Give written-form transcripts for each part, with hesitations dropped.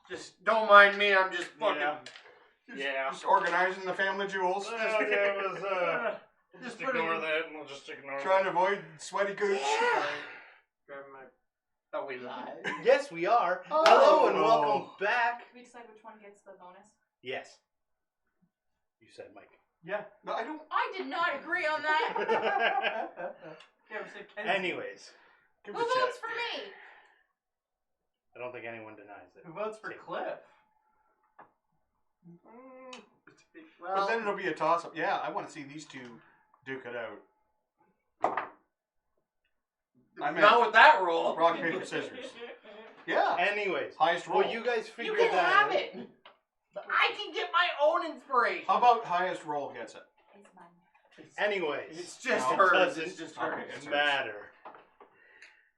Just don't mind me. I'm just fucking. Yeah. Just organizing the family jewels. Well, there was, just ignore that, and we'll just ignore Trying to that. avoid sweaty gooch. Grab my. Oh, we live. Yes, we are. Oh. Hello and welcome back. We decide which one gets the bonus. Yes. You said Mike. Yeah. No, I don't. I did not agree on that. Anyways, Who votes for me? I don't think anyone denies it. Who votes for Cliff? But then it'll be a toss-up. Yeah, I want to see these two duke it out. I meant not with that rule. rock, paper, scissors. Yeah. Anyways, Highest roll. well, you guys You figured can that have out. it. I can get my own inspiration. How about highest roll gets it? It's mine. Anyways, It's just No, hers. doesn't It's just hers. Okay, it's matter.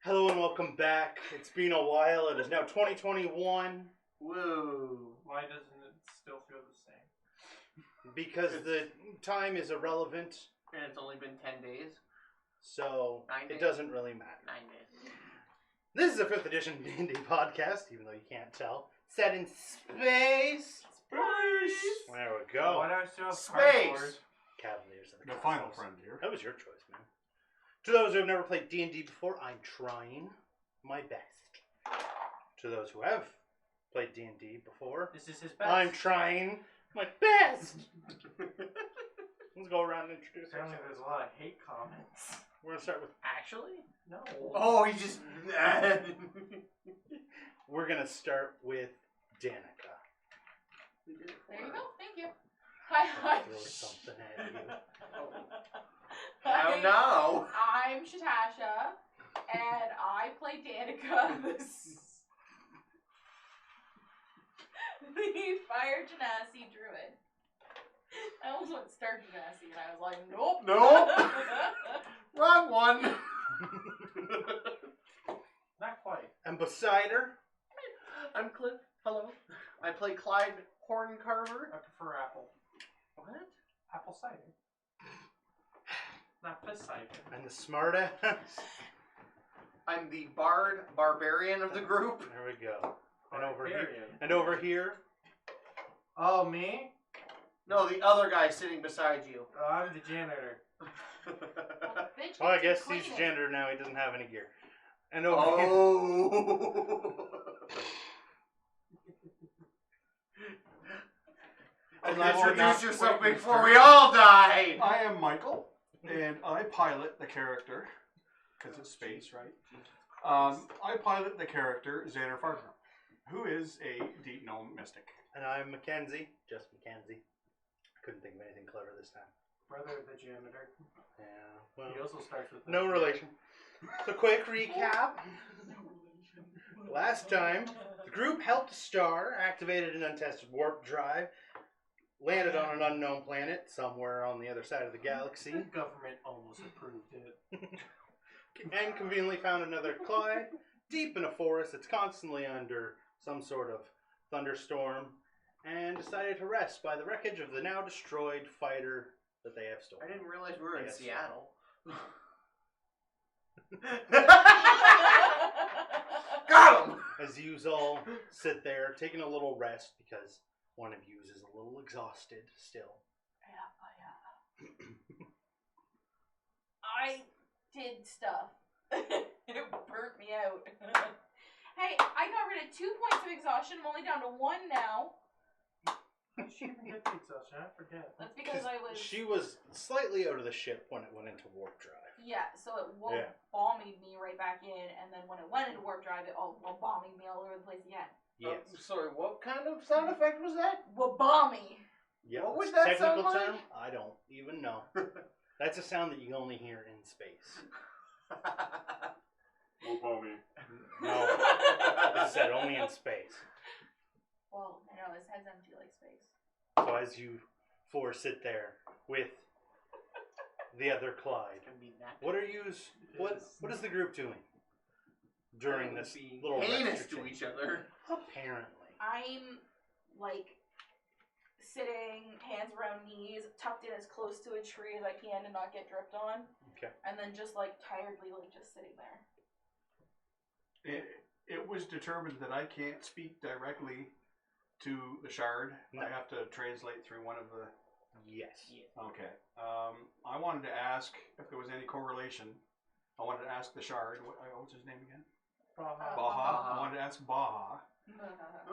Hello and welcome back. It's been a while. It is now 2021 Woo. Why doesn't it still feel the same? because the time is irrelevant, And it's only been 10 days. so 9 it days. doesn't really matter. 9 days. This is a 5th edition D&D podcast, even though you can't tell. Set in space. There we go. Why do I still have Space. cardboard? Cavaliers. The final frontier. That was your choice, man. To those who have never played D&D before, I'm trying my best. To those who have played D&D before, This is his best. I'm trying my best. Let's go around and introduce Apparently ourselves. there's a lot of hate comments. We're going to start with... Actually? No. Oh, he just. We're going to start with Danica. There you go. Thank you. Hi. Throw something at you. Oh no. I'm Shatasha, and I play Danica, the Fire Genasi Druid. I almost went Star Genasi, and I was like, nope. Nope. Wrong one. Not quite. And beside her, I'm Cliff. Hello. I play Clyde Horncarver. I prefer apple. What? Apple cider. Not this cider. and the smartass. I'm the Bard Barbarian of the group. There we go. And over here. Barbarian. And over here, Oh, me? No, the other guy sitting beside you. Oh, I'm the janitor. Bitch, well, I get guess to he's clean it. gender now. He doesn't have any gear. And over here. Oh. And introduce yourself before we all die. I am Michael, and I pilot the character, because it's space, right? I pilot the character Xander Farger, who is a deep gnome mystic. And I'm Mackenzie. Just Mackenzie. Couldn't think of anything clever this time. Brother of the janitor. Yeah. Well, He also starts with no relation. So quick recap. Last time, the group helped a star, activated an untested warp drive, landed on an unknown planet somewhere on the other side of the galaxy, The government almost approved it. and conveniently found another Clyde deep in a forest that's constantly under some sort of thunderstorm, and decided to rest by the wreckage of the now destroyed fighter that they have I stolen. didn't realize we were in Yes. Seattle. Got Got him! As you all sit there, taking a little rest because one of you is a little exhausted still. I did stuff. It burnt me out. Hey, I got rid of 2 points of exhaustion. I'm only down to 1 now. How did she even get the exhaustion? I forget. That's because I was... She was slightly out of the ship when it went into warp drive. Yeah, so it Yeah. bombing me right back in, and then when it went into warp drive, it bombing me all over the place again. Yes. Sorry, what kind of sound effect was that? Wabami. Yeah. What would it's that technical sound like? term? I don't even know. That's a sound that you can only hear in space. No, this is said only in space. Well, I know, his head's empty like space. So as you four sit there with the other Clyde, what are you? What is the group doing during this little heinous rest to retreat? each other? Apparently. I'm, like, sitting, hands around knees, tucked in as close to a tree as I can to not get dripped on. Okay. And then just, like, tiredly, like, just sitting there. It it was determined that I can't speak directly to the shard. No. I have to translate through one of the. Yes. Okay. I wanted to ask if there was any correlation. I wanted to ask the shard. What's his name again? Baha. Baha. I wanted to ask Baha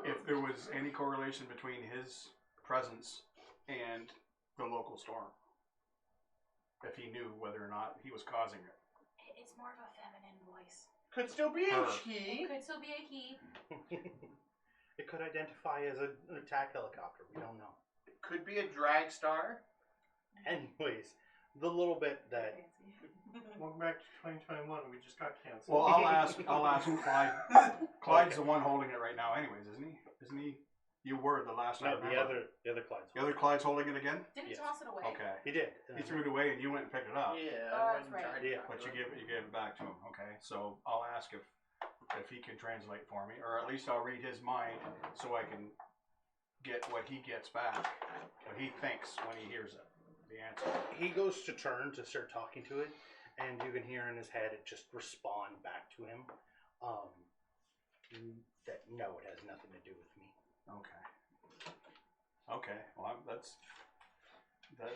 if there was any correlation between his presence and the local storm. If he knew whether or not he was causing it. It's more of a feminine voice. Could still be Her. a she. Could still be a he. It could identify as an attack helicopter. We don't know. It could be a drag star. Anyways, the little bit that Welcome back to 2021. We just got canceled. Well, I'll ask Clyde. Clyde's the one holding it right now, anyways, isn't he? Isn't he? You were the last I no, remember. the other Clyde's. The other Clyde's holding it again. Did he Yes. toss it away? Okay. He did. He threw it away, and you went and picked it up. Yeah. Oh, I that's went and right. tried to Yeah. talk But to you him. gave it back to him. Okay. So I'll ask if he can translate for me, or at least I'll read his mind so I can get what he gets back, what he thinks when he hears it. The answer. He goes to turn to start talking to it, and you can hear in his head it just respond back to him. That no, it has nothing to do with me. Okay. Okay. Well, that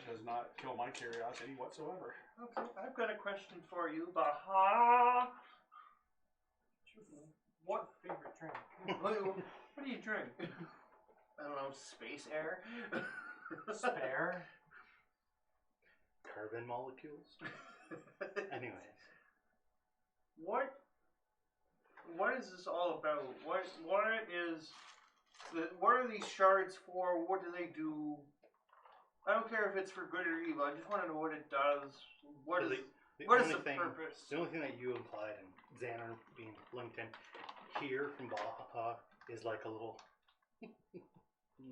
does not kill my curiosity whatsoever. Okay, I've got a question for you, Baha. What favorite drink? What do you drink? I don't know, space air? Spare. Carbon molecules. Anyways, What is this all about? What are these shards for? What do they do? I don't care if it's for good or evil. I just want to know what it does. What So is the what is only the thing, purpose? the only thing that you implied and Xander being linked in here from Baja is like a little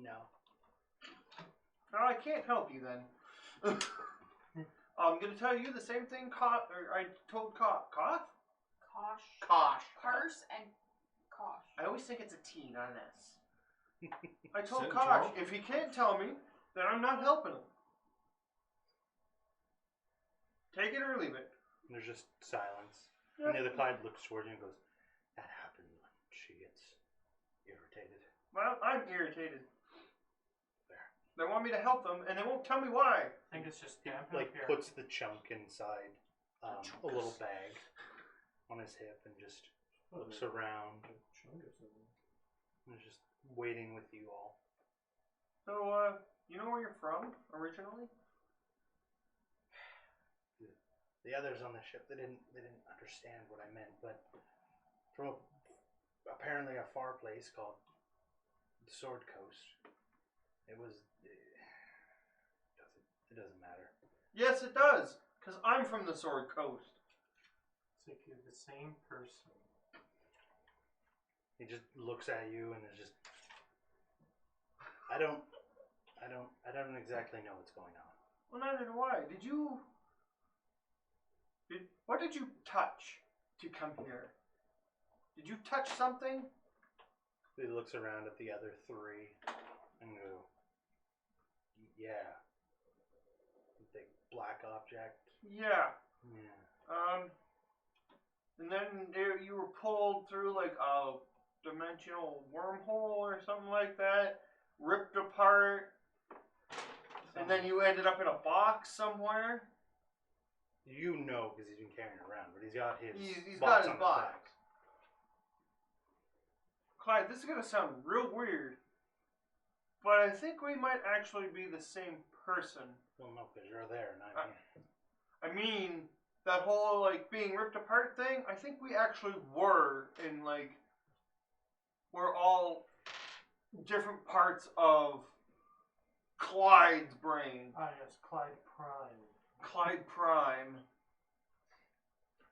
no. No, I can't help you then. I'm gonna tell you the same thing I told Kosh. Kosh. Purse and Kosh. I always think it's a T, not an S. I told Sit Kosh, twelve? if he can't tell me, then I'm not helping him. Take it or leave it. There's just silence. And the other Clyde looks towards you and goes, "That happens when she gets irritated." Well, I'm irritated. There. They want me to help them, and they won't tell me why. I think it's just He damp like up here. puts the chunk inside a little bag on his hip and just looks around and is just waiting with you all. So, you know where you're from originally? The others on the ship, they didn't understand what I meant, but from apparently a far place called the Sword Coast. It was. It doesn't matter. Yes, it does, because I'm from the Sword Coast. It's like you're the same person. He just looks at you and is just. I don't exactly know what's going on. Well, neither do I. What did you touch to come here? Did you touch something? He looks around at the other three and go, "Yeah, big black object." Yeah. Yeah. And then you were pulled through like a dimensional wormhole or something like that, ripped apart, and then you ended up in a box somewhere. You know because he's been carrying it around, but he's got his He's box got his on box. back. Clyde, this is gonna sound real weird, but I think we might actually be the same person. Well, no, because you're there and I'm here. I mean, that whole like being ripped apart thing, I think we actually were in like we're all different parts of Clyde's brain. Ah, yes, Clyde Prime. Clyde Prime.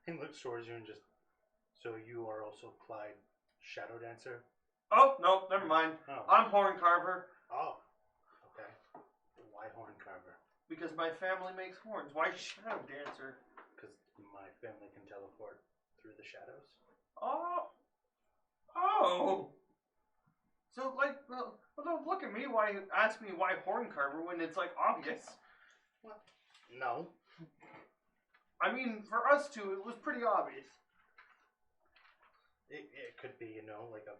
He looks towards you and just, "So you are also Clyde Shadow Dancer?" Oh, no, never mind. Oh. I'm Horn Carver Oh. Okay. Why Horn Carver? because my family makes horns. Why Shadow Dancer? Because my family can teleport through the shadows. Oh. Oh. So, like, well, don't look at me. Why ask me why Horn Carver when it's like obvious? No. I mean, for us two, it was pretty obvious. It could be, like a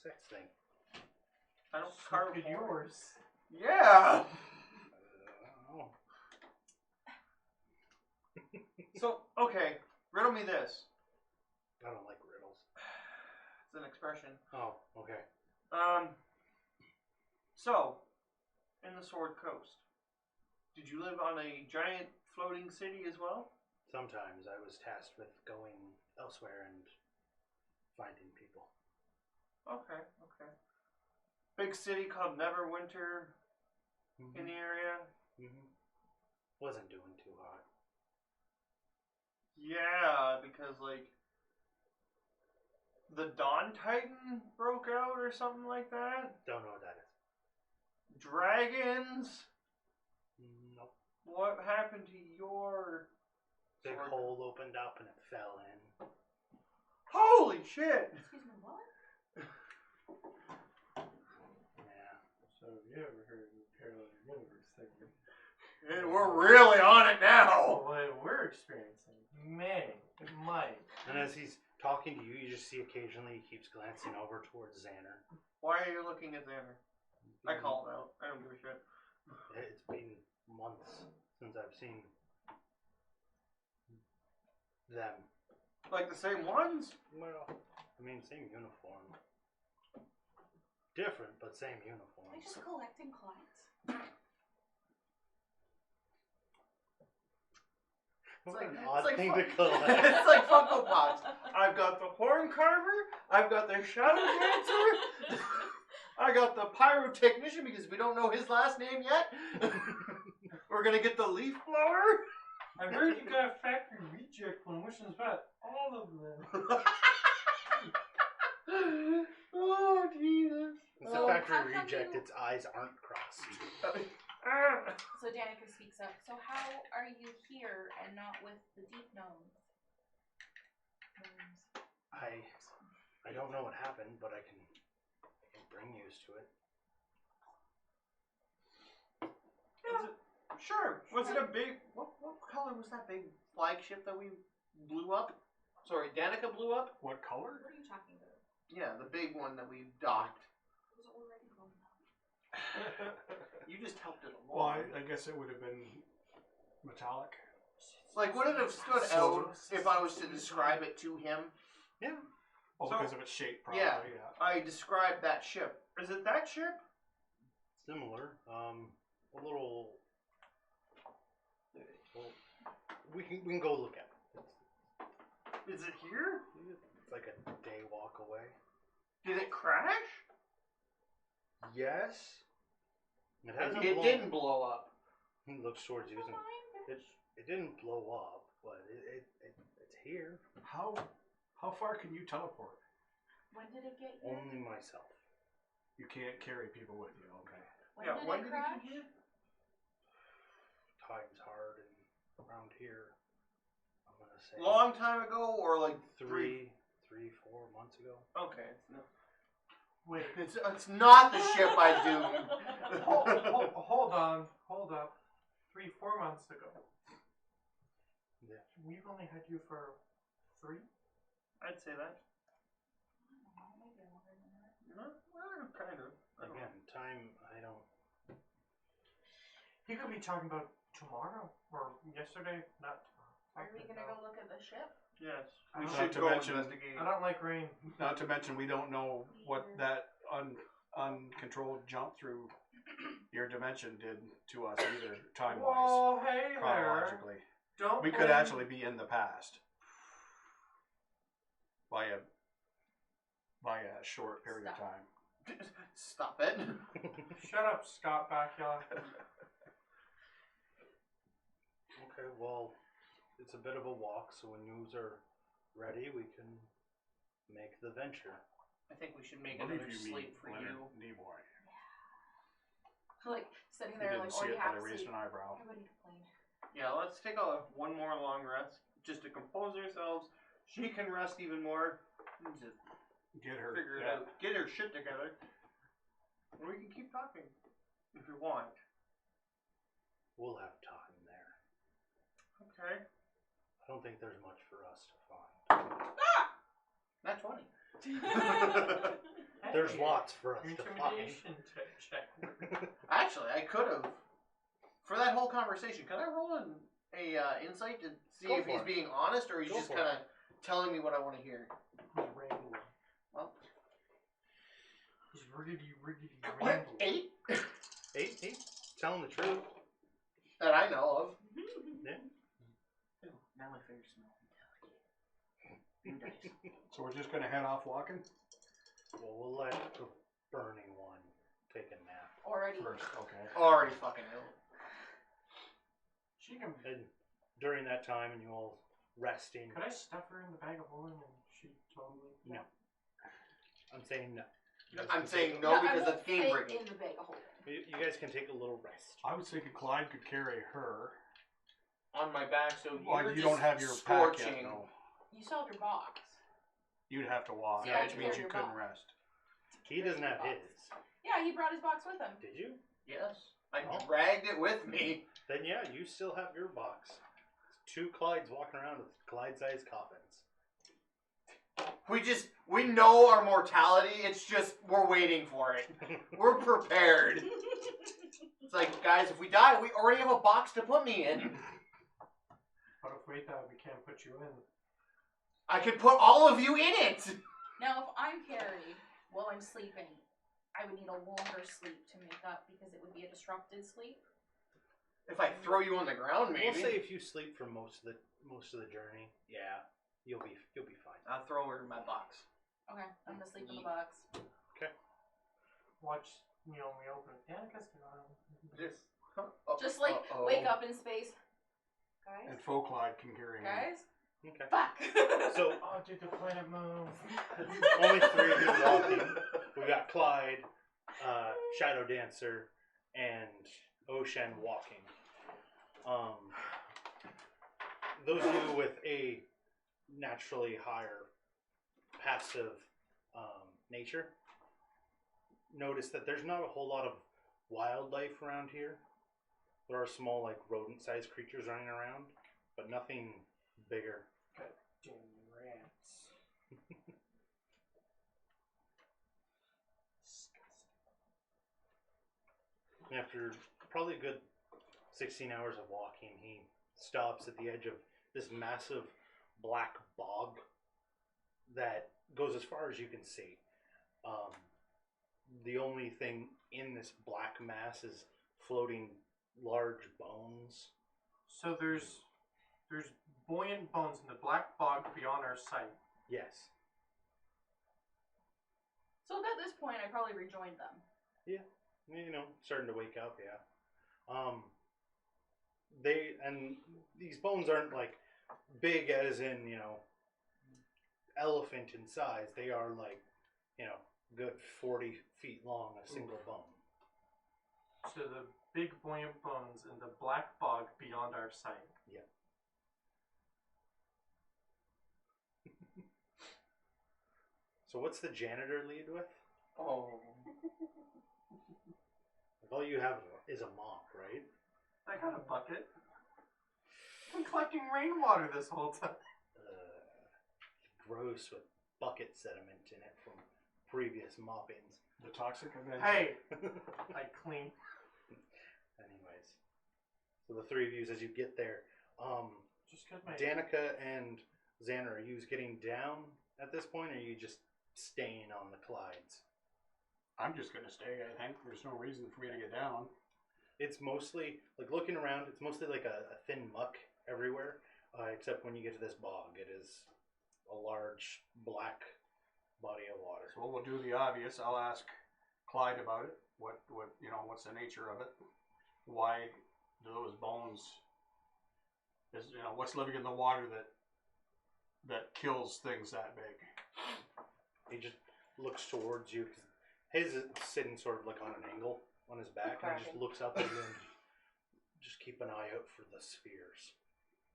sex thing. I don't So carve could horn. yours. Yeah. Oh. So okay, riddle me this. I don't like riddles. It's an expression. Oh, okay. So, in the Sword Coast, did you live on a giant floating city as well? Sometimes I was tasked with going elsewhere and finding people. Okay. Big city called Neverwinter in the area. Mm-hmm. Wasn't doing too hot. Yeah, because like the Dawn Titan broke out or something like that. Don't know what that is. Dragons. Nope. What happened to your Big sword? hole opened up and it fell in. Holy shit! Excuse me, what? Yeah. So have you ever heard of the parallel universe thing? And we're really on it now. What we're experiencing may, it might. And as he's talking to you, you just see occasionally he keeps glancing over towards Xander. Why are you looking at Xander? I call him out. I don't give a shit. It's been months since I've seen them. Like the same ones? Well, I mean, same uniform. Different, but same Am I uniform. just collecting clients? What like- an it's odd like thing fu- to collect. It's like Funko Pops. I've got the horn carver. I've got the shadow dancer. I got the pyrotechnician because we don't know his last name yet. We're gonna get the leaf blower. I heard you got a factory reject one, which is about all of them. Oh Jesus! It's Oh. a factory How come reject. you- Its eyes aren't crossed. So Danica speaks up. So how are you here and not with the deep gnomes? I don't know what happened, but I can bring yous to it. Sure. Was it a big? What color was that big flagship that we blew up? Sorry, Danica blew up. What color? What are you talking about? Yeah, the big one that we docked. It was already blown up. You just helped it Well, along. I guess it would have been metallic. Like, would it have stood out if I was to describe it to him? Yeah. Well, So- because of its shape, probably. yeah. Yeah. I described that ship. Is it that ship? Similar. A little. Well, we can go look at it. Is it here? It's like a day walk away. Did it crash? Yes. It hasn't It blown. didn't blow up. He looks towards you. And it didn't blow up, but it's here. How far can you teleport? When did it get here? Only myself. You can't carry people with you. Okay. When Yeah, did when it did crash? it get here? Time's hard and around here. I'm gonna say Long time ago, or like 4 months ago. Okay. No. Wait, It's not the ship I doomed. hold on, hold up. 3-4 months ago. Yeah. We've only had you for 3? I'd say that. Maybe longer than that. No, well, kind of. I don't know. Again, time. I don't. He could be talking about tomorrow or yesterday, not tomorrow. Are we gonna go look at the ship? Yes. I We don't should to go mention- investigate. I don't like rain. Not to mention, we don't know what that uncontrolled jump through your dimension did to us either, time wise, Whoa, hey there. chronologically. Don't We could blame- actually be in the past by a short period of time. Stop it. Shut up, Scott Bakula. Okay, well, it's a bit of a walk, so when yous are ready, we can make the venture. I think we should I make believe another you mean slate for Leonard you. Nimoy. Like sitting You there, didn't like see already it, but half I raised asleep. an eyebrow. Everybody complained. Yeah, let's take one more long rest just to compose ourselves. She can rest even more. And just Get her. figure it yeah. out. Get her shit together. And we can keep talking if you want. We'll have time there. Okay. I don't think there's much for us to find. Not 20. There's Hey, lots for us your to find. intimidation check. Actually, I could have. For that whole conversation, could I roll a insight to see Go if for he's it. being honest or he's Go just for kind of telling me what I want to hear? He's rambling. Well, He's riggedy rambling. 8 Eight? Telling the truth. that I know of. Yeah. Now my fingers smell. And dice. So we're just gonna head off walking Well, we'll let the burning one take a nap. Already. first. Okay. Already fucking ill. She can. And during that time, and you all resting, Could I stuff her in the bag of holding and she totally? No. I'm saying no. You guys I'm can saying take no I because won't that's game fit breaking. in the bag of holding. You guys can take a little rest. I was thinking Clyde could carry her. On my back, so Well, you're you just don't have your scorching. pack yet, no. You still have your box. You'd have to walk, Yeah, which means carry you your couldn't box. rest. He doesn't have his. Yeah, he brought his box with him. Did you? Yes, I Oh. dragged it with me. Then yeah, you still have your box. Two Clydes walking around with Clyde-sized coffins. We know our mortality. It's just we're waiting for it. We're prepared. It's like, guys, if we die, we already have a box to put me in. What if we thought we can't put you in? I could put all of you in it. Now, if I'm carried while I'm sleeping, I would need a longer sleep to make up because it would be a disrupted sleep. If I throw you on the ground, maybe. We'll say if you sleep for most of the journey, yeah, you'll be fine. I'll throw her in my box. Okay, I'm gonna sleep in the box. Watch, me open. Yeah, I guess Just like wake up in space, guys. And Faux Clyde can carry him. Guys, Okay. fuck. So Oh, did the planet move? only three of you walking. We got Clyde, Shadow Dancer, and Ocean walking. Those of you with a naturally higher passive nature notice that there's not a whole lot of wildlife around here. There are small, like rodent-sized creatures running around, but nothing bigger. Damn rats. And after probably a good 16 hours of walking, he stops at the edge of this massive black bog that goes as far as you can see. The only thing in this black mass is floating large bones. So there's buoyant bones in the black bog beyond our sight. Yes. So at this point, I probably rejoined them. You know, starting to wake up, yeah. These bones aren't like big as in, you know, elephant in size. They are like, you know, good 40 feet long, a single bone. So the big buoyant bones in the black bog beyond our sight. Yeah. So what's the janitor lead with? Oh. All you have is a mop, right? I got a bucket. I'm collecting rainwater this whole time. Gross with bucket sediment in it from previous moppings. The Toxic Avenger. Hey, I clean. Anyways, so the three of you, as you get there, Just cause my Danica and Xander, are you getting down at this point, or are you just staying on the Clydes? I'm just gonna stay, I think. There's no reason for me to get down. It's mostly, like looking around, it's mostly like a thin muck everywhere, except when you get to this bog, it is a large black body of water. So we'll do the obvious. I'll ask Clyde about it. What you know, what's the nature of it? Why do those bones is, you know, what's living in the water that kills things that big? He just looks towards you. 'Cause his is sitting sort of like on an angle on his back, and he just looks up at you and just keep an eye out for the spheres.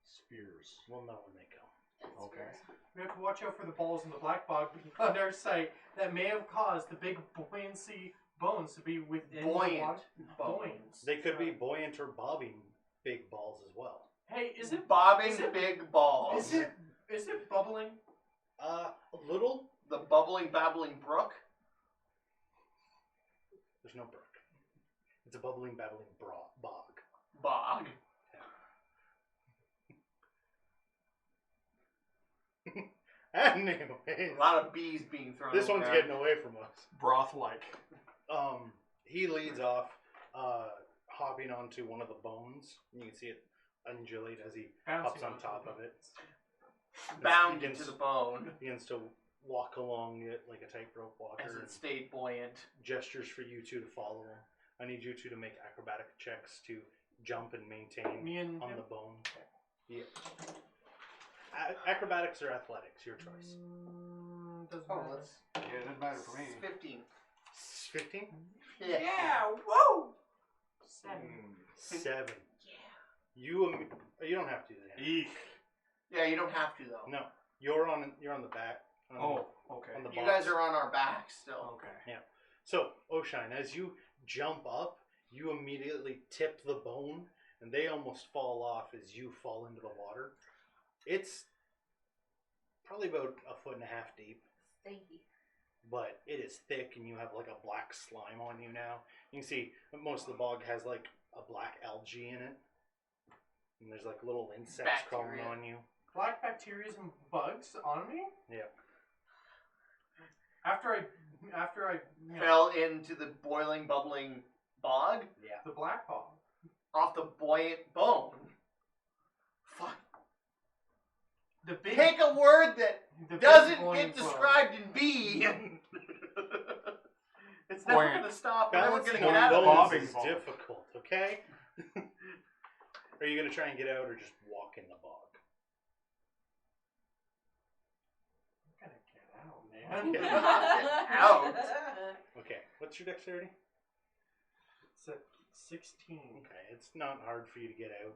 Spears. We'll know when they come. Okay. We have to watch out for the balls in the black bog beyond our sight that may have caused the big buoyancy bones to be within the Buoyant water. bones. They could be buoyant or bobbing big balls as well. Hey, is it Bobbing Is it- big balls. is it bubbling? A little. The bubbling, babbling brook? There's no brook. It's a bubbling, babbling bog. Bog. Anyways, A lot of bees being thrown this one's around. getting away from us. Broth-like. He leads off, hopping onto one of the bones. You can see it undulate as he hops on top of it. Bound Begins- into the bone. Begins to walk along it like a tightrope walker. As and it stayed buoyant. gestures for you two to follow him. I need you two to make acrobatic checks to jump and maintain Me and on him? the bone. Yeah. Acrobatics or athletics, your choice. Doesn't Oh, matter. let's. Yeah, it doesn't matter for me. 15. 15? Yeah. Whoa! 7. 7. Yeah. You don't have to do that. Eek. Yeah, you don't have to though. No, you're on the back. Oh, okay. On the You box. guys are on our backs still. Okay. So, Oshine, as you jump up, you immediately tip the bone, and they almost fall off as you fall into the water. It's probably about 1.5 feet deep, Stinky. but it is thick, and you have like a black slime on you now. You can see that most of the bog has like a black algae in it, and there's like little insects crawling Bacteria. on you. Black bacteria and bugs on me? Yeah. After I Fell into the boiling, bubbling bog the black bog. off the buoyant bone. Fuck. The big Take a word that the big doesn't buoyant get bug. described in B. It's never Buoyant. gonna stop. We're never Balancing gonna on get out of bones bobbing is ball. difficult, okay? Are you going to try and get out or just walk in the bog? I'm gonna get out, man. Get out. Okay, what's your dexterity? It's at 16. Okay, it's not hard for you to get out.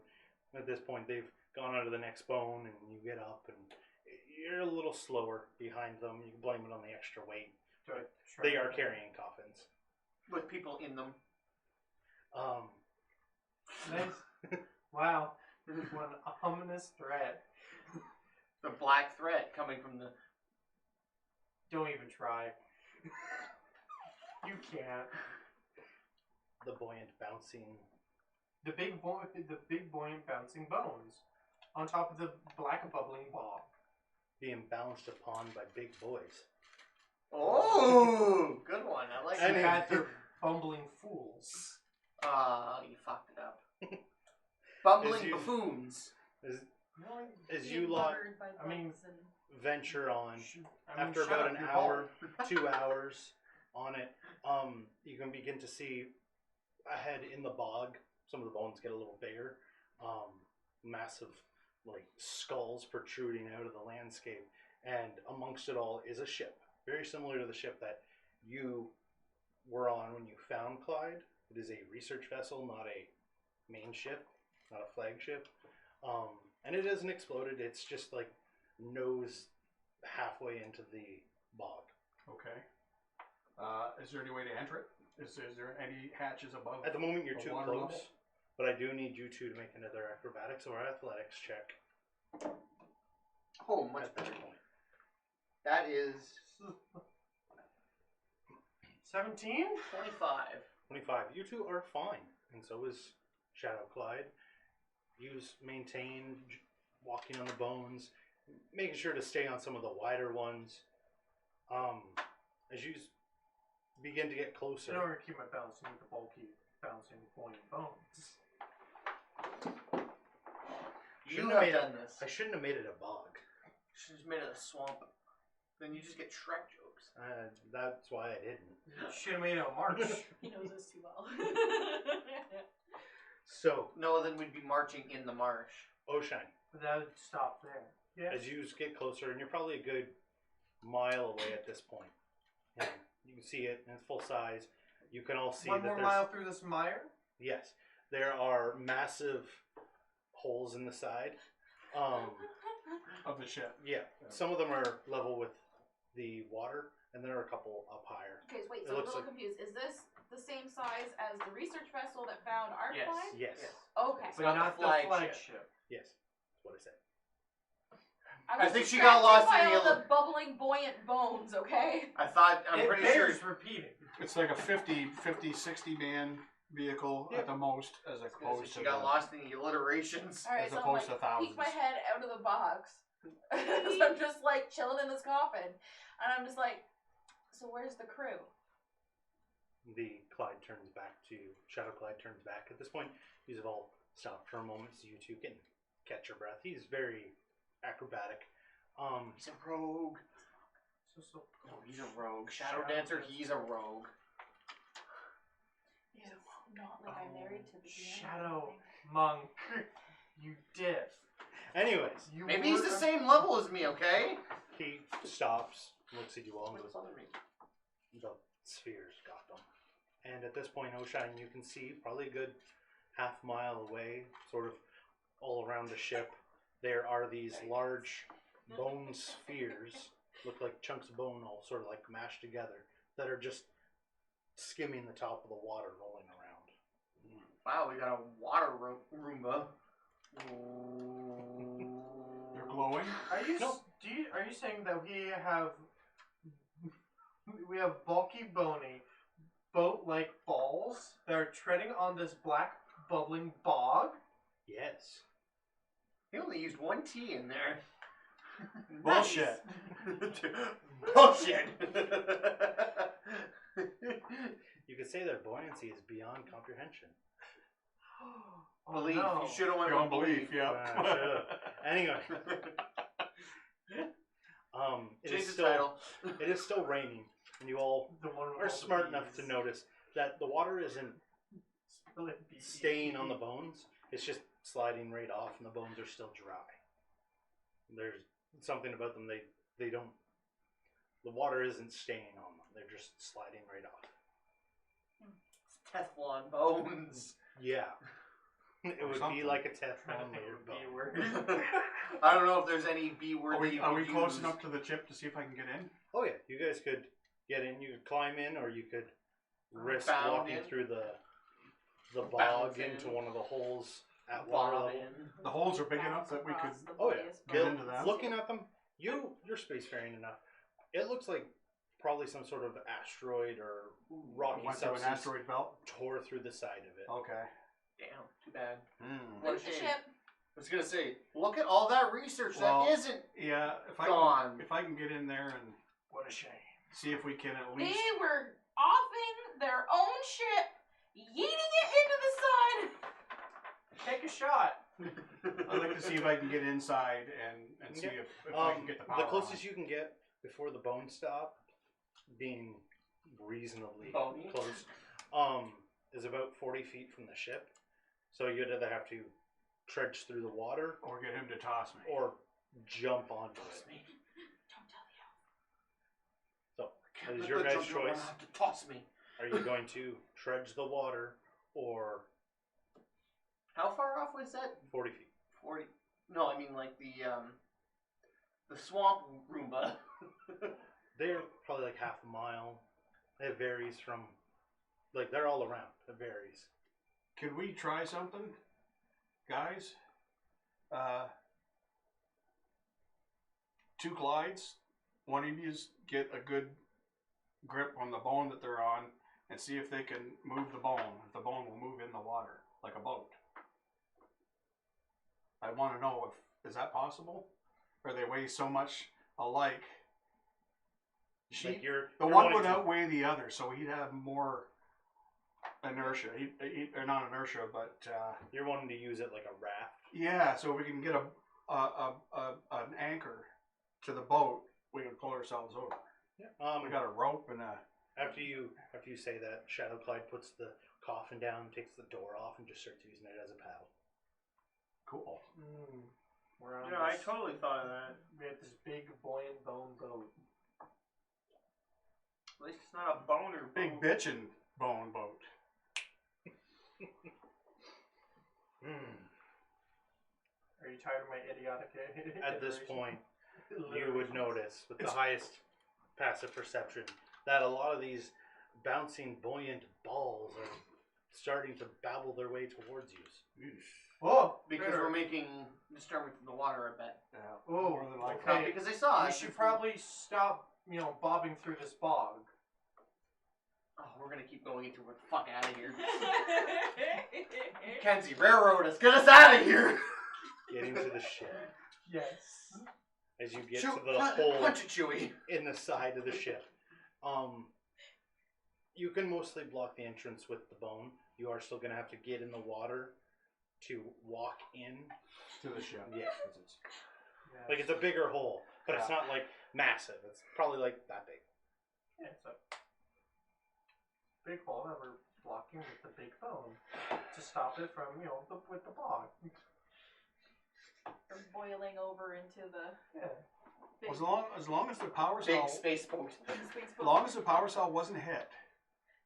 At this point, they've gone onto the next bone, and you get up, and you're a little slower behind them. You can blame it on the extra weight. Do I try They are to- carrying coffins. with people in them. Nice. Wow. What an ominous threat. The black threat coming from the. Don't even try. You can't. The buoyant bouncing. The big buoyant bouncing bones on top of the black bubbling ball. Being bounced upon by big boys. Oh, good one. I like And You that. had their bumbling fools. You fucked it up. Bumbling As you- buffoons. As you lot I mean, venture on, I mean, after shut about up, an you're hour, bald. 2 hours on it, you can begin to see ahead in the bog. Some of the bones get a little bigger. Massive, like, skulls protruding out of the landscape. And amongst it all is a ship. Very similar to the ship that you were on when you found Clyde. It is a research vessel, not a main ship, not a flagship. And it hasn't exploded. It's just, like, nose halfway into the bog. Okay. Is there any way to enter it? Is there any hatches above? At the moment, you're The too water close, level? but I do need you two to make another acrobatics or athletics check Oh, much at that better. point. That is 17? 25. 25. You two are fine, and so is Shadow Clyde. Maintain walking on the bones, making sure to stay on some of the wider ones. As you begin to get closer, In order to keep my balance, I need the bulky bouncing buoyant bones. You Shouldn't have have made done this. I shouldn't have made it a bog. Should have made it a swamp. Then you just get Shrek jokes. That's why I didn't. Should have made it a march. He knows this too well. So, No, then we'd be marching in the marsh. Oshine, But that would stop there. Yeah. as you get closer, and you're probably a good mile away at this point, and you can see it in its full size. You can all see One that more there's mile through this mire? yes, there are massive holes in the side. Of the ship. Yeah, some of them are level with the water, and there are a couple up higher. Okay, so wait, It so I'm a looks little like- confused. Is this the same size as the research vessel that found our Yes. Clyde? Yes, Yes. Okay. But not not the the flagship. flagship. yes, that's what I said. I was think she got lost distracted in by the all the bubbling, buoyant bones. Okay. I'm pretty sure. Bears repeating. It's like a 50, 60 man vehicle at the most, as opposed She to got the, lost in the alliterations. All right, as so I'm opposed like, to thousands. peek my head out of the box. So I'm just like chilling in this coffin, and I'm just like, so where's the crew? The Clyde turns back to Shadow. Clyde turns back. At this point, you have all stopped for a moment so you two can catch your breath. He's very acrobatic. He's a rogue. No, he's a rogue. Shadow Dancer, he's a rogue. He's not like I married to the DM. Shadow Monk, you diff. Anyways, You Maybe he's the same level as me, okay? he stops, looks at you all, and goes, What's other me? the spheres got them. And at this point, Oshine, you can see probably a good half-mile away, sort of all around the ship, there are these large bone spheres, look like chunks of bone all sort of like mashed together, that are just skimming the top of the water rolling around. Wow, we got a water Roomba. They're glowing. Are you Nope. are you saying that we have bulky, bony, boat-like balls that are treading on this black, bubbling bog? Yes. He only used one T in there. Bullshit. Bullshit. You could say their buoyancy is beyond comprehension. Oh, Belief. no. You should have went Beyond with belief, yeah. Should've. Anyway, it is still raining, and you all The one with are all the smart enough to bees. notice that the water isn't Spilling bee. staying on the bones. It's just sliding right off, and the bones are still dry. There's something about them, they don't, the water isn't staying on them. They're just sliding right off. Teflon bones. Yeah. It Or would be something. like a Trying Teflon to think layer of a bone. B word. I don't know if there's any B word Are that we, you are could we close use. enough to the chip to see if I can get in? Oh yeah, you guys could get in. You could climb in, or you could risk Bound walking in. through the bog Bounce into in. one of the holes at water Bob level. in. The holes are big enough that we could. Oh yeah, Get Bill, into them? looking at them, you're spacefaring enough. It looks like probably some sort of asteroid or rocky Went through an substance asteroid belt. tore through the side of it. Okay. Damn, too bad. Hmm. What a Loot the shame. ship. I was gonna say, look at all that research Well, that isn't Yeah, gone. if I can get in there and What a shame. see if we can at least. They were offing their own ship, yeeting it into the sun. Take a shot. I'd like to see if I can get inside and see Yeah. if I can get the power. The closest on. you can get before the bones stop, being reasonably Bony. close, is about 40 feet from the ship. So you'd either have to trudge through the water Or get him to toss me. or jump onto it. Don't tell the elf. So Can't it is let your the guys' jumping choice. around to toss me. Are you going to trudge the water or How far off was that? 40 feet? 40. No, I mean like the swamp Roomba. They're probably like half a mile. It varies from, like, they're all around. It varies. Could we try something, guys? 2 Clydes. One of you get a good grip on the bone that they're on and see if they can move the bone. If the bone will move in the water like a boat. I want to know if is that possible, or they weigh so much alike. Like The you're one wanting would to- outweigh the other, so he'd have more inertia. Or not inertia, but You're wanting to use it like a raft. yeah. So we can get an anchor to the boat. We can pull ourselves over. Yeah. We got a rope and a. After you say that, Shadow Clyde puts the coffin down, takes the door off, and just starts using it as a paddle. Cool. We're on Yeah, I this, totally thought of that. we had this big buoyant bone boat. At least it's not a boner Big boat. bitchin' bone boat. Are you tired of my idiotic At this iteration? point, you Alliteration. would notice, with the It's- highest passive perception, that a lot of these bouncing, buoyant balls are starting to babble their way towards you. Oh, because better. we're making disturbance in the water a bit. Yeah. Oh, More than likely. okay. Because they saw We us. should probably stop, bobbing through this bog. Oh, we're gonna keep going into it. Fuck out of here. Kenzie, railroad us. Get us out of here. Get into the ship. Yes. As you get Shoot, to the hole punch it, Chewie. in the side of the ship, you can mostly block the entrance with the bone. You are still going to have to get in the water to walk in. To the ship. Yeah. 'Cause it's- Like, it's a bigger hole, but it's not, like, massive. It's probably, like, that big. Yeah, it's a big hole that we're blocking with the big bone to stop it from, with the bog. Or boiling over into the Yeah. big, As long as the power Big cell, space boat. big space as long as the power cell wasn't hit,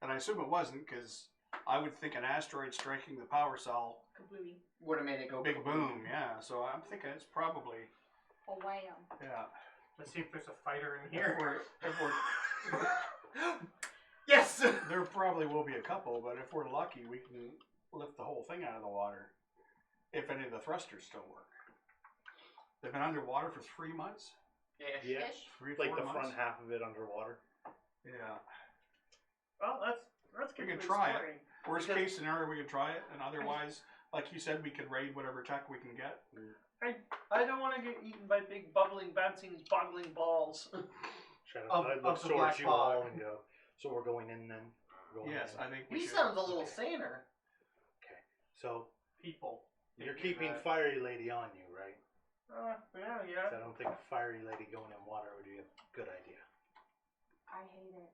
and I assume it wasn't, because I would think an asteroid striking the power cell, kablooey. Would have made it go big kaboom. boom. Yeah. So I'm thinking it's probably A wham. yeah. Let's see if there's a fighter in If here. we're Yes. there probably will be a couple, but if we're lucky, we can lift the whole thing out of the water. If any of the thrusters still work. They've been underwater for 3 months. Yeah. Ish. 3 Like, 4 the months. front half of it underwater. Yeah. Well, let's We get can to try it. exploring. Worst Because- case scenario, we could try it, and otherwise, like you said, we could raid whatever tech we can get. I don't want to get eaten by big bubbling, bouncing, boggling balls. Shadow Of- Cloud of looks the towards black you all bog. and go, so we're going in then? Going Yes, in. I think we He should. sounds a little saner. So, People. you're keeping Fiery Lady on you, right? Yeah. 'Cause I don't think Fiery Lady going in water would be a good idea. I hate it.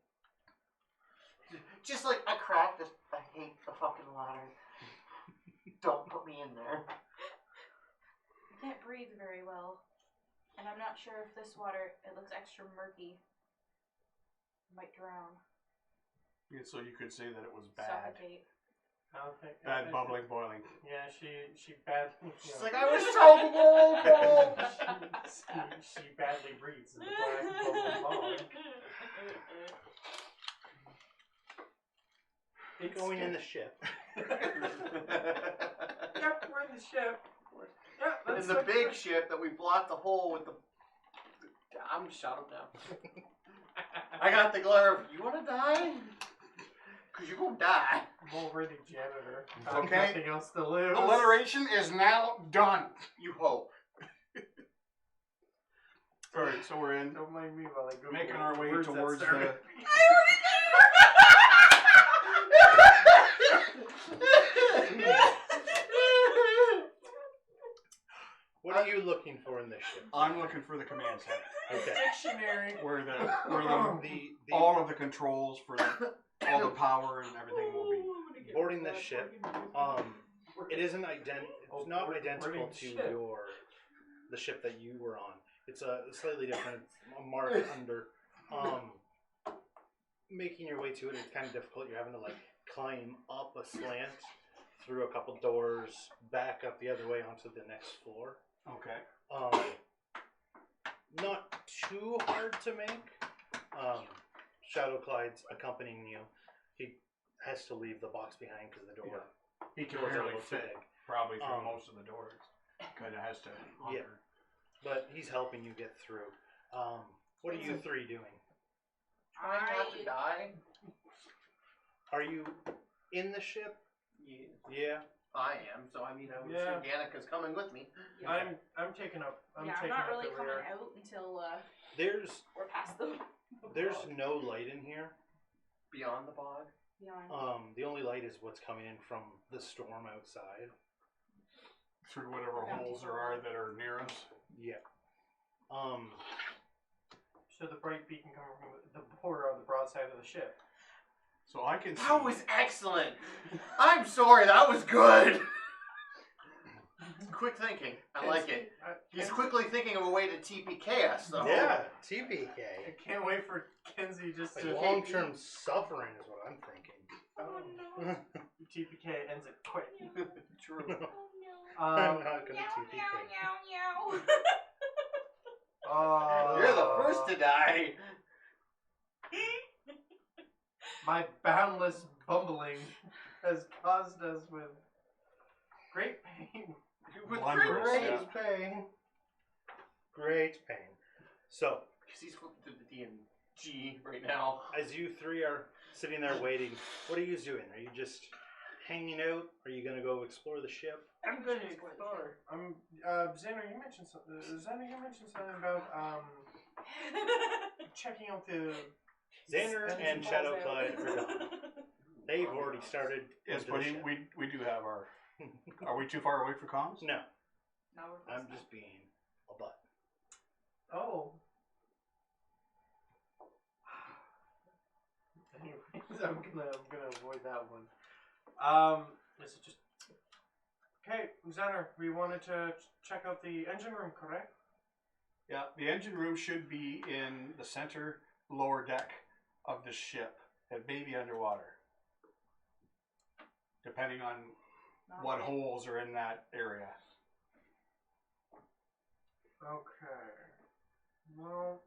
Just like I cracked this. I hate the fucking water. Don't put me in there. I can't breathe very well. And I'm not sure if this water, it looks extra murky. I might drown. Yeah, so you could say that it was bad. Suffocate. I don't think. Bad bubbling, boiling. Yeah, she badly. She's like, I was so cold. she badly breathes in the black bubbling bog. It's Going in the ship. Yep, we're in the ship. Yeah, In that's the like- big ship that we blocked the hole with the. I'm shut up now. I got the glare of, you want to die? Because you're going to die. I'm already janitor. I have Okay. nothing else to live. Alliteration is now done. You hope. Alright, so we're in. Don't mind me while I go. Making our way words that towards start the. with B. What are you looking for in this ship? I'm looking for the command center. Okay. Dictionary. Where the The all of the controls for all the power and everything will be. boarding this ship, it isn't it's not identical to Ship. the ship that you were on. It's a slightly different mark under. Making your way to it is kind of difficult. You're having to like climb up a slant through a couple doors, back up the other way onto the next floor. Okay. Not too hard to make. Shadow Clyde's accompanying you. He has to leave the box behind because the door. He can doors are a barely little too fit big. probably through Um, most of the doors. Kind of has to. Yeah. hunker. But he's helping you get through. What are you three doing? Trying not to die? Are you in the ship? Yeah. Yeah. I am, so I mean, I would Yeah. assume Danica's coming with me. I'm taking up. I'm yeah, I'm taking not up really the coming rear. out until There's we're past them. no light in here. Beyond the bog. Beyond. The only light is what's coming in from the storm outside. Through whatever holes there are that are near us. Yeah. So the bright beacon coming from the border on the broadside of the ship. So I can see. That was excellent. I'm sorry, that was good. Quick thinking. I like it. He's quickly thinking of a way to TPK us, though. Yeah. I TPK. can't wait for Kenzie just Like to long-term suffering is what I'm thinking. Oh no. TPK ends it quick. True. I'm Um, not gonna TPK. You're the first to die. My boundless bumbling has caused us with great pain. With Wondrous, great yeah. pain. Great pain. So, Because he's flipping through the D&G right now. as you three are sitting there waiting, what are you doing? Are you just hanging out? Are you going to go explore the ship? I'm going to explore. Xander, you mentioned something. Xander, you mentioned something about checking out the. Xander and Balls Shadow out. Clyde are gone. They've already started. Yes, into but the ship. we do have our. Are we too far away for comms? No, No, we're close I'm enough. just being a butt. Oh. Anyways, I'm gonna avoid that one. Is it just okay, Xander? We wanted to check out the engine room, correct? Yeah, the engine room should be in the center lower deck of the ship. It may be underwater, depending on Not what yet. holes are in that area. Okay. Well,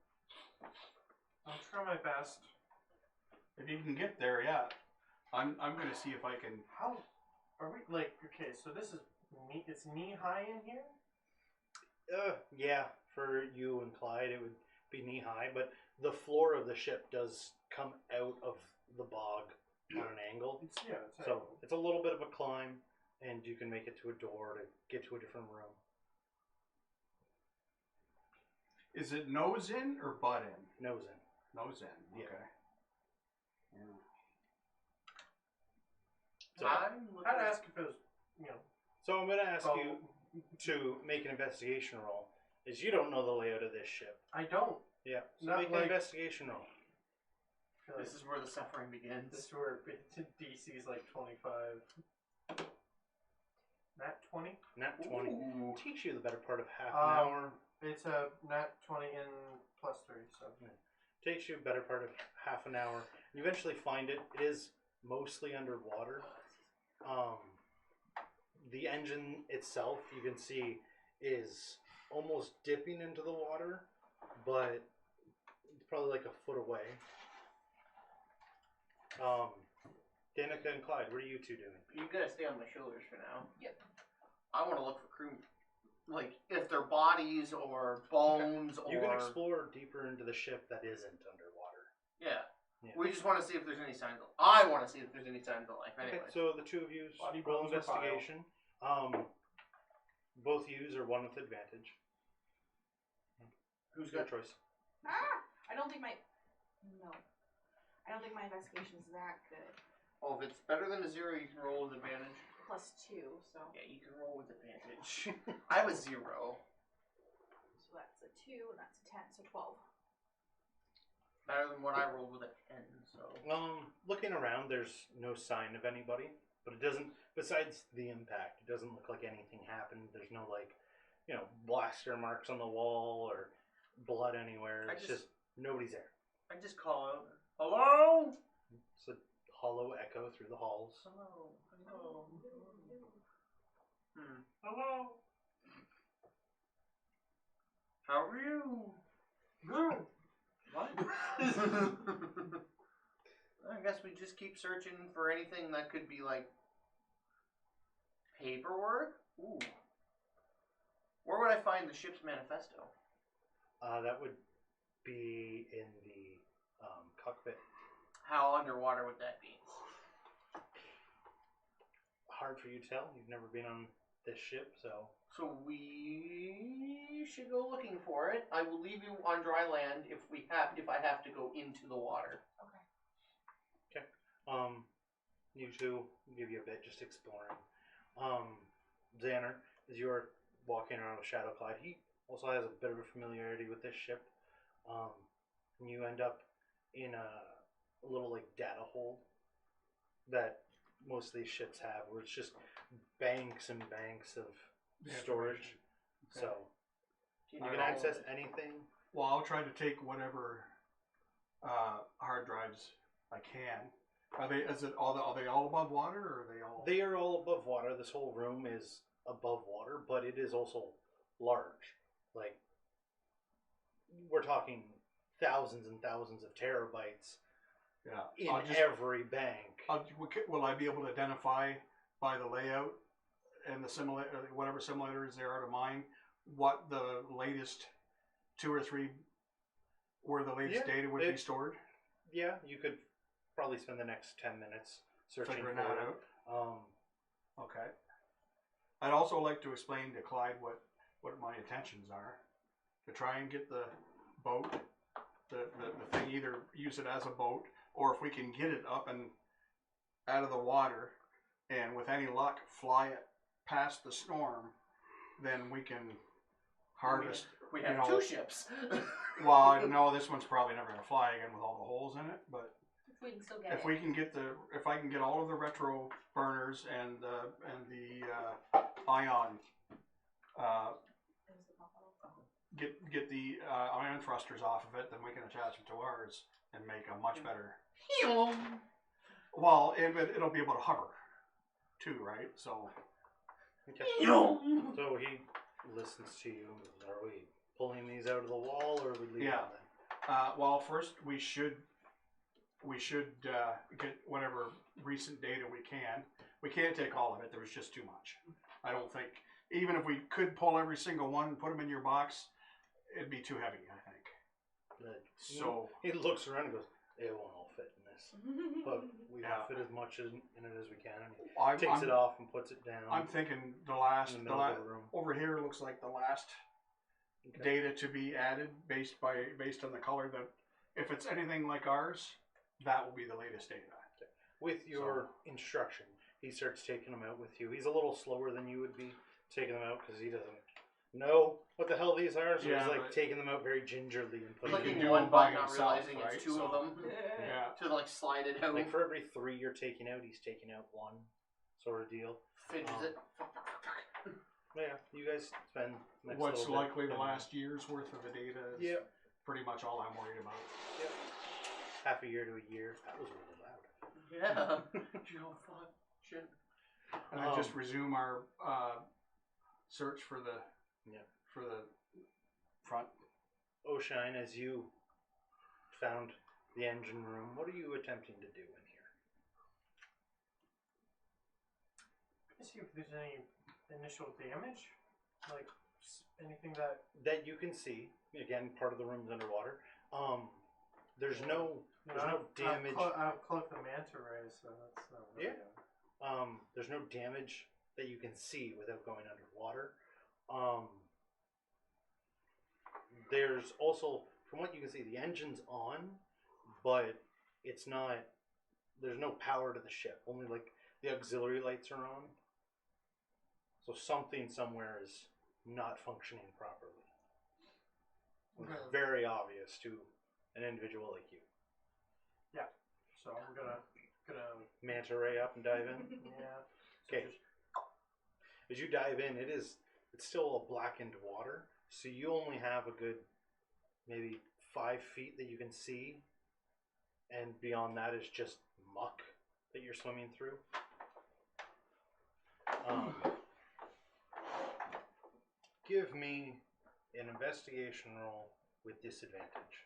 I'll try my best. If you can get there, yeah. I'm going to see if I can. How are we? Like, okay, so this is it's knee high in here. Yeah, for you and Clyde, it would be knee high, but the floor of the ship does come out of the bog on an angle. It's So it's a little bit of a climb, and you can make it to a door to get to a different room. Is it nose in or butt in? Nose in. Nose in. Yeah. Okay. Yeah. So, I'd ask if it was, so I'm going to ask oh, you to make an investigation roll, as you don't know the layout of this ship. I don't. Yeah, so Not make like- an investigation roll. Feel like This is where the suffering begins. this is where DC's like 25. Nat 20. Nat 20. Ooh. Takes you the better part of half an hour. It's a nat 20 and plus 3, so. Takes you a better part of half an hour. You eventually find it. It is mostly underwater. The engine itself, you can see, is almost dipping into the water, but it's probably like a foot away. Danica and Clyde, what are you two doing? You gotta stay on my shoulders for now. Yep. I want to look for crew, like if they're bodies or bones You or. can explore deeper into the ship that isn't underwater. Yeah. Yeah. We just want to see if there's any signs of. I want to see if there's any signs of life. Anyway. Okay, so the two of you Body roll bones or bile? investigation. Both yous are one with advantage. Who's Your got? choice. I don't think my investigation is that good. Oh, if it's better than a 0, you can roll with advantage. Plus 2, so Yeah, you can roll with advantage. I have a 0. that's a 2 and that's a 10, so 12. Better than what I rolled with a 10. So. Looking around, there's no sign of anybody, but it doesn't. Besides the impact, it doesn't look like anything happened. There's no blaster marks on the wall or blood anywhere. It's just nobody's there. I just call out. Hello. It's a hollow echo through the halls. Hello. Hello. Hello. How are you? Good. What? I guess we just keep searching for anything that could be like paperwork. Ooh. Where would I find the ship's manifesto? That would be in the cockpit. How underwater would that be? Hard for you to tell. You've never been on this ship, so. So we should go looking for it. I will leave you on dry land if I have to go into the water. Okay. You two, I'll give you a bit just exploring. Xander, as you're walking around with Shadow Clyde, he also has a bit of a familiarity with this ship. And you end up in a little like data hold that most of these ships have, where it's just banks and banks of storage. Okay. So you can access anything. Well, I'll try to take whatever hard drives I can. Are they all above water, or are they all? They are all above water. This whole room is above water, but it is also large. Like, we're talking thousands and thousands of terabytes Yeah. in every bank. Will I be able to identify by the layout and the whatever simulators there are to mine, what the latest 2 or 3 where the latest data would be stored? Yeah, you could probably spend the next 10 minutes searching Figuring for that it. out. Okay. I'd also like to explain to Clyde what my intentions are. To try and get the boat, the thing, either use it as a boat, or if we can get it up and out of the water, and with any luck, fly it past the storm, then we can harvest. We have 2 ships. Well, no, this one's probably never going to fly again with all the holes in it, but We can still get if it. we can get if I can get all of the retro burners and the ion, get the ion thrusters off of it, then we can attach them to ours and make a much better. Well, and it'll be able to hover too, right? So. Okay. So he listens to you. Are we pulling these out of the wall, or are we leaving them? Well, first we should get whatever recent data we can. We can't take all of it. There was just too much. I don't think, even if we could pull every single one and put them in your box, it'd be too heavy, I think. So he looks around and goes, "It won't all fit in this, but we fit as much in it as we can." And he takes it off and puts it down. I'm thinking the last in the middle of the room. over here looks like the last data to be added based on the color. That if it's anything like ours, that will be the latest data. With your instruction, he starts taking them out with you. He's a little slower than you would be taking them out because he doesn't know what the hell these are. So he's like taking them out very gingerly and putting Clicking do one them by button, not himself, realizing right? it's 2 of So- them. Yeah. To like slide it out. like for every 3 you're taking out, he's taking out 1 sort of deal. Fidget it. Yeah, you guys spend next What's little bit likely the and last year's worth of the data is pretty much all I'm worried about. half a year to a year. That was really loud. Yeah. Joe, fuck. Shit. And I just resume our search for the front. Oshine, as you found the engine room, what are you attempting to do in here? See if there's any initial damage, like anything that you can see. Again, part of the room's underwater. There's no damage. I've cloaked the manta ray, so that's not really There's no damage that you can see without going underwater. There's also, from what you can see, the engine's on, but it's not. There's no power to the ship. Only like the auxiliary lights are on. So something somewhere is not functioning properly. It's very obvious to an individual like you. Yeah. So I'm gonna Manta ray up and dive in. yeah. Okay. As you dive in, it's still a blackened water, so you only have a good maybe 5 feet that you can see, and beyond that is just muck that you're swimming through. Give me an investigation roll with disadvantage.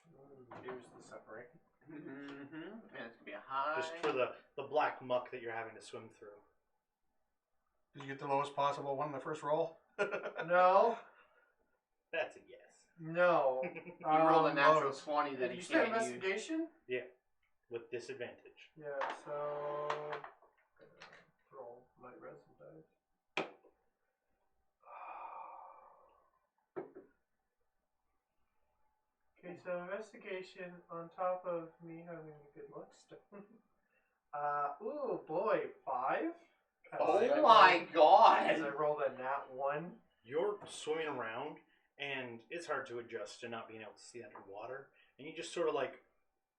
Reduce the separate. Mm-hmm. And it's gonna be a high. Just for the black muck that you're having to swim through. Did you get the lowest possible one in the first roll? No. That's a yes. No. You rolled a natural 20 that Did he you say can't use. investigation? With disadvantage. Yeah. So roll my resin dice. Okay, so investigation on top of me having a good looks. Ooh boy, 5. Oh my god! As I rolled a nat 1. You're swimming around, and it's hard to adjust to not being able to see underwater, and you just sort of like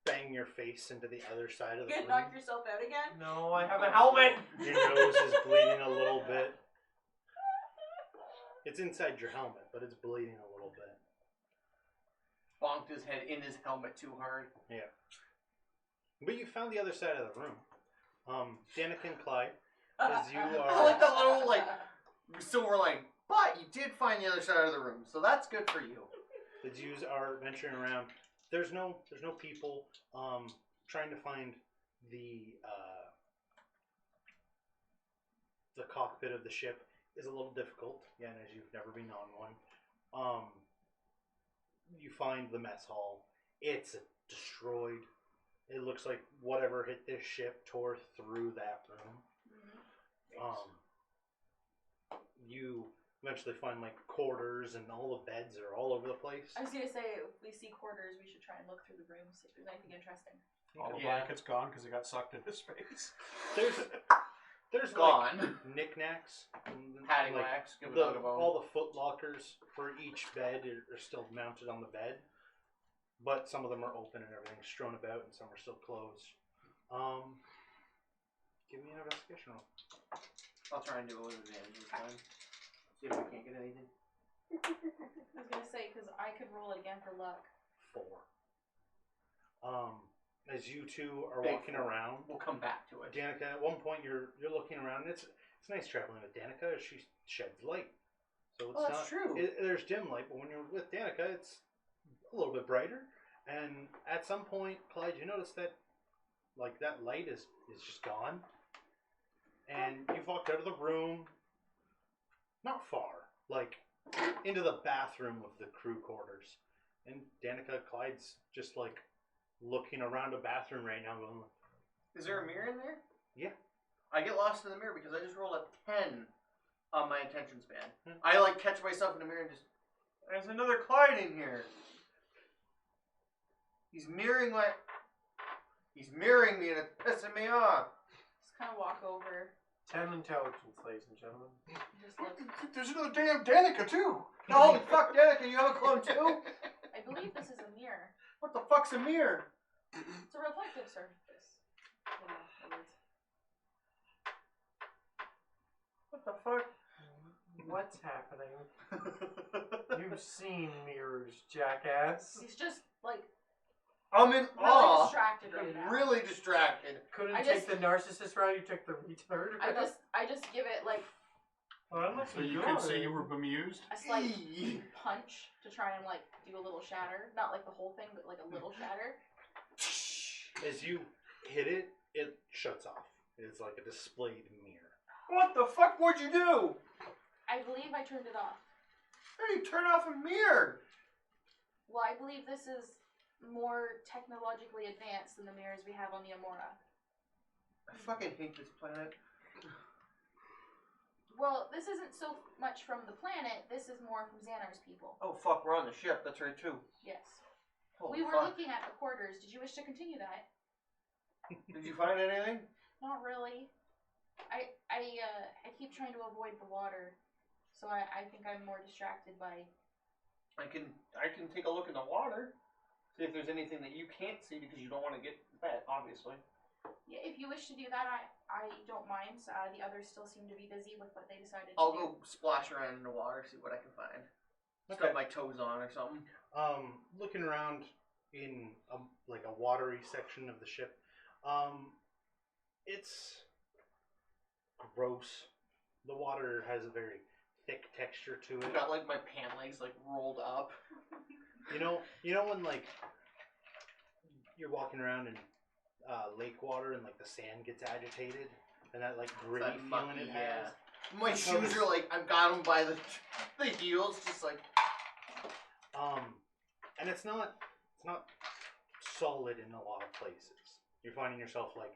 bang your face into the other side of the You room. knock yourself out again? No, I have a helmet. Your nose is bleeding a little bit. It's inside your helmet, but it's bleeding a little bit. Bonked his head in his helmet too hard. Yeah. But you found the other side of the room. Danica and Clyde, as you I like are... the little, like, silver line. But you did find the other side of the room, so that's good for you. As you are venturing around, there's no people trying to find the cockpit of the ship is a little difficult, again, as you've never been on one. You find the mess hall. It's destroyed. It looks like whatever hit this ship tore through that room. You eventually find like quarters, and all the beds are all over the place. I was gonna say, if we see quarters, we should try and look through the rooms, see if there's anything interesting. All the Yeah. blankets gone because they got sucked into space. There's Gone. like knickknacks, Padding like, wax. Give a dog a bone. all the foot lockers for each bed are still mounted on the bed, but some of them are open and everything's strewn about, and some are still closed. Give me an investigation roll. I'll try and do it with advantage this time. See if I can't get anything. I was gonna say, because I could roll it again for luck. 4. As you two are Big walking 4. around, We'll come back to it. Danica, at one point you're looking around, and it's nice traveling with Danica as she sheds light. So it's Oh, that's not true. there's dim light, but when you're with Danica, it's a little bit brighter. And at some point, Clyde, you notice that like that light is just gone. And you've walked out of the room, not far, like into the bathroom of the crew quarters. And Danica, Clyde's just like looking around a bathroom right now, going, Is there a mirror in there? Yeah. I get lost in the mirror because I just rolled a 10 on my attention span. Hmm. I like catch myself in the mirror and just, there's another Clyde in here. He's mirroring me and it's pissing me off. Just kind of walk over, 10 intelligence, ladies and gentlemen. just look. There's another damn Danica too. Holy fuck, Danica, you have a clone too? I believe this is a mirror. What the fuck's a mirror? It's a reflective surface. In other words. What the fuck? What's happening? You've seen mirrors, jackass. He's just like I'm in really awe. distracted right now. Really distracted. Couldn't I take just- the narcissist route, you took the retard I route. just give it like Well, that must So be you good. could say you were bemused. a slight Eee. punch to try and like do a little shatter. Not like the whole thing, but like a little shatter. as you hit it, it shuts off. It's like a displayed mirror. What the fuck would you do? I believe I turned it off. How do you turn off a mirror? Well, I believe this is more technologically advanced than the mirrors we have on the Amora. I fucking hate this planet. Well, this isn't so much from the planet. This is more from Xanar's people. Oh fuck, we're on the ship. That's right too. Yes. Holy We were fuck. looking at the quarters. Did you wish to continue that? Did you find anything? Not really. I keep trying to avoid the water, so I think I'm more distracted by. I can take a look in the water, see if there's anything that you can't see because you don't want to get wet, obviously. Yeah, if you wish to do that, I don't mind. The others still seem to be busy with what they decided I'll to do. go splash around in the water, see what I can find. Okay. Stub my toes on or something. Looking around in like a watery section of the ship, it's gross. The water has a very thick texture to I've it. got like my pant legs like rolled up. You know when like you're walking around in lake water and like the sand gets agitated and that like gritty That feeling mucky, it yeah. has. My That's how shoes this- are like, I've got them by the heels, just like. And it's not solid in a lot of places. You're finding yourself like,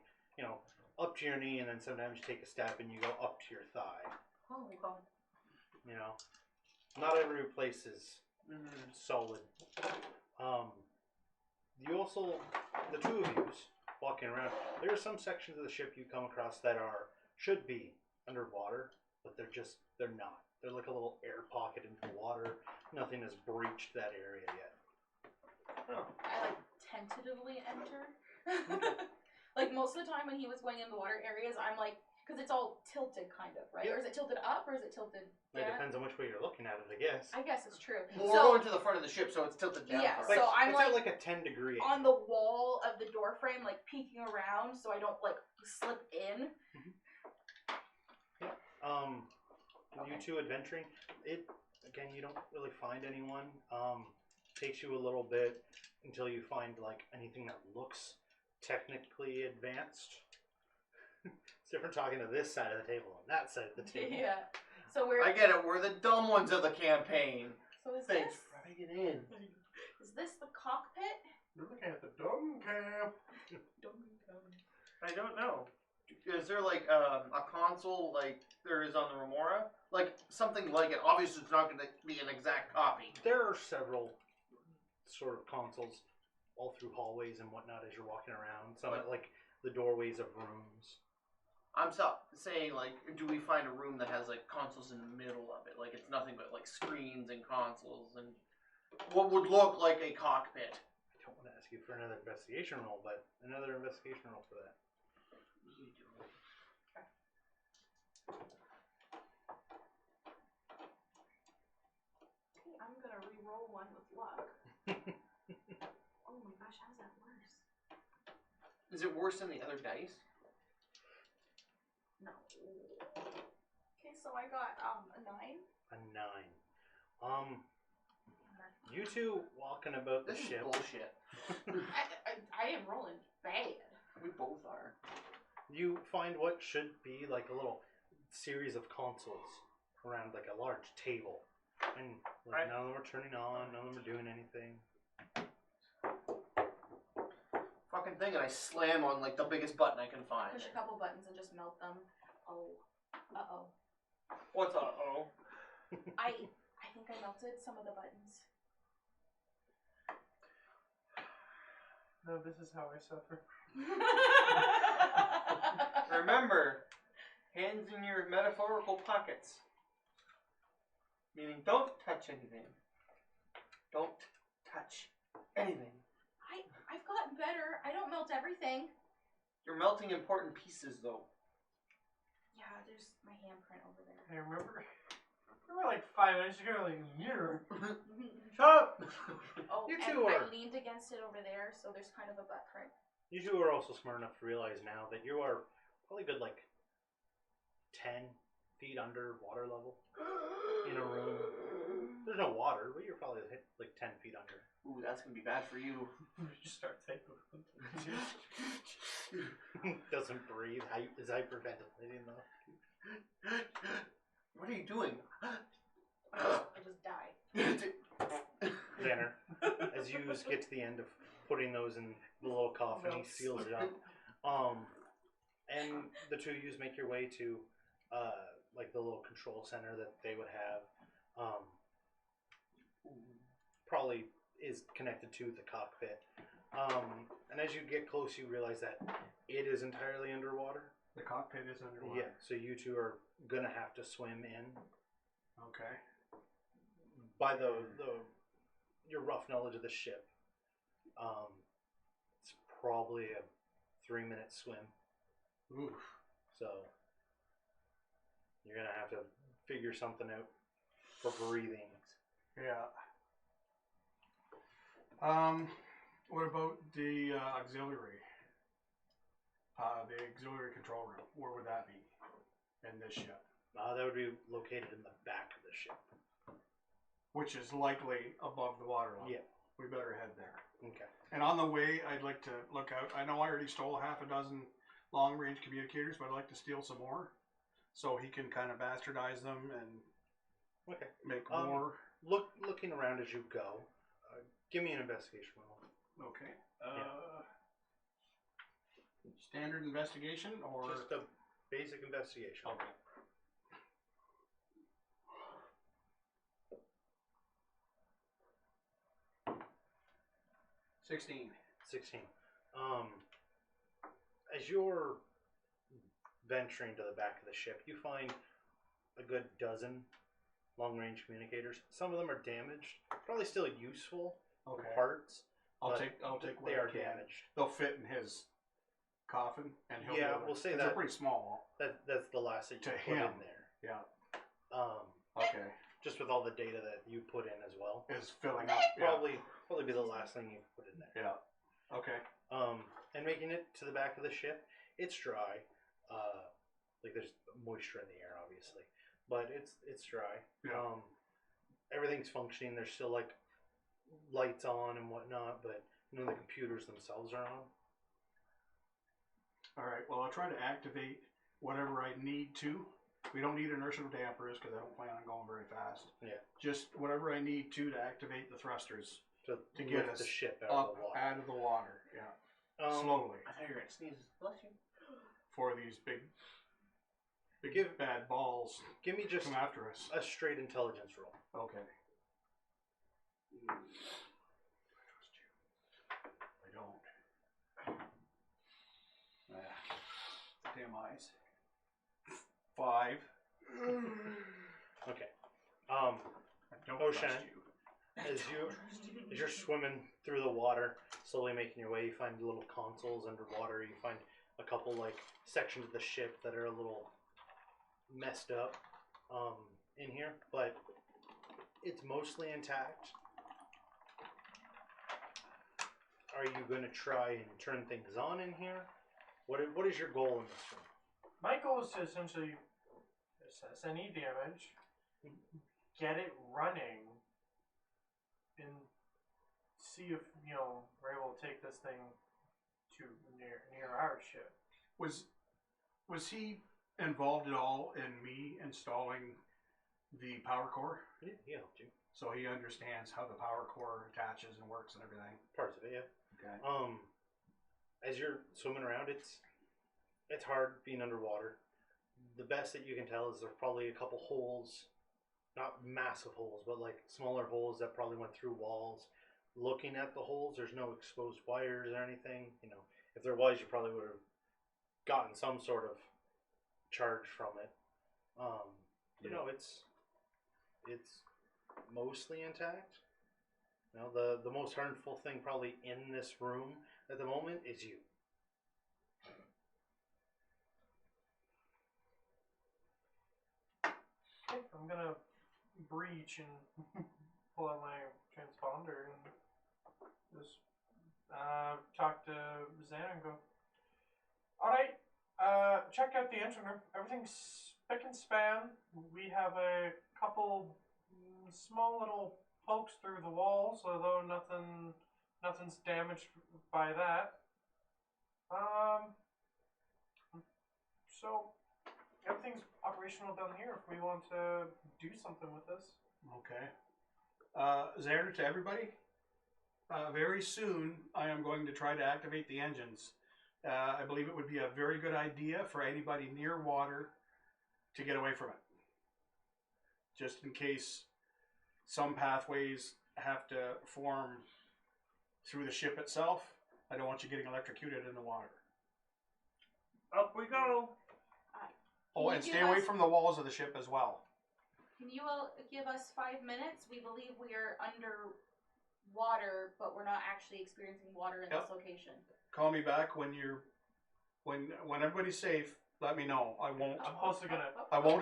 up to your knee, and then sometimes you take a step and you go up to your thigh. Holy God. Not every place is Mm-hmm. solid. You also, the two of you walking around, there are some sections of the ship you come across that should be underwater, but they're not. They're like a little air pocket into the water. Nothing has breached that area yet. I like tentatively enter. Like most of the time when he was going in the water areas, I'm like, because it's all tilted kind of, right? Yeah. Or is it tilted up or is it tilted It down? depends on which way you're looking at it, I guess. I guess it's true. Well, So- we're going to the front of the ship, so it's tilted down. Yeah, for us. so I'm it's like at like a 10-degree on the wall of the door frame, like peeking around so I don't like slip in. You two adventuring, again, you don't really find anyone. Takes you a little bit until you find like anything that looks technically advanced. It's different talking to this side of the table and that side of the table. Yeah. So we're. I get it. We're the dumb ones of the campaign. So is Thanks this? for rubbing it in. Is this the cockpit? You're looking at the dumb camp. I don't know. Is there like a console like there is on the Remora? Like something like it. Obviously, it's not going to be an exact copy. There are several sort of consoles all through hallways and whatnot as you're walking around. Some at like the doorways of rooms. I'm saying, like, do we find a room that has like consoles in the middle of it? Like it's nothing but like screens and consoles and what would look like a cockpit. I don't want to ask you for another investigation roll, but another investigation roll for that. Okay, I'm gonna re-roll one with luck. Oh my gosh, how's that worse? Is it worse than the other dice? No. Okay, so I got a 9. A 9. You two walking about the This is ship. bullshit. I am rolling bad. We both are. You find what should be like a little series of consoles around like a large table. And like, none of them are turning on, none of them are doing anything. Fucking thing, and I slam on like the biggest button I can find. Push a couple buttons and just melt them. Oh. Uh-oh. What's uh-oh? I think I melted some of the buttons. No, this is how I suffer. Remember, hands in your metaphorical pockets. Meaning, don't touch anything. Don't touch anything. I've gotten better. I don't melt everything. You're melting important pieces, though. Yeah, there's my handprint over there. I remember like 5 minutes ago, like, mirror. Shut up! Oh, You and two I are- leaned against it over there, so there's kind of a butt print. You two are also smart enough to realize now that you are probably good like 10 feet under water level in a room. There's no water, but you're probably like 10 feet under. Ooh, that's gonna be bad for you. You just start thinking. Doesn't breathe. Is hyperventilating though? What are you doing? I just died. Xander, as you get to the end of putting those in the little coffin, he seals it up. And the two of you make your way to like the little control center that they would have. Probably is connected to the cockpit. And as you get close, you realize that it is entirely underwater. The cockpit is underwater. Yeah, so you two are gonna have to swim in. Okay. By your rough knowledge of the ship, it's probably a 3-minute swim. Oof. So you're gonna have to figure something out for breathing. Yeah. What about the auxiliary? The auxiliary control room. Where would that be in this ship? That would be located in the back of the ship. Which is likely above the water level. Yeah. We better head there. Okay. And on the way, I'd like to look out. I know I already stole half a dozen long-range communicators, but I'd like to steal some more, so he can kind of bastardize them and Okay. make more. Looking around as you go. Give me an investigation roll. Okay. Standard investigation or Just a basic investigation. okay. $16. 16. As you're venturing to the back of the ship, you find a good dozen long-range communicators. Some of them are damaged, probably still useful Okay. parts. I'll but take what They I are can. damaged. They'll fit in his coffin, and he'll. Yeah, be able to- we'll say 'cause that- they're pretty small. That's the last that you To put him. in there. Yeah. Um, Okay. just with all the data that you put in as well, Is filling up. Yeah. probably be the last thing you put in there. Yeah. Okay. And making it to the back of the ship, it's dry. Like there's moisture in the air, obviously, but it's dry. Yeah. Everything's functioning. There's still like lights on and whatnot, but none of the computers themselves are on. All right. Well, I'll try to activate whatever I need to We don't need inertial dampers because I don't plan on going very fast. Yeah. Just whatever I need to activate the thrusters To get lift us the ship out up of the water. out of the water. Yeah. Um, Slowly. I thought you were gonna sneeze. Bless you. For these big bad balls Give me just come after us. a straight intelligence roll. Okay. I trust you. I don't. Damn eyes. 5. Okay. I don't Ocean. trust you. As you're swimming through the water, slowly making your way, you find little consoles underwater. You find a couple like sections of the ship that are a little messed up in here, but it's mostly intact. Are you going to try and turn things on in here? What is your goal in this room? My goal is to essentially assess any damage, get it running, and see if we're able to take this thing to near our ship. Was he involved at all in me installing the power core? Yeah, he helped you. So he understands how the power core attaches and works and everything. Parts of it, yeah. Okay. As you're swimming around, it's hard being underwater. The best that you can tell is there's probably a couple holes, not massive holes, but like smaller holes that probably went through walls. Looking at the holes, there's no exposed wires or anything. If there was, you probably would have gotten some sort of charge from it. It's mostly intact. The most harmful thing probably in this room at the moment is you. Okay, I'm gonna breach and pull out my transponder and just talk to Xana and go, alright, check out the engine room. Everything's spick and span. We have a couple small little pokes through the walls, although nothing's damaged by that. So everything's operational down here if we want to do something with this. Okay. Xander, to everybody, very soon I am going to try to activate the engines. I believe it would be a very good idea for anybody near water to get away from it. Just in case some pathways have to form through the ship itself. I don't want you getting electrocuted in the water. Up we go. Oh, and stay away from the walls of the ship as well. Can you give us 5 minutes? We believe we are under water, but we're not actually experiencing water in this location. Call me back when everybody's safe. Let me know. I won't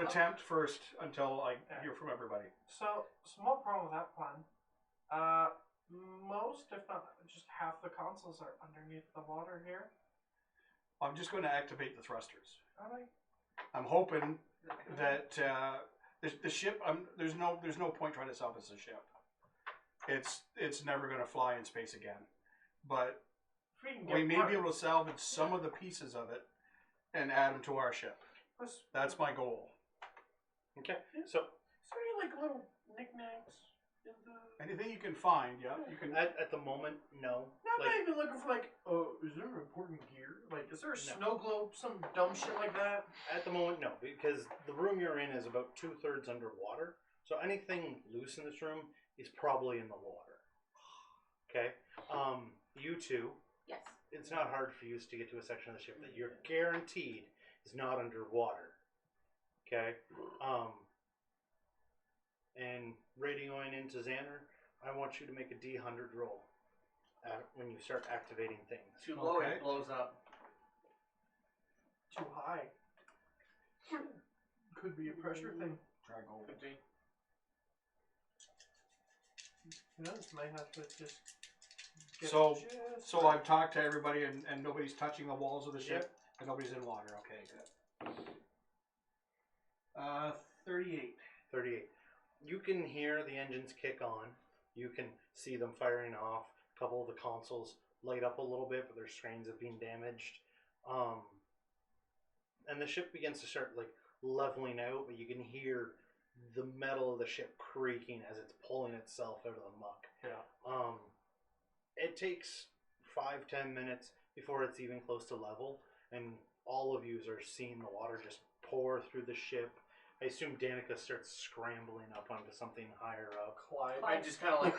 attempt first until I hear from everybody. So, small problem with that plan. Most, if not just half the consoles are underneath the water here. I'm just going to activate the thrusters. Alright. I'm hoping that the ship. There's no point trying to salvage the ship. It's never going to fly in space again. But we may be able to salvage some of the pieces of it and add them to our ship. That's my goal. Okay. So, is there any like little knickknacks in the? Anything you can find, yeah. You can. At the moment, no. I'm not even looking for like, oh, is there important gear? Like, is there a snow globe, some dumb shit like that? At the moment, no, because the room you're in is about 2/3 underwater. So anything loose in this room is probably in the water. Okay. You two. Yes. It's not hard for you to get to a section of the ship that you're guaranteed is not underwater. Okay? And radioing into Xander, I want you to make a D100 roll when you start activating things. Too low, it blows up. Too high. Could be a pressure thing. Try gold. Could be. Might have to just. So I've talked to everybody and nobody's touching the walls of the ship and nobody's in water. Okay, good. 38. 38. You can hear the engines kick on. You can see them firing off. A couple of the consoles light up a little bit, but their screens have been damaged. And the ship begins to start like leveling out, but you can hear the metal of the ship creaking as it's pulling itself out of the muck. Yeah. It takes 5-10 minutes before it's even close to level, and all of you are seeing the water just pour through the ship. I assume Danica starts scrambling up onto something higher up. I just kind of like.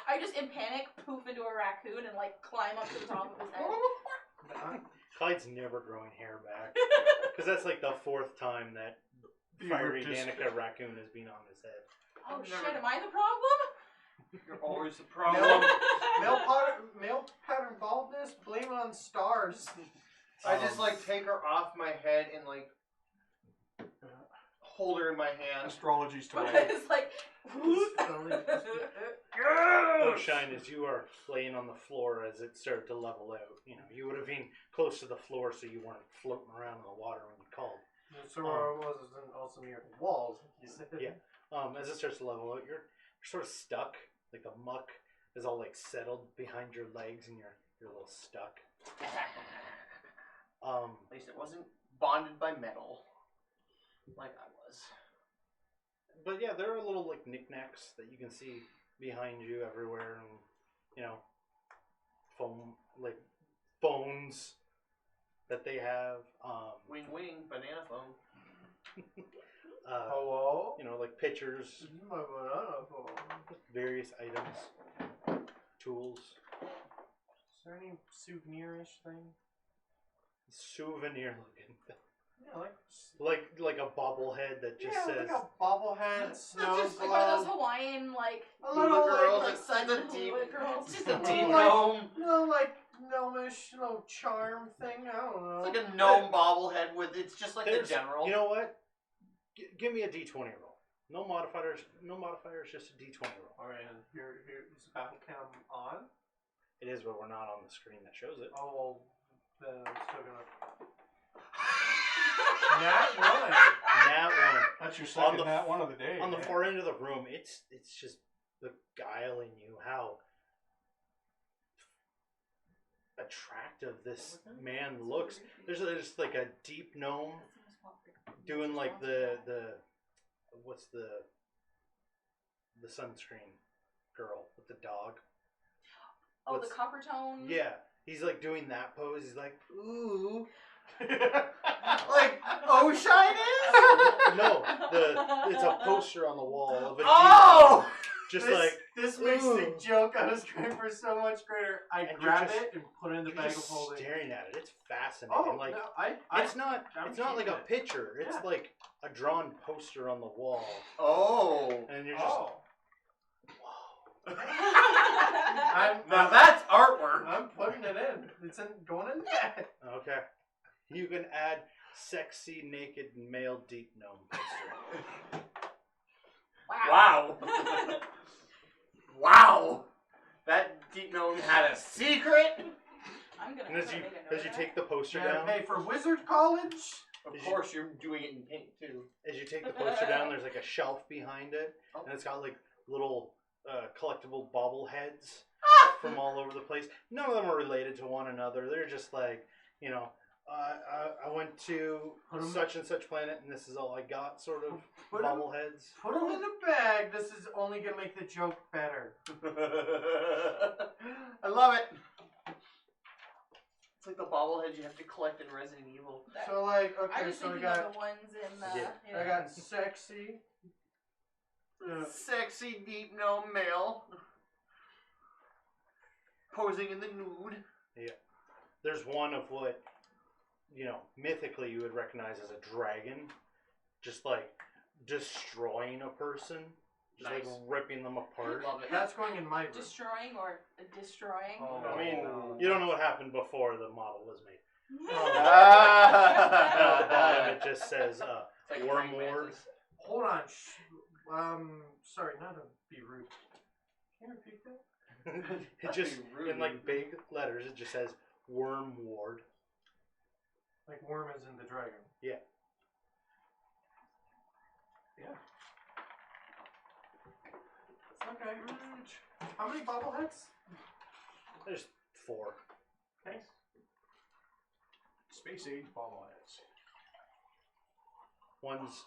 I just in panic poof into a raccoon and like climb up to the top of his head. Clyde's never growing hair back. Because that's like the 4th time that fiery Danica raccoon has been on his head. Oh shit, am I the problem? You're always the problem. Male pattern baldness, blame it on stars. I just like take her off my head and like hold her in my hand. Astrology's But today. it's like Oh, Shine, as you are laying on the floor as it started to level out, you would have been close to the floor so you weren't floating around in the water when you called. So I wasn't also near the walls, like you said. Yeah. As it starts to level out, you're sort of stuck. Like the muck is all like settled behind your legs and you're a little stuck. At least it wasn't bonded by metal, like I was. But yeah, there are little like knickknacks that you can see behind you everywhere, and foam like phones that they have. Wing wing, banana phone. Hello? Like pictures, This is my banana phone. various items, tools, Is there any souvenir-ish thing? souvenir looking thing. Yeah, Like a bobblehead that just says. like a bobblehead, snow just like one of those globe. Hawaiian like A Little little girls like, inside the deep, little girls. just a Oh, deep like- gnome. little like gnomish, little charm thing. I don't know. It's like a gnome bobblehead with. It's just like There's- the general. You know what? Give me a D20 roll. No modifiers. No modifiers. Just a D20 roll. All right, and here is the battle cam on. It is, but we're not on the screen that shows it. Oh well, then I'm still gonna. Nat one. Nat one. That's your second the- nat one of the day. On the eh? far end of the room, it's just beguiling you how attractive this man looks. There's like a deep gnome doing like the what's the sunscreen girl with the dog. Oh, the copper tone. Yeah, he's like doing that pose. He's like, ooh. Like Oshine is? No, it's a poster on the wall of a Oh! just this, like this makes the ooh. joke I was going for so much greater. I And you're grab just- it and put it in the you're bag of just holding. staring at it. It's fascinating. Oh, like no, I it's not I'm like keeping a it. picture. It's Yeah. like a drawn poster on the wall, Oh. and you're just Oh. I'm, Now that's artwork. I'm putting it in. It's going in there. okay. You can add sexy naked male deep gnome poster. wow. Wow. Wow. That deep gnome had a secret. I'm gonna. And as you take the poster Gotta down, pay for wizard college. Of Did you- course, you're doing it in paint too. as you take the poster down, there's like a shelf behind it, Oh. and it's got like little collectible bobbleheads from all over the place. None of them are related to one another. They're just like, I went to Put 'em- such and such planet, and this is all I got, sort of Put 'em- bobbleheads. Put them in a bag. This is only gonna make the joke better. I love it. It's like the bobbleheads you have to collect in Resident Evil. So like, I okay, was so we thinking got of the ones in the. Yeah. I got sexy. Yeah. Sexy deep gnome male posing in the nude. There's one of what, mythically you would recognize as a dragon, just like destroying a person, just like Nice. ripping them apart. Love it. That's going in my room. Destroying or destroying. Oh, I mean, no. you don't know what happened before the model was made. Ah. Down at the bottom it just says It's like a Worm praying Ward. mantis. Hold on. Sorry, not to be rude. Can you repeat that? it That'd just be rude. in like big letters it just says Worm Ward. Like worm is in the dragon. Yeah. Yeah. Okay. How many bobbleheads? There's 4. Okay. Space age bobbleheads. One's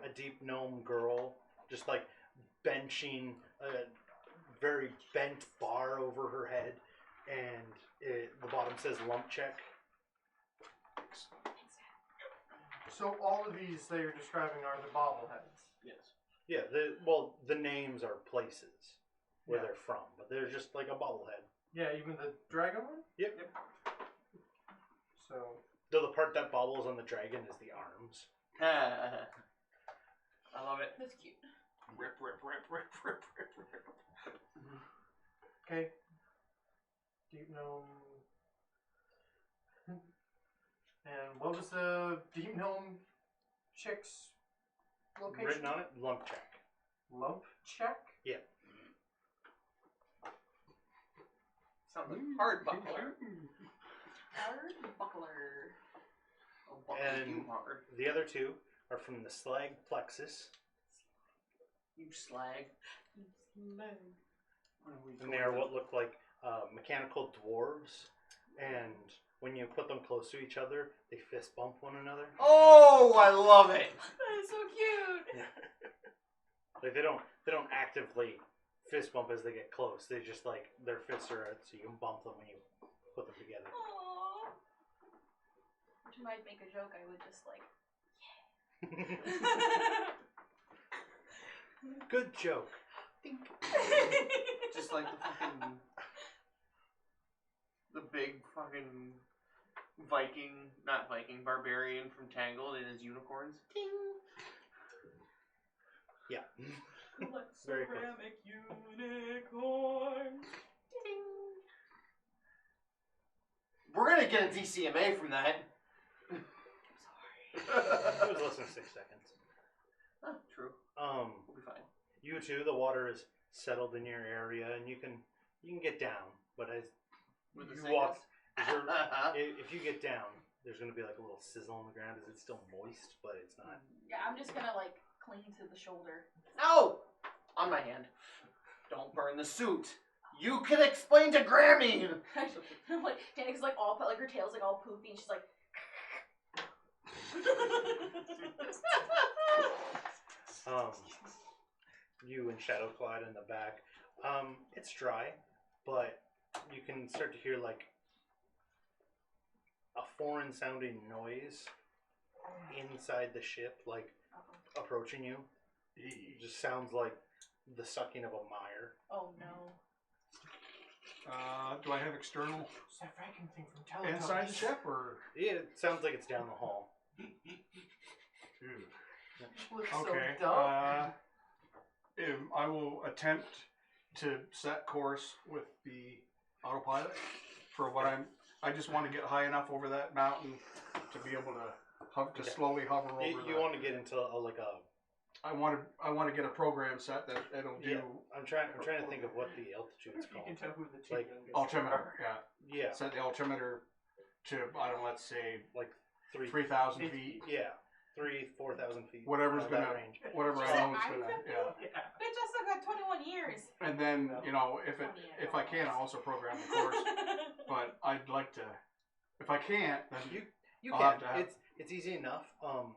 a deep gnome girl, just like benching a very bent bar over her head, and the bottom says lump check. So all of these that you're describing are the bobbleheads. Yes. Yeah, the names are places where they're from, but they're just like a bobblehead. Yeah, even the dragon one? Yep. So, Though the part that bobbles on the dragon is the arms. I love it. That's cute. Rip, rip, rip, rip, rip, rip, rip. okay. Deep gnome. And what was the deep gnome chick's location? Written on it, lump check. Lump check? Yeah. Sounds like hard buckler. Hard buckler. Oh, buckle And you hard. the other two are from the slag plexus, You slag. and they are what look like mechanical dwarves. And when you put them close to each other, they fist bump one another. Oh, I love it. That is so cute. Like they don't actively fist bump as they get close. They just like their fists are out, so you can bump them when you put them together. Aww. Which might make a joke. I would just like. Good joke. Just like the fucking, the big fucking not Viking, barbarian from Tangled and his unicorns. Ting. Yeah. Let's Very close. ceramic unicorn. Ding. We're gonna get a DCMA from that. It was less than 6 seconds. Oh, true. We'll be fine. You too. The water is settled in your area, and you can get down. But as With the you sickness? walk, if you get down, there's going to be like a little sizzle on the ground. Is it still moist? But it's not. Yeah, I'm just gonna like cling to the shoulder. No! On my hand. Don't burn the suit. You can explain to Grammy. I'm like Danica's like all like her tail's like all poopy, and she's like. You and Shadowclad in the back. It's dry, but you can start to hear like a foreign sounding noise inside the ship, like approaching you. It just sounds like the sucking of a mire. Oh no. Do I have external It's that vacuum thing from Teletubbies. inside the ship or? Yeah, it sounds like it's down the hall. Looks Okay. so dumb. I will attempt to set course with the autopilot for what I just want to get high enough over that mountain to be able to slowly hover over. You want to get into like a. I want to get a program set that it'll do. Yeah, I'm trying to think of what the altitude's You can called. tell who the two Like, youngest Altimeter. are. Yeah. Yeah, Set the altimeter to let's say like 3,000 feet. Yeah, 4,000 feet. Whatever's that gonna range. whatever Did you I say know is gonna I'm yeah. Yeah. Bitch, I still got 21 years. And then if I can, I'll also program the course. But I'd like to. If I can't, then You I'll can. have to have- It's easy enough.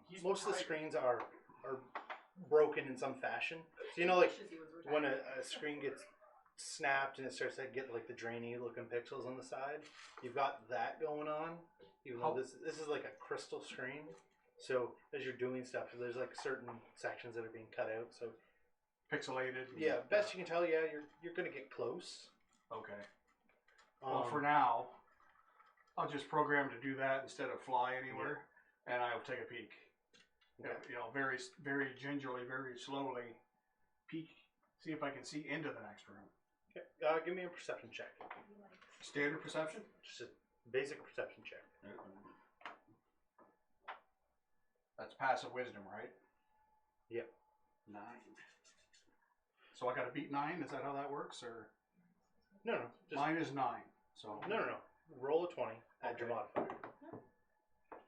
He's Most of the tired. screens are broken in some fashion. So you know, like when a screen gets snapped and it starts to get like the drainy looking pixels on the side, you've got that going on. Even though this is like a crystal screen, so as you're doing stuff, there's like certain sections that are being cut out. So pixelated. yeah, best you can tell, yeah, you're gonna get close. Okay. Well, for now, I'll just program to do that instead of fly anywhere, and I'll take a peek. Okay. You know, very, very gingerly, very slowly, peek, see if I can see into the next room. Okay. Give me a perception check. Standard perception. Just a basic perception check. That's passive wisdom, right? Yep. 9. So I got to beat 9. Is that how that works, or No, just mine is 9? So no. Roll a 20. Add your Okay. modifier.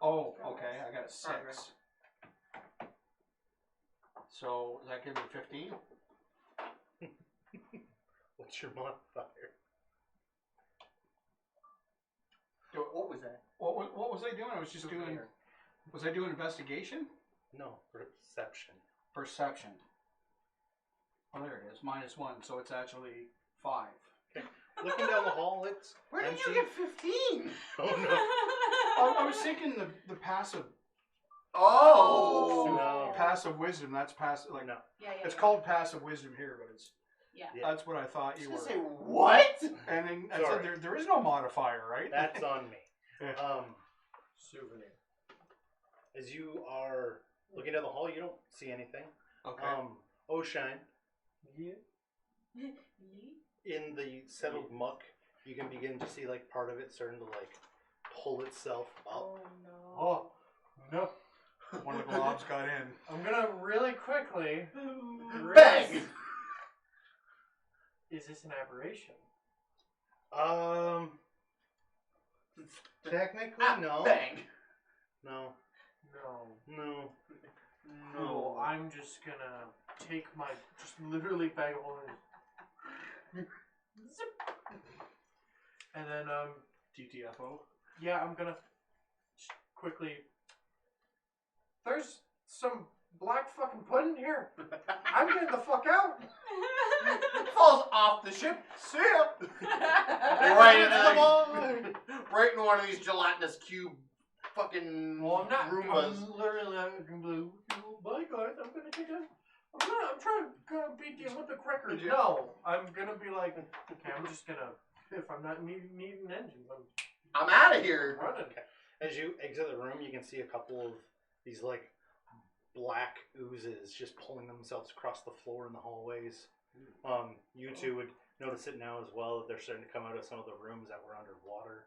Oh, okay. I got a 6. So does that give me 15? What's your modifier? What was that? What What was I doing? I was just doing. Souvenir. Was I doing investigation? No, perception. Perception. Oh, there it is. -1, so it's actually 5. Looking down the hall, it's Where did empty. you get 15? Oh no. I was thinking the passive Oh. No. passive wisdom. That's passive. Like No. Yeah, it's called passive wisdom here, but it's Yeah. Yeah. that's what I thought I you was were. gonna say what? And then I Sorry. said there is no modifier, right? That's on me. Yeah. Souvenir. As you are looking down the hall, you don't see anything. Okay. Oshine, Yeah. in the settled muck, you can begin to see like part of it starting to like pull itself up. Oh no. Oh no! One of the globs got in. I'm gonna really quickly. Bang! Is this an aberration? Technically, no. Bang! No. No. No. Cool. I'm just gonna take my just literally bag of holding. Zip. And then TTFO. yeah, I'm gonna just quickly. There's some black fucking pudding here. I'm getting the fuck out. Falls off the ship. See ya. Right into right in one of these gelatinous cube fucking Well, I'm not. Roombas. I'm literally like, bye guys. I'm gonna take a. I'm trying to beat you with the crackers. No, I'm gonna be like, okay, I'm just gonna. If I'm not needing engines, I'm out of here. running. As you exit the room, you can see a couple of these like black oozes just pulling themselves across the floor in the hallways. You two would notice it now as well, that they're starting to come out of some of the rooms that were underwater,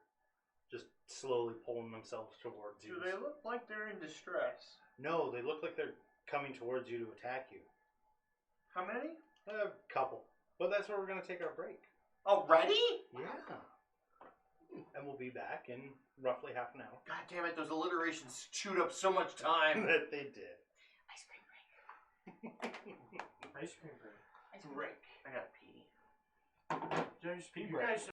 just slowly pulling themselves towards you. Do they look like they're in distress? No, they look like they're coming towards you to attack you. How many? A couple. But that's where we're going to take our break. Already? Yeah. And we'll be back in roughly half an hour. God damn it, those alliterations chewed up so much time. That they did. Ice cream break. Ice cream break. Ice cream Break. I gotta pee. You break. guys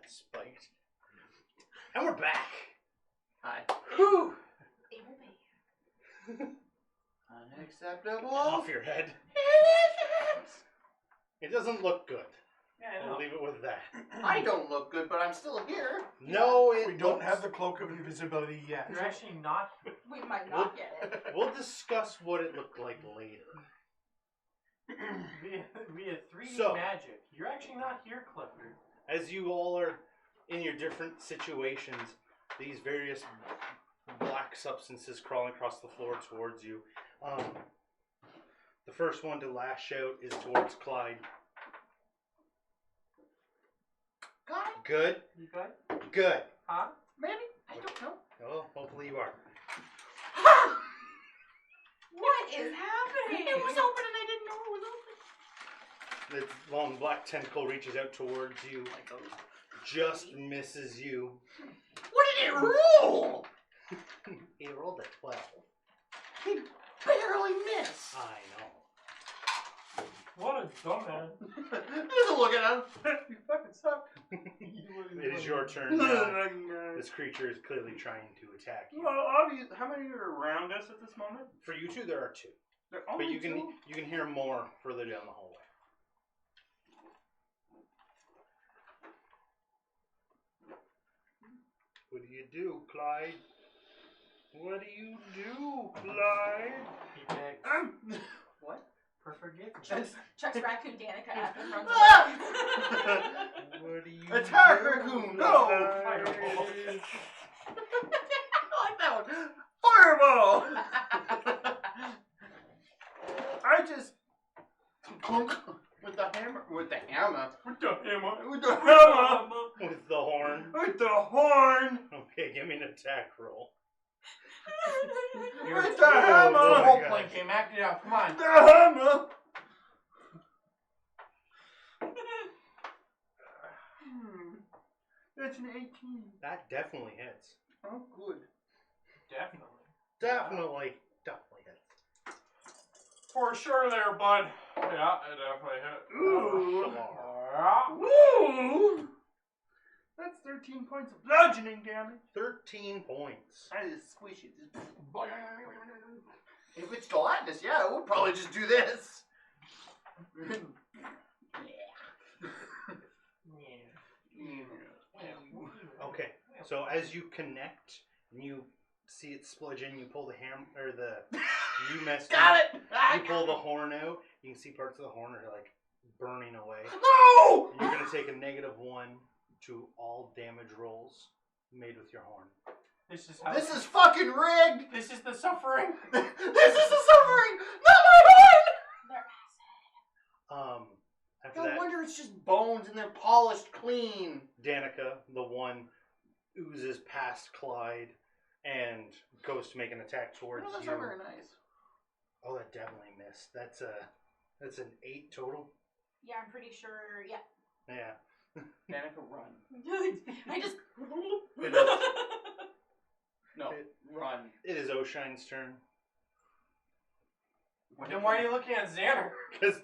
that spiked. And we're back. Hi. Whew. Unacceptable. Off your head. It doesn't look good. Yeah, I I'll know. leave it with that. I don't look good, but I'm still here. No, it We don't looks- have the cloak of invisibility yet. You're actually not. We might not get it. We'll discuss what it looked like later. Via 3D So- magic. You're actually not here, Clifford. As you all are in your different situations, these various black substances crawling across the floor towards you. The first one to lash out is towards Clyde. Got it? Good, You good? good. Huh? Maybe? I don't know. Oh, hopefully you are. What is happening? It was open and I didn't know it was open. The long black tentacle reaches out towards you, just misses you. What did it roll? He rolled a 12. He barely missed. I know. What a dumbass. Doesn't look at him. You fucking suck. It is your turn now. This creature is clearly trying to attack you. Well, obviously, how many are around us at this moment? For you two, there are two. There are But only you can two? you can hear more further down the hallway. What do you do, Clyde? What do you do, Clyde? He begs What? for forgiveness. Chuck's raccoon Danica at the front Ah! What do you Attack, do, raccoon, go! Clyde? I like that one. Fireball! I just clunk with the hammer. With the hammer. With the hammer. With the hammer. With the horn. With the horn. Okay, give me an attack roll. With the Oh, hammer. boy. Role playing game, act it out. Come on. The hammer. That's an 18. That definitely hits. Oh, good. Definitely. Definitely hits. For sure there, bud. Yeah, it definitely hit. Ooh. Yeah. Woo! That's 13 points of bludgeoning damage. 13 points. I just squish it. If it's gelatinous, yeah, it would probably just do this. Okay, so as you connect and you see it spludge in, you pull the you messed Got up. it! You pull the horn out. You can see parts of the horn are like burning away. No! And you're gonna take a -1 to all damage rolls made with your horn. This is how. This is fucking rigged! This is the suffering. This is the suffering! Not my horn! After No that, wonder it's just bones and they're polished clean. Danica, the one, oozes past Clyde and goes to make an attack towards No, that's you. not very nice. Oh, that definitely missed. That's an 8 total. Yeah, I'm pretty sure. Yeah. Yeah. Danica, run. I just. It is. No, run. It is Oshine's turn. Then why are you looking at Xander? Because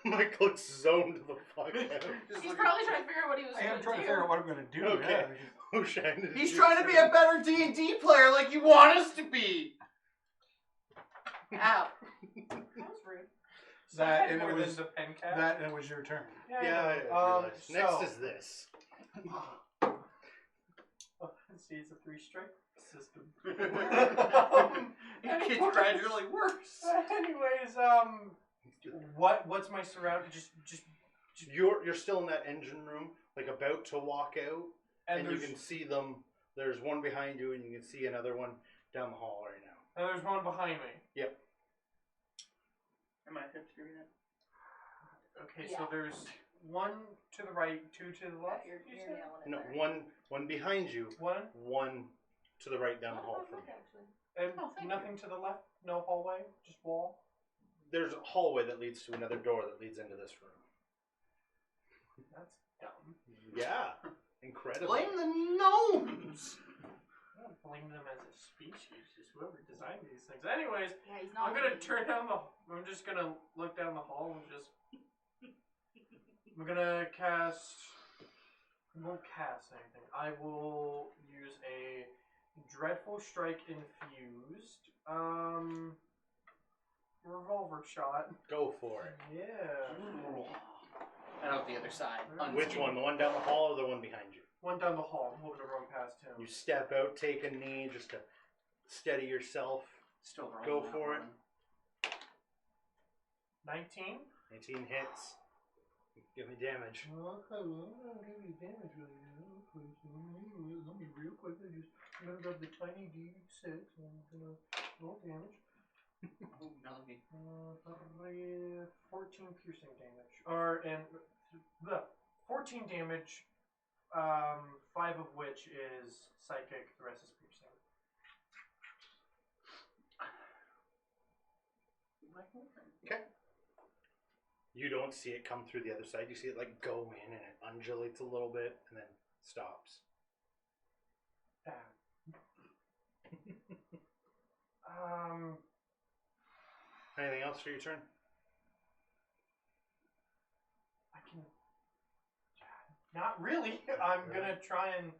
Mike looks zoned the fuck out. He's probably trying to figure out what he was I am going trying to to figure do. out what I'm going to do. Okay. Yeah. Oshine is He's your trying to be turn. a better D&D player like you want us to be. Ow. That was rude. That and more it than was the pen cap. that and it was your turn. Yeah, I know. realized. Next is this. See, it's a 3-strike system. It gets gradually worse. Anyways, what's my surround? Just You're still in that engine room, like about to walk out, and you there's can see them. There's one behind you, and you can see another one down the hall right now. and there's one behind me. Yep. Am I hipstering it? Okay, Yeah. so there's one to the right, two to the left. You're you said? nailing it No, there. one behind you, One one to the right down the hall from you. Actually. and Oh, thank nothing to the left. No hallway, just wall. There's a hallway that leads to another door that leads into this room. That's dumb. Yeah, incredible. Blame the gnomes. I don't blame them as a species. Just whoever designed these things. Anyways, Yeah, he's not. I'm gonna leaving. turn down the. I'm just gonna look down the hall and just. I'm gonna cast I won't cast anything. I will use a Dreadful Strike infused. Revolver shot. Go for it. Yeah. And out the other side. Which one? The one down the hall or the one behind you? One down the hall. I'm hoping to run past him. You step out, take a knee just to steady yourself. Still rolling. Go that for it. one. 19. 19 hits. Give me damage. Okay, well, I'm gonna give you damage right now. Okay, so let me real quick. I'm gonna grab the tiny D6 and I'm gonna roll damage. Oh, now let me. 14 piercing damage. 14 damage. 5 of which is psychic. The rest is piercing. Okay. You don't see it come through the other side. You see it like go in and it undulates a little bit and then stops. Damn. Anything else for your turn? I can. Not really. I'm gonna try and.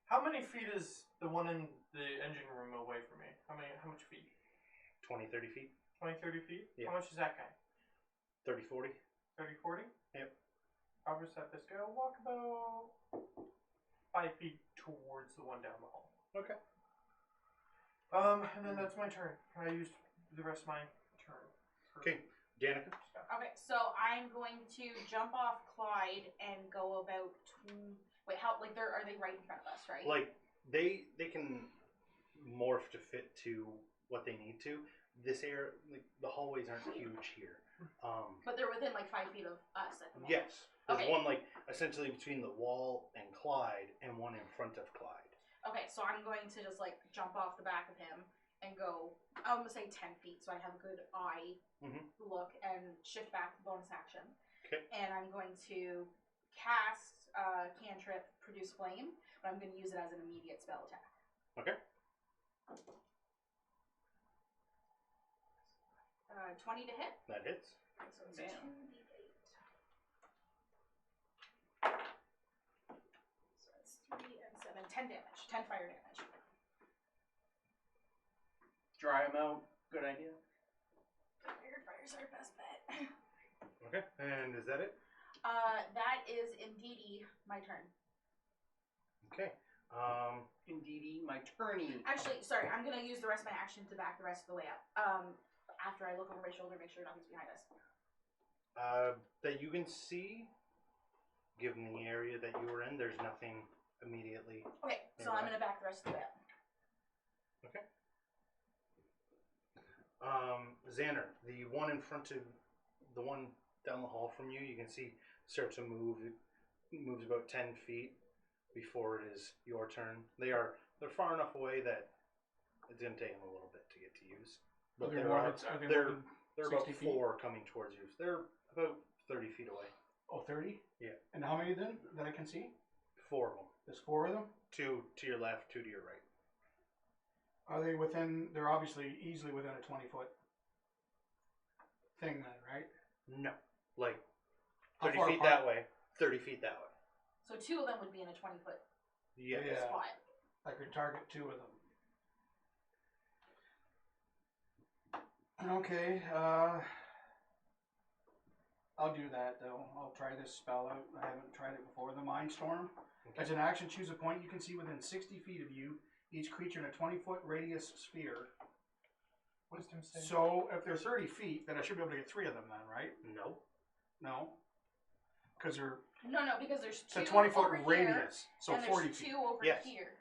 How many feet is the one in the engine room away from me? How much feet? 20, 30 feet? 20, 30 feet? Yeah. How much is that guy? 30, 40? 30, 40? Yep. I'll just have this guy walk about 5 feet towards the one down the hall. Okay. And then that's my turn. I used the rest of my turn. Okay, Danica. Okay, so I'm going to jump off Clyde and go about. Wait, how? Like, are they right in front of us? Right? Like they can morph to fit to what they need to. This area, like the hallways aren't huge here. But they're within like 5 feet of us at the moment. Yes, there's Okay. one like essentially between the wall and Clyde, and one in front of Clyde. Okay, so I'm going to just like jump off the back of him and go. I'm gonna say 10 feet, so I have a good eye look and shift back to bonus action. Okay. And I'm going to cast cantrip produce flame, but I'm going to use it as an immediate spell attack. Okay. 20 to hit. That hits. So it's Damn. 2d8. So it's 3 and 7. 10 damage. 10 fire damage. Dry him out. Good idea. Figured fire's our best bet. Okay, and is that it? That is indeedy my turn. Okay. Indeedy, my turny. Actually, sorry, I'm gonna use the rest of my action to back the rest of the way up. After I look over my shoulder, make sure nothing's behind us. That you can see, given the area that you were in, there's nothing immediately. Okay, so I'm gonna back the rest of the way up. Okay. Xander, the one in front of the one down the hall from you, you can see starts to move. It moves about 10 feet before it is your turn. They're far enough away that it's gonna take them a little bit to get to use. But they're about 60 feet? 4 coming towards you. They're about 30 feet away. Oh, 30? Yeah. And how many then that I can see? 4 of them. There's 4 of them? 2 to your left, 2 to your right. Are they within, they're obviously easily within a 20-foot thing then, right? No. Like How 30 far feet apart? that way, 30 feet that way. So 2 of them would be in a 20-foot Yeah. Yeah. spot. I could target 2 of them. Okay, I'll do that though. I'll try this spell out. I haven't tried it before. The Mind Storm. Okay. As an action, choose a point you can see within 60 feet of you. Each creature in a 20-foot radius sphere. Wisdom save. So if they're 30 feet, then I should be able to get 3 of them then, right? No. No? Because they're No, because there's it's 2 a 20-foot over here, radius. So and 40 there's feet. 2 over Yes. here.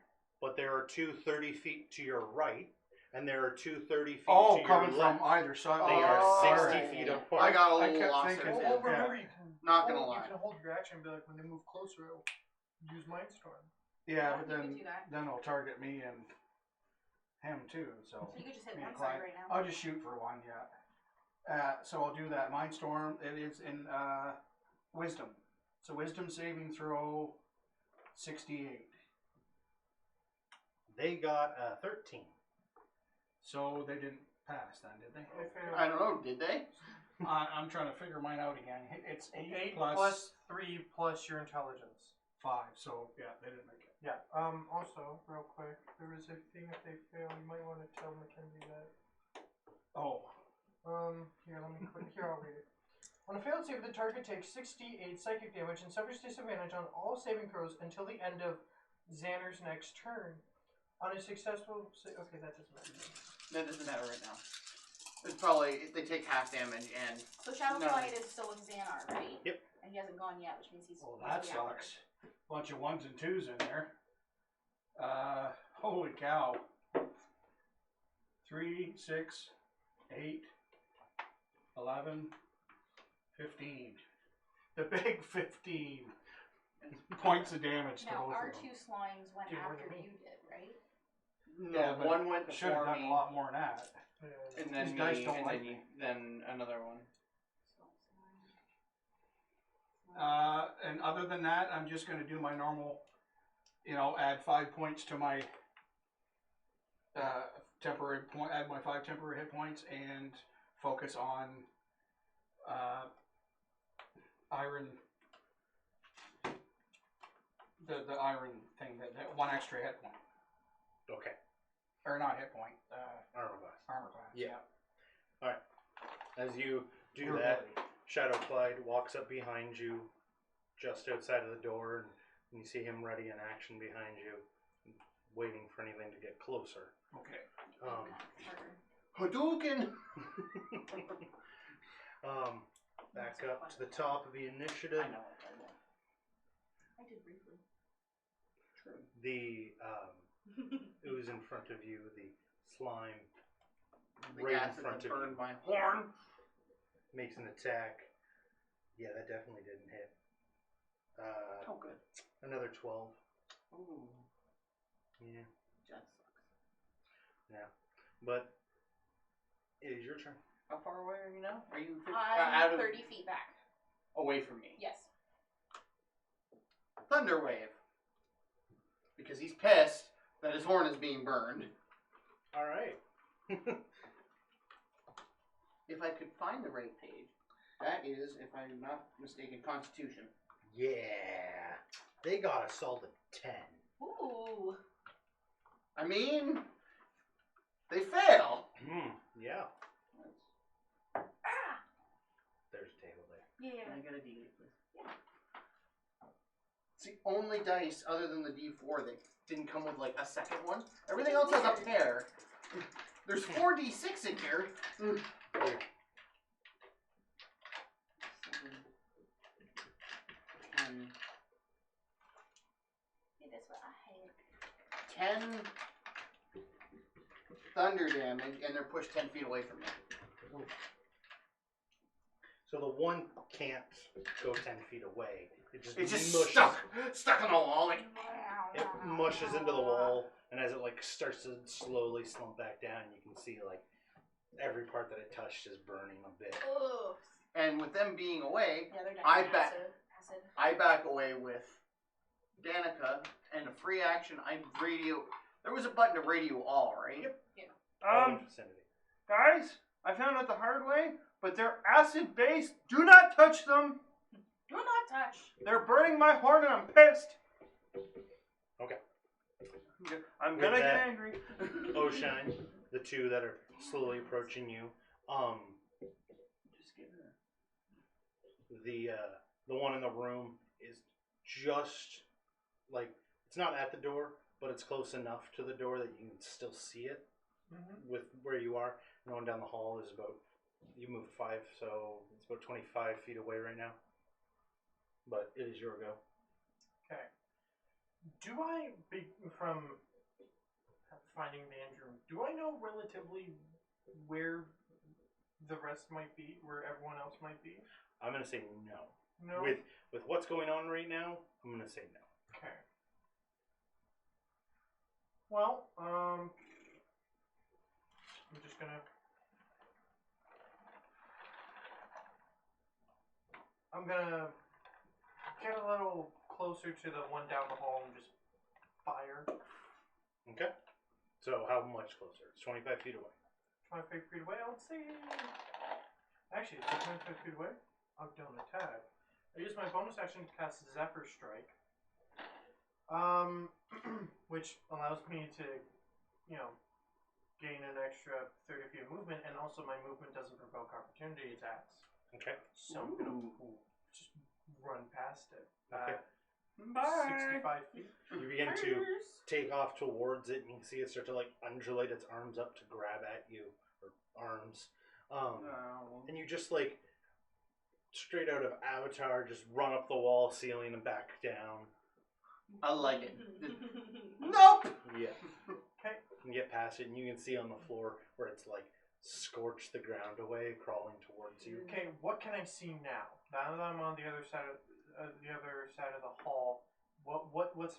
But there are 2 30 feet to your right, and there are 2 30 feet Oh, to your coming left. from either side. They are Oh, 60 alright. feet apart. I got a I little kept lost thinking- there. Well, too. remember, Yeah. you can Not gonna lie. You can hold your action and be like, when they move closer, I'll use Mindstorm. Yeah, but you could then do that. it'll target me and him too. So So you could just hit me and one side Clyde. right now. I'll just shoot for one. Yeah. So I'll do that. Mindstorm. It is in Wisdom. So Wisdom saving throw 68. They got 13. So they didn't pass then, did they? I don't know, did they? I'm trying to figure mine out again. It's 8 8 plus plus 3 plus your intelligence. 5, so yeah, they didn't make it. Yeah. Also, real quick, there is a thing if they fail. You might want to tell Mackenzie that. Oh, Here, let me quick. Here, I'll read it. On a failed save, the target takes 68 psychic damage and suffers disadvantage on all saving throws until the end of Xander's next turn. On a successful okay, that doesn't matter. That doesn't matter right now. It's probably they take half damage and So Shadow No. Flight is still with Xanar, right? Yep. And he hasn't gone yet, which means he's. well, he's that the hour. sucks. Bunch of 1s and 2s in there. Holy cow. 3, 6, 8, 11, 15. The big 15 points of damage to Now, both our of them. 2 slimes went Did more after than me. you did, right? no, Yeah, but one went Should have before done me, a lot more than that. Yeah. and then These me, dice don't and like then, me. then another one. And other than that, I'm just going to do my normal, add 5 points to my temporary point, add my 5 temporary hit points, and focus on iron. The iron thing, that 1 extra hit point, Okay. or not hit point, Armor class. armor class. Yeah. As you do Your that, ability. Shadow Clyde walks up behind you, just outside of the door, and you see him ready in action behind you, waiting for anything to get closer. Okay. Hadouken! Back up to the top of the initiative. I know. I did briefly. True. The ooze in front of you, the slime The right in acid front that of burned you, my horn. makes an attack. Yeah, that definitely didn't hit. Oh, good. Another 12. Ooh, Yeah, that sucks. yeah. But it is your turn. How far away are you now? Are you I'm 30 feet back. away from me? Yes. Thunder Wave. Because he's pissed that his horn is being burned. All right. If I could find the right page. That is, if I'm not mistaken, Constitution. Yeah, they got a solid 10. Ooh. I mean, they fail. Yeah. Ah! There's a table there. Yeah. Can I get a D8, please? It's the only dice other than the D4 that didn't come with like a second one. Everything else has a pair. There's 4D6 in here. Seven. See, that's what I hate. 10 thunder damage, and they're pushed 10 feet away from me. So the one can't go 10 feet away. It's just mushes. stuck on the wall. Like, It mushes into the wall, and as it starts to slowly slump back down, you can see every part that it touched is burning a bit. Oof. and with them being away, Yeah, they're dying. I bet- Acid. I back away with Danica, and a free action. I radio. There was a button to radio all, right? Yep. All in vicinity. Guys, I found out the hard way, but they're acid based. Do not touch them. Do not touch. They're burning my horn, and I'm pissed. Okay. I'm With gonna get that- angry. Oshine, the two that are slowly approaching you. Just give it The one in the room is just it's not at the door, but it's close enough to the door that you can still see it with where you are. And on down the hall is you moved 5, so it's about 25 feet away right now. But it is your go. Okay. Do I, from finding the engine room, do I know relatively where the rest might be, where everyone else might be? I'm gonna say no. No. With what's going on right now, I'm gonna say no. Okay. Well, I'm just gonna. I'm gonna get a little closer to the one down the hall and just fire. Okay. So how much closer? It's 25 feet away. 25 feet away, I would say. Actually, it's 25 feet away. I've done attack. I use my bonus action to cast Zephyr Strike. Which allows me to, gain an extra 30 feet of movement, and also my movement doesn't provoke opportunity attacks. Okay. So I'm gonna just run past it. Okay. Bye. 65 feet. You begin to take off towards it, and you can see it start to like undulate its arms up to grab at you, or arms. And you just like straight out of Avatar, just run up the wall, ceiling, and back down. I like it. Nope. Yeah. Okay. And get past it, and you can see on the floor where it's like scorched the ground away, crawling towards you. Okay, what can I see now? Now that I'm on the other side of the hall, what's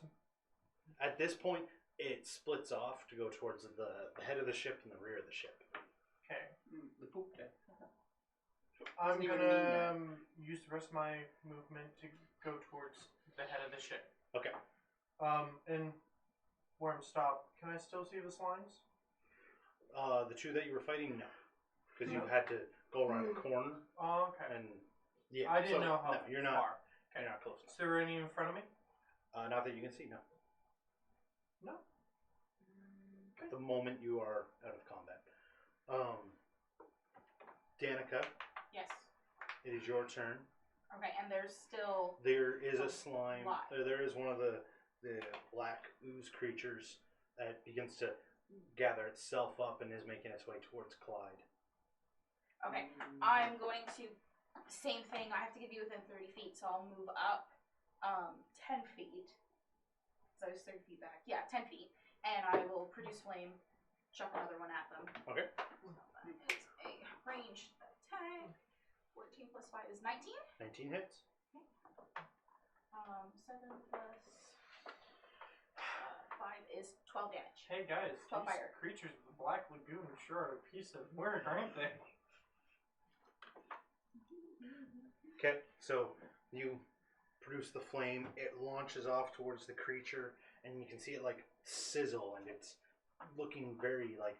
At this point, it splits off to go towards the head of the ship and the rear of the ship. okay? The poop deck. I'm Doesn't even gonna mean use the rest of my movement to go towards the head of the ship. Okay. And where I'm stopped, can I still see the slimes? The two that you were fighting, no, because you No? had to go around a corner, Oh, okay. and yeah, I didn't so, know how no, you're not. far. Okay. You're not close Is there any in front of me? enough. Not that you can see. No. No. At the moment, you are out of combat. Danica, Yes. it is your turn. Okay, and there's still. There is a slime. Why? There is one of the black ooze creatures that begins to gather itself up and is making its way towards Clyde. Okay, I'm going to. Same thing. I have to get you within 30 feet, so I'll move up 10 feet. So I was 30 feet back. Yeah, 10 feet. And I will produce flame, chuck another one at them. Okay. So that is a ranged attack. 14 plus 5 is 19. 19 hits. 7 plus 5 is 12 damage. Hey guys, Twelve these fire. creatures of the Black Lagoon sure are a piece of work, aren't they? Okay, so you produce the flame. It launches off towards the creature, and you can see it like sizzle, and it's looking very like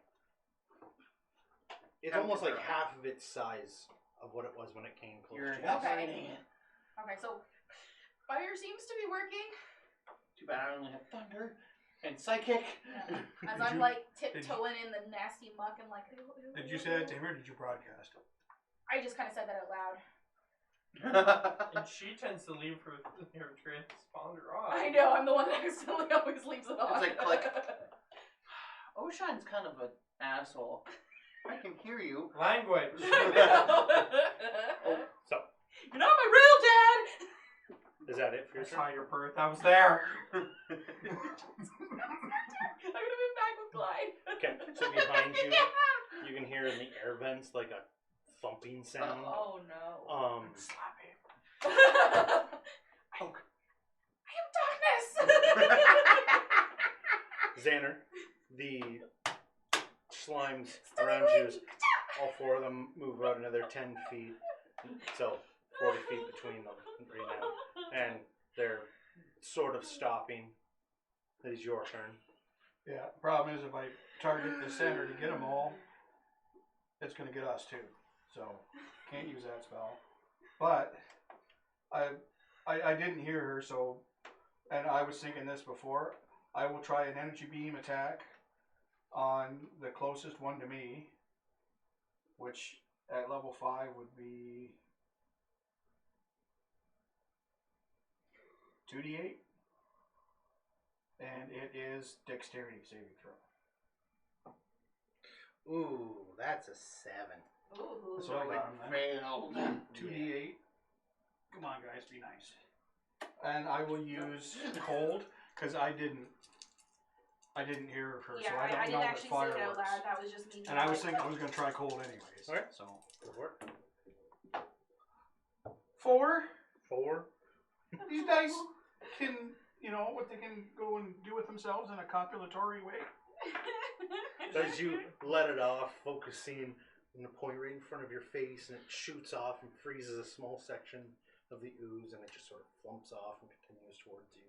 it's almost like half of its size of what it was when it came close. You're to you. evaporating it. Okay, so fire seems to be working. Too bad I only have thunder and psychic. Yeah. As Did I'm you- like tiptoeing in the nasty muck and like. Ew, ew, Did ew, you say that to ew. him or did you broadcast it? I just kind of said that out loud. And she tends to leave her transponder on. I know, I'm the one that accidentally always leaves it on. It's like click. Oshan's kind of an asshole. I can hear you. Language. So You're not my real dad! is that it for I your saw turn? your birth. I was there. I'm gonna be back with Clyde. Okay, so behind you, you can hear in the air vents like a thumping sound. Oh no. Slap him. I am darkness! Xander, the slimes around you, all four of them move about another 10 feet, so 40 feet between them right now, and they're sort of stopping. It is your turn. Yeah, problem is if I target the center to get them all, it's going to get us too. So, can't use that spell. But, I didn't hear her, so, and I was thinking this before, I will try an energy beam attack on the closest one to me, which at level 5 would be 2d8. And it is dexterity saving throw. Ooh, that's a 7. Ooh. So I got him then. Failed. 2d8. Come on, guys, be nice. And I will use cold because I didn't hear her, Yeah, so I I don't didn't know that actually fire say it out works. loud. That was just me. And I was thinking I was going to try cold anyways. Okay. So Go for it. 4. 4. These dice can, what they can go and do with themselves in a copulatory way. So as you let it off, focusing on the point right in front of your face, and it shoots off and freezes a small section of the ooze, and it just sort of flumps off and continues towards you.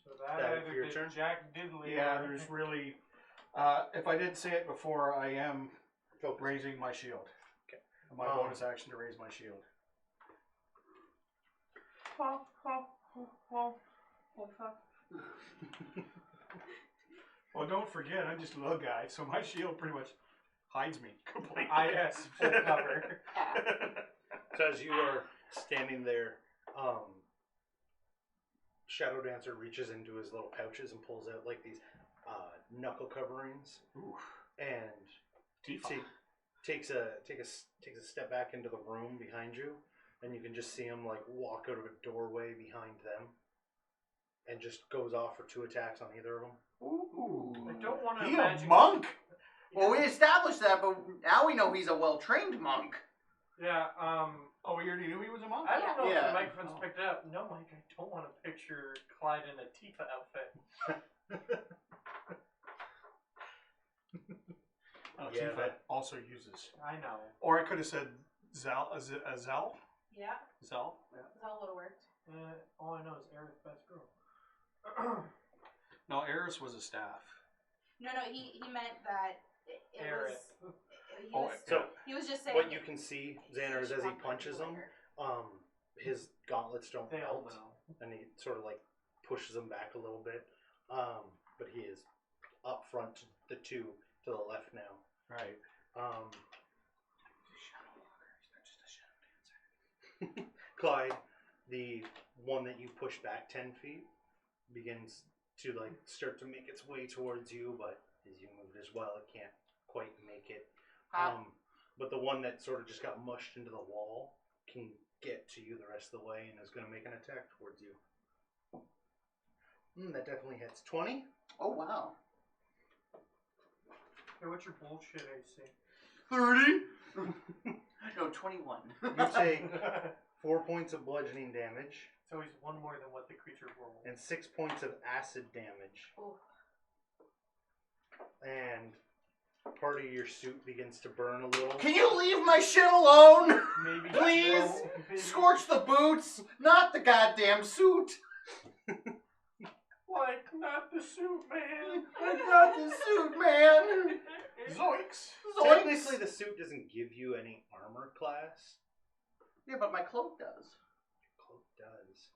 So that That either your did turn? Jack Diddley. Yeah, or- there's really, if I didn't say it before, I am Focus. raising my shield. Okay. My bonus action to raise my shield. Oh fuck. Well, don't forget, I'm just a little guy, so my shield pretty much hides me completely. IS full cover. So as you are standing there, Shadow Dancer reaches into his little pouches and pulls out like these knuckle coverings, Ooh. and Tifa. takes a step back into the room behind you, and you can just see him like walk out of a doorway behind them, and just goes off for 2 attacks on either of them. Ooh. I don't want to He imagine. a monk? Well, we established that, but now we know he's a well-trained monk. Yeah. Oh, we already knew he was a monk? I don't know if Yeah. the microphone's picked it up. No, Mike, I don't want to picture Clyde in a Tifa outfit. Oh, Yeah, Tifa that- also uses. I know. Or I could have said Zal. Is it a Zel? Yeah, Zel? that would have worked. All I know is Eric, best girl. No, Eris was a staff. No, he meant that it Eric. was. He Oh, was, So he was just saying. what you can see, Xander, is as he Should punches probably him, later. his gauntlets don't They all melt, know. and he sort of like pushes them back a little bit. But he is up front to the 2 to the left now. Right. Clyde, the one that you push back 10 feet, begins to like start to make its way towards you, but as you move as well, it can't quite make it. But the one that sort of just got mushed into the wall can get to you the rest of the way and is going to make an attack towards you. That definitely hits. 20? Oh, wow. Hey, what's your bullshit AC? 30? No, 21. You take 4 points of bludgeoning damage It's always one more than what the creature rolled. and 6 points of acid damage. Ooh. And part of your suit begins to burn a little. Can you leave my shit alone? Maybe. Please? Well, maybe- Scorch the boots, not the goddamn suit. Like, not the suit, man. Not the suit, man. Zoinks! Technically, the suit doesn't give you any armor class. Yeah, but my cloak does. Cloak does.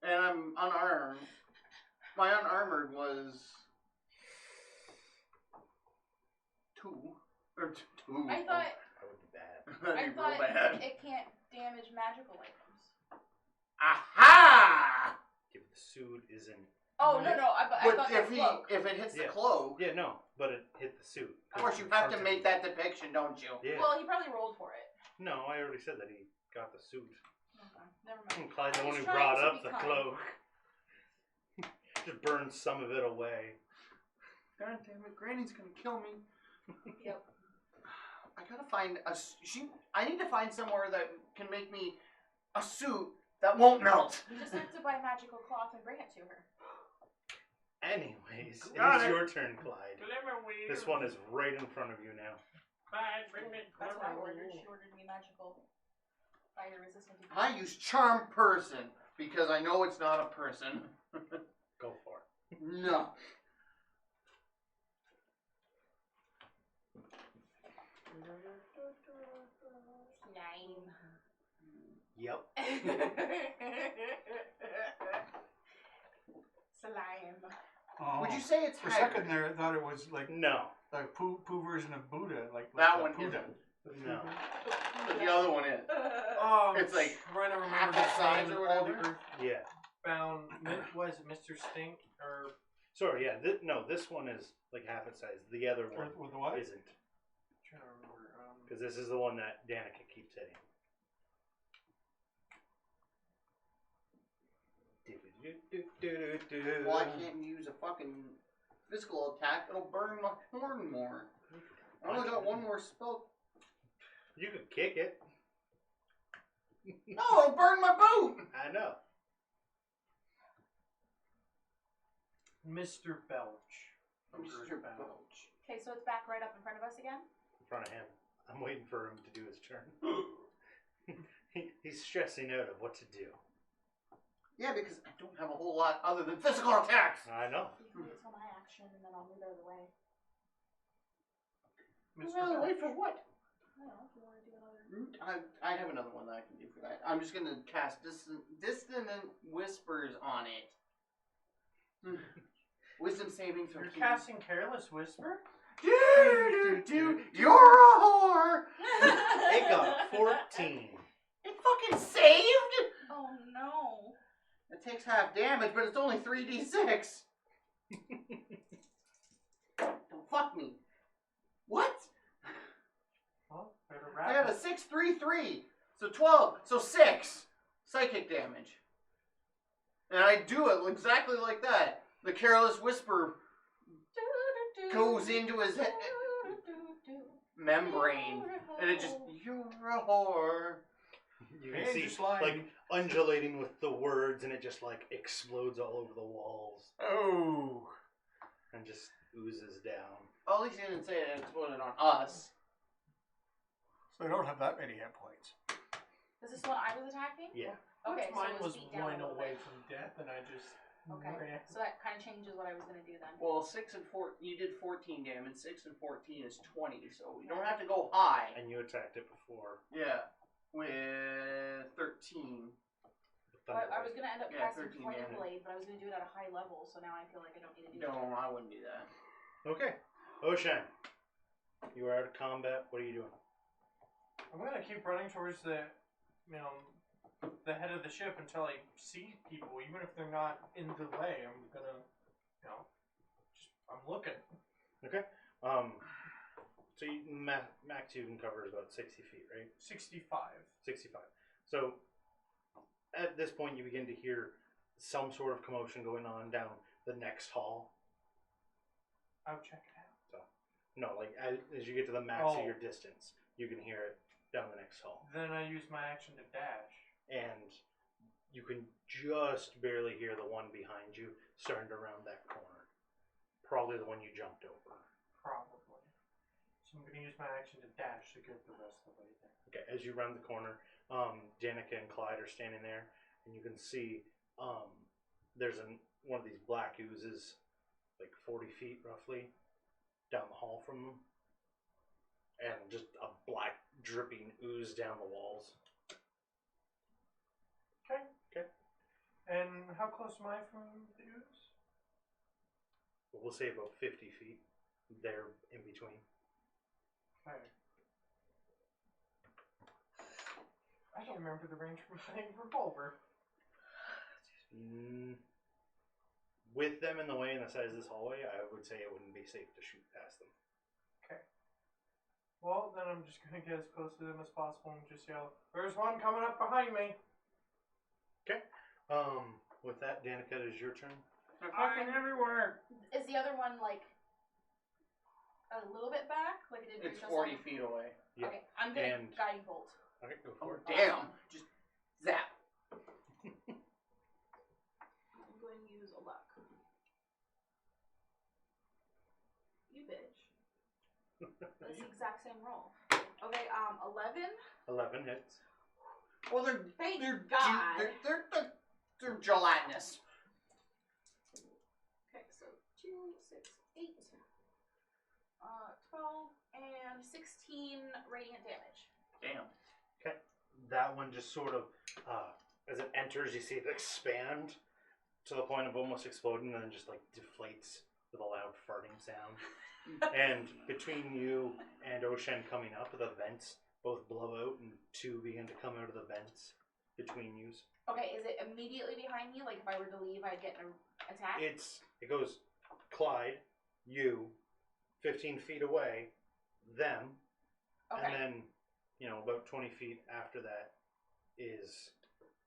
And I'm unarmed. My unarmored was 2. Or 2. I thought That would be bad. That'd I be thought real bad. it can't damage magical items. Aha! If the suit isn't. Oh no, I But thought if the cloak. if it hits the Yeah. cloak, Yeah, no, but it hit the suit. of course you have to make that depiction, don't you? Yeah. Well, he probably rolled for it. No, I already said that he got the suit. Okay, never mind. Clyde's the I one was who trying brought to up be the kind. cloak. Just burned some of it away. God damn it, Granny's gonna kill me. Yep. I gotta find I need to find somewhere that can make me a suit that won't melt. You just have to buy magical cloth and bring it to her. Anyways, Got it is it. your turn, Clyde. Glimmer wheel. This one is right in front of you now. Clyde, bring me That's what I glimmer ordered. wheel. She ordered me magical fire resistant. I use charm person because I know it's not a person. Go for it. No. Nine. Yep. Slime. Oh. Would you say it's For a Hagrid? second there, I thought it was like No. a poo version of Buddha. Like That the one Buddha. isn't. No. But the other one is. Oh, It's like trying to remember half the the size name or of all whatever. the Earth Yeah. bound. Was it Mr. Stink or Sorry, yeah. No, this one is like half its size. The other one With the what? isn't. trying to remember? Because this is the one that Danica keeps hitting. Well, I can't use a fucking physical attack. It'll burn my horn more. I only got one more spell. You could kick it. No, it'll burn my boot. I know. Mr. Belch. Mr. Belch. Okay, so it's back right up in front of us again? In front of him. I'm waiting for him to do his turn. He's stressing out of what to do. Yeah, because I don't have a whole lot other than physical attacks. I know. You can wait till my action and then I'll move out of the way. Mr. Well, Belch. wait for what? I don't know if you want to do another. I have another one that I can do for that. I'm just gonna cast dissonant whispers on it. Wisdom saving throw. You're casting Careless Whisper? You're a whore. It got 14. It fucking saved. Oh no. It takes half damage, but it's only 3d6. Don't fuck me. What? Well, better I wrap got a it. 6-3-3. So 12. So 6 psychic damage. And I do it exactly like that. The Careless Whisper goes into his membrane, and it just, you're a whore. You can And see just like- like undulating with the words, and it just like explodes all over the walls Oh. and just oozes down. Oh, at least he didn't say it exploded on us. So they don't have that many hit points. Is this the one I was attacking? Yeah. Okay, so Mine it was beat down a one little away bit. from death, and I just Okay, ran. so that kind of changes what I was gonna do then. Well, 6 and 4, you did 14 damage. 6 and 14 is 20, so you don't have to go high. And you attacked it before. Yeah, with 13. Well, I was gonna end up Yeah, casting 13 Flame damage. Blade, but I was gonna do it at a high level, so now I feel like I don't need to do No, that. I wouldn't do that. Okay. Oshan, you are out of combat. What are you doing? I'm gonna keep running towards the, the head of the ship until I see people, even if they're not in the way. I'm gonna, I'm looking. Okay. So you, max you can cover is about 60 feet, right? 65. 65. So at this point, you begin to hear some sort of commotion going on down the next hall. I'll check it out. No, like as you get to the max of your distance, you can hear it down the next hall. Then I use my action to dash. And you can just barely hear the one behind you starting to round that corner. Probably the one you jumped over. Probably. So I'm gonna use my action to dash to get the rest of the way there. Okay, as you round the corner, Danica and Clyde are standing there, and you can see there's one of these black oozes, like 40 feet roughly, down the hall from them. And just a black dripping ooze down the walls. Okay. Okay. And how close am I from the ooze? We'll say about 50 feet. They're in between. Okay. I don't remember the range from my revolver. With them in the way and the size of this hallway, I would say it wouldn't be safe to shoot past them. Okay. Well, then I'm just gonna get as close to them as possible and just yell, "There's one coming up behind me!" Okay. With that, Danica, it is your turn. They're fucking everywhere. Is the other one like a little bit back? Like it didn't It's reach us 40 on- feet away. Yeah. Okay, I'm gonna And- guiding bolt. Okay, go Oh, for it. damn. Just zap. I'm going to use a luck. You bitch. That's the exact same roll. Okay, 11. 11 hits. Well, they're Thank they're God. they're gelatinous. Okay, so 2, 6, 8, 12, and 16 radiant damage. Damn. Okay. That one just sort of, as it enters, you see it expand to the point of almost exploding and then just like deflates with a loud farting sound. And between you and Oshen coming up, the vents both blow out and two begin to come out of the vents between you. Okay, is it immediately behind me? Like if I were to leave, I'd get an attack? It goes Clyde, you, 15 feet away, them, Okay. and then, about 20 feet after that is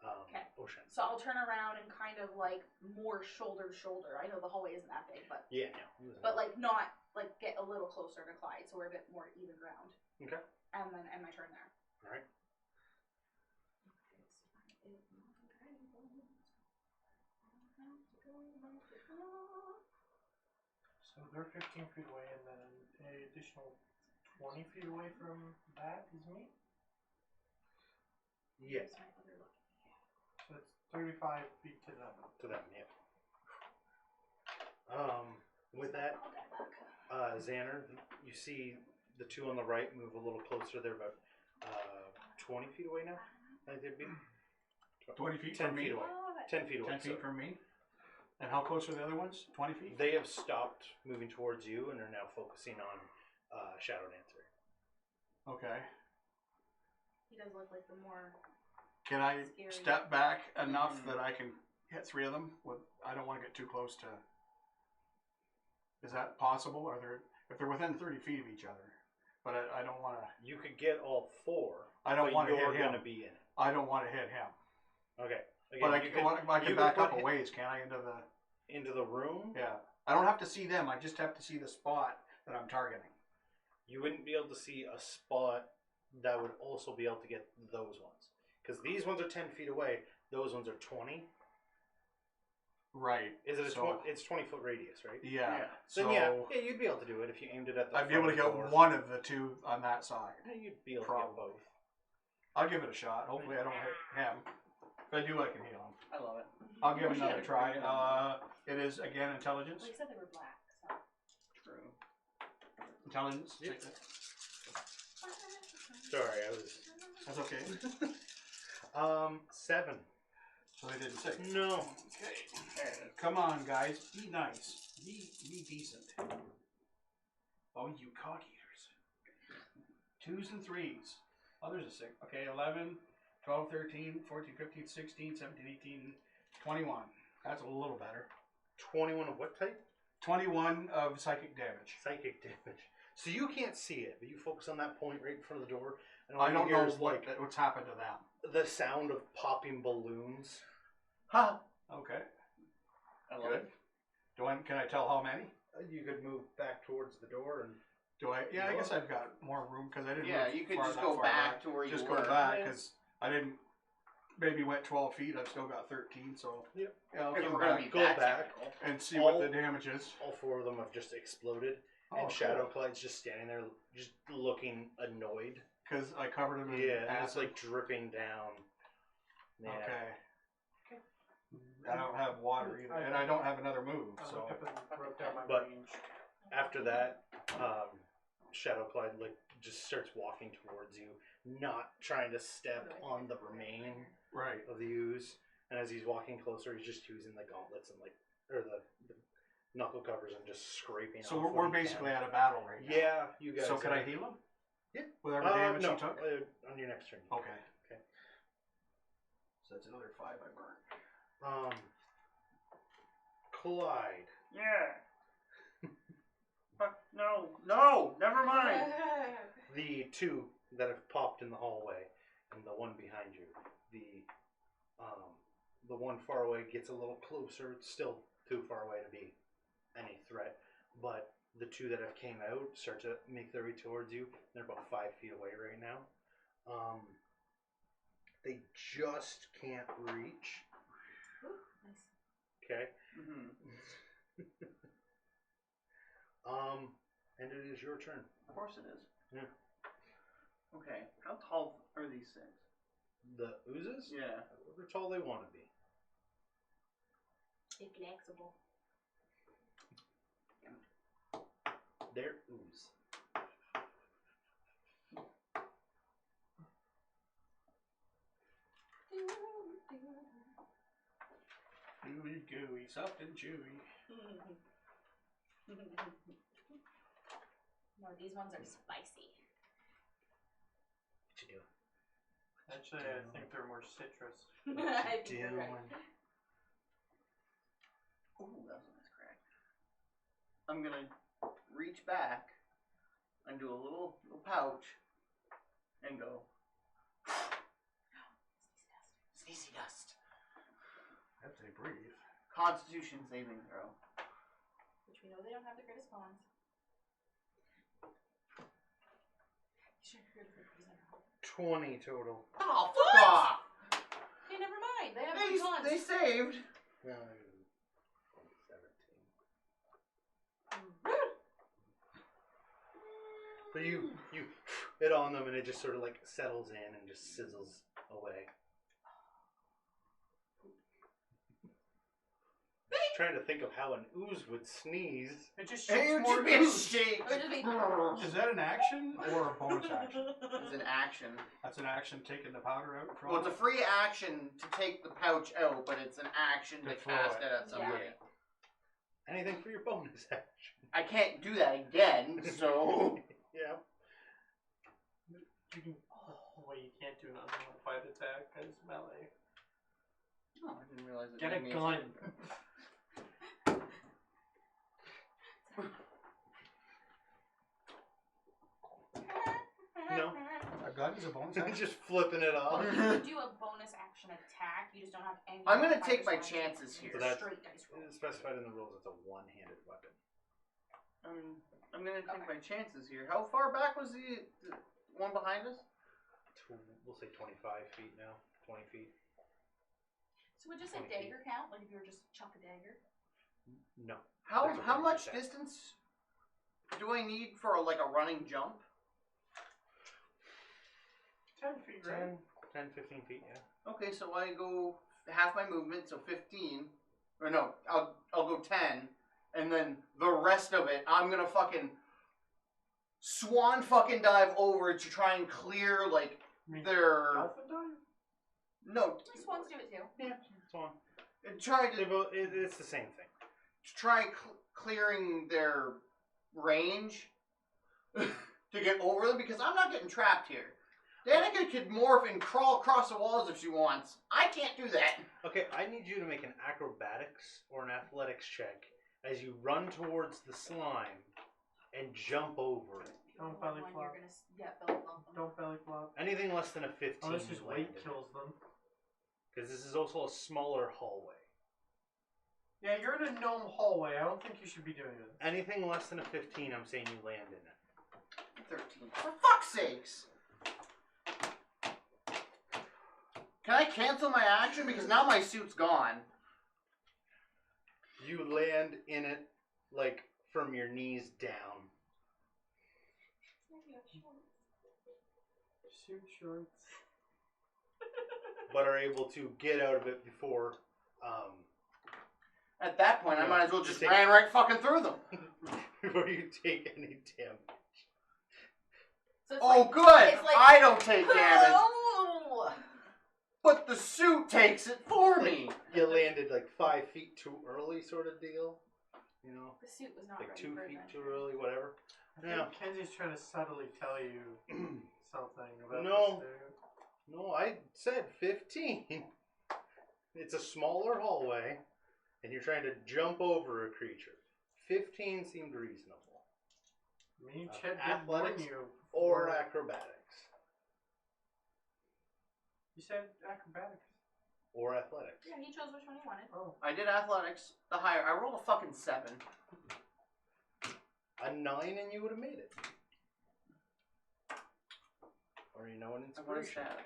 Okay. Oshen. So I'll turn around and kind of like more shoulder to shoulder. I know the hallway isn't that big, but Yeah, no. like not like get a little closer to Clyde, so we're a bit more even ground. Okay. And then end my turn there. All right. So they're 15 feet away, and then an additional 20 feet away from that is me. Yes. So it's 35 feet to them. To them, yeah. With that, Xander, you see the two on the right move a little closer. They're about 20 feet away now. I think they'd be 20 feet 10 from me. feet away. 10 feet away. 10 feet sorry. from me. And how close are the other ones? 20 feet? They have stopped moving towards you and are now focusing on Shadow Dancer. Okay. He does look like the more. Can I Scary. step back enough that I can hit 3 of them? I don't want to get too close to. Is that possible? If they're within 30 feet of each other? But I don't want to. You could get all 4. I don't want to hit You're him. going to be in it. I don't want to hit him. Okay. Again, But I you can you back could up put a ways, can I? into the room. Yeah. I don't have to see them. I just have to see the spot that I'm targeting. You wouldn't be able to see a spot that would also be able to get those ones. Because these ones are 10 feet away. Those ones are 20. Right. Is it So- it's 20-foot radius, right? Yeah. Yeah. So Then yeah, you'd be able to do it if you aimed it at the I'd be able to front get door. one of the 2 on that side. Yeah, you'd be able to Probably. get both. I'll give it a shot. Hopefully I don't hit him. If I do, I can heal him. I love it. I'll give Wish another I had try. a It is, again, intelligence. Well, you said they were black, so. True. Intelligence. Yep. Sorry, I was... That's okay. 7. So they did 6. No. Okay. Come on, guys. Be nice. Be decent. Oh, you cock eaters. 2s and 3s. Oh, there's a 6. Okay, 11, 12, 13, 14, 15, 16, 17, 18, 21. That's a little better. 21 of what type? 21 of psychic damage. Psychic damage. So you can't see it, but you focus on that point right in front of the door. And all I you don't hear know is, like what's happened to them. the sound of popping balloons. Ha! Okay. I love Good. it. Can I tell how many? You could move back towards the door and... Do I? Yeah, I guess I've got more room because I didn't. Yeah, move you could far just that go far back to where you Just were. go back Yeah. because I didn't. Maybe went 12 feet. I've still got 13, so Yep. yeah, I'll If come we're gonna back be Go that back. technical. and see All- what the damage is. all 4 of them have just exploded. Oh, and Shadow Clyde's just standing there, just looking annoyed. because I covered him in Yeah, and it's acid. like dripping down. Yeah. Okay. I don't have water either, and I don't have another move. I So look up and wrote down my But- range. After that, Shadow Clyde just starts walking towards you, not trying to step on the remain right. of the ooze. And as he's walking closer, he's just using the gauntlets and the knuckle covers and just scraping. So off we're what he basically can. at a battle right now. Yeah, you guys. So can are. I heal him? Yeah. With every damage no, he took. on your next turn. Okay. Okay. So that's another 5 I burned. Clyde. Yeah. But no, never mind. The 2 that have popped in the hallway, and the one behind you. The one far away gets a little closer. It's still too far away to be any threat, but the 2 that have came out start to make their way towards you. They're about 5 feet away right now. They just can't reach. Okay. Mm-hmm. And it is your turn. Of course it is. Yeah. Okay. How tall are these things? The oozes? Yeah. They're tall they want to be. It's flexible. They're ooze. Gooey, gooey, soft and chewy. No, these ones are spicy. What you doing? Actually, I think they're more citrus. I think you're right. Ooh, that was a nice crack. I'm gonna reach back and do a little pouch and go. Sneezy dust. If they breathe. Constitution saving throw. Which we know they don't have the greatest bonds. Sure, 20 total. Oh, What? fuck off! Hey, never mind. They have good bonds. They saved. No, 17. But you hit on them and it just sort of like settles in and just sizzles away. Trying to think of how an ooze would sneeze. It just Hey, shoots you more just be a ooze. shake. Or just be- Is that an action or a bonus action? It's an action. That's an action taking the powder out from Well, it's a free action to take the pouch out, but it's an action to To throw cast it. it at somebody. Anything for your bonus action? I can't do that again, so. Yeah. You can. Well, you can't do an unmodified attack because melee. Oh, I didn't realize it. Get a made me gun. No. A gun is a bonus I'm action. just flipping it off. You can do a bonus action attack. You just don't have any. I'm gonna modifiers take my on it. chances here. So that's Straight dice roll. it's specified in the rules. It's a one-handed weapon. I'm gonna take my chances here. How far back was the one behind us? We'll say 25 feet now. 20 feet. So would just a 20 dagger count? Like if you were just chuck a dagger? No. How That's a how range much attack. distance do I need for like a running jump? 10 feet, right? 10, 15 feet, yeah. Okay, so I go half my movement, so 15. Or no, I'll go 10, and then the rest of it, I'm gonna fucking swan fucking dive over to try and clear like I mean, their Dolphin dive? no. Swans do it too. Yeah, it's one. Try They to both, it's the same thing. clearing their range to get over them because I'm not getting trapped here. Danica could morph and crawl across the walls if she wants. I can't do that. Okay, I need you to make an acrobatics or an athletics check as you run towards the slime and jump over it. Don't Roll belly one, flop. You're gonna, yeah, belly flop them. Don't belly flop. Anything less than a 15 Unless his you weight land in. kills them. Because this is also a smaller hallway. Yeah, you're in a gnome hallway. I don't think you should be doing this. Anything less than a 15, I'm saying you land in it. 13. For fuck's sakes! Can I cancel my action because now my suit's gone? You land in it, like, from your knees down. Suit shorts. But are able to get out of it before, At that point, I Yeah, might as well you just take- ran right fucking through them. before you take any damage. So it's Oh, like, good! it's like- I don't take damage, Oh! but the suit takes it for me. You landed like 5 feet too early, sort of deal. You know, The suit was not like ready 2 for feet adventure. too early, whatever. I think Yeah. Kenzie's trying to subtly tell you something about No. this dude. No, I said 15. It's a smaller hallway, and you're trying to jump over a creature. 15 seemed reasonable. Me and Chet did warn Athletics you. Or before. acrobatics. You said acrobatics. Or athletics. Yeah, he chose which one he wanted. Oh. I did athletics, the higher. I rolled a fucking 7. A 9 and you would have made it. Or you know an What is inspiration. that?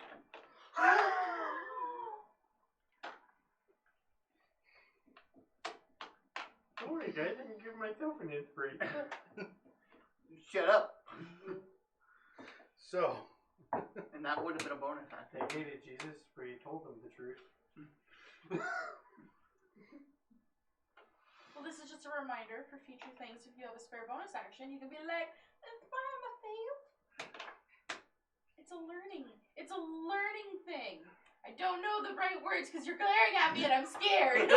Don't worry, guys. I can give myself an inspiration. Shut up. So, And that would have been a bonus action. They hated Jesus, for he told them the truth. Well, this is just a reminder for future things. If you have a spare bonus action, you can be like, "It's fine, Matthew." It's a learning thing. I don't know the right words because you're glaring at me and I'm scared.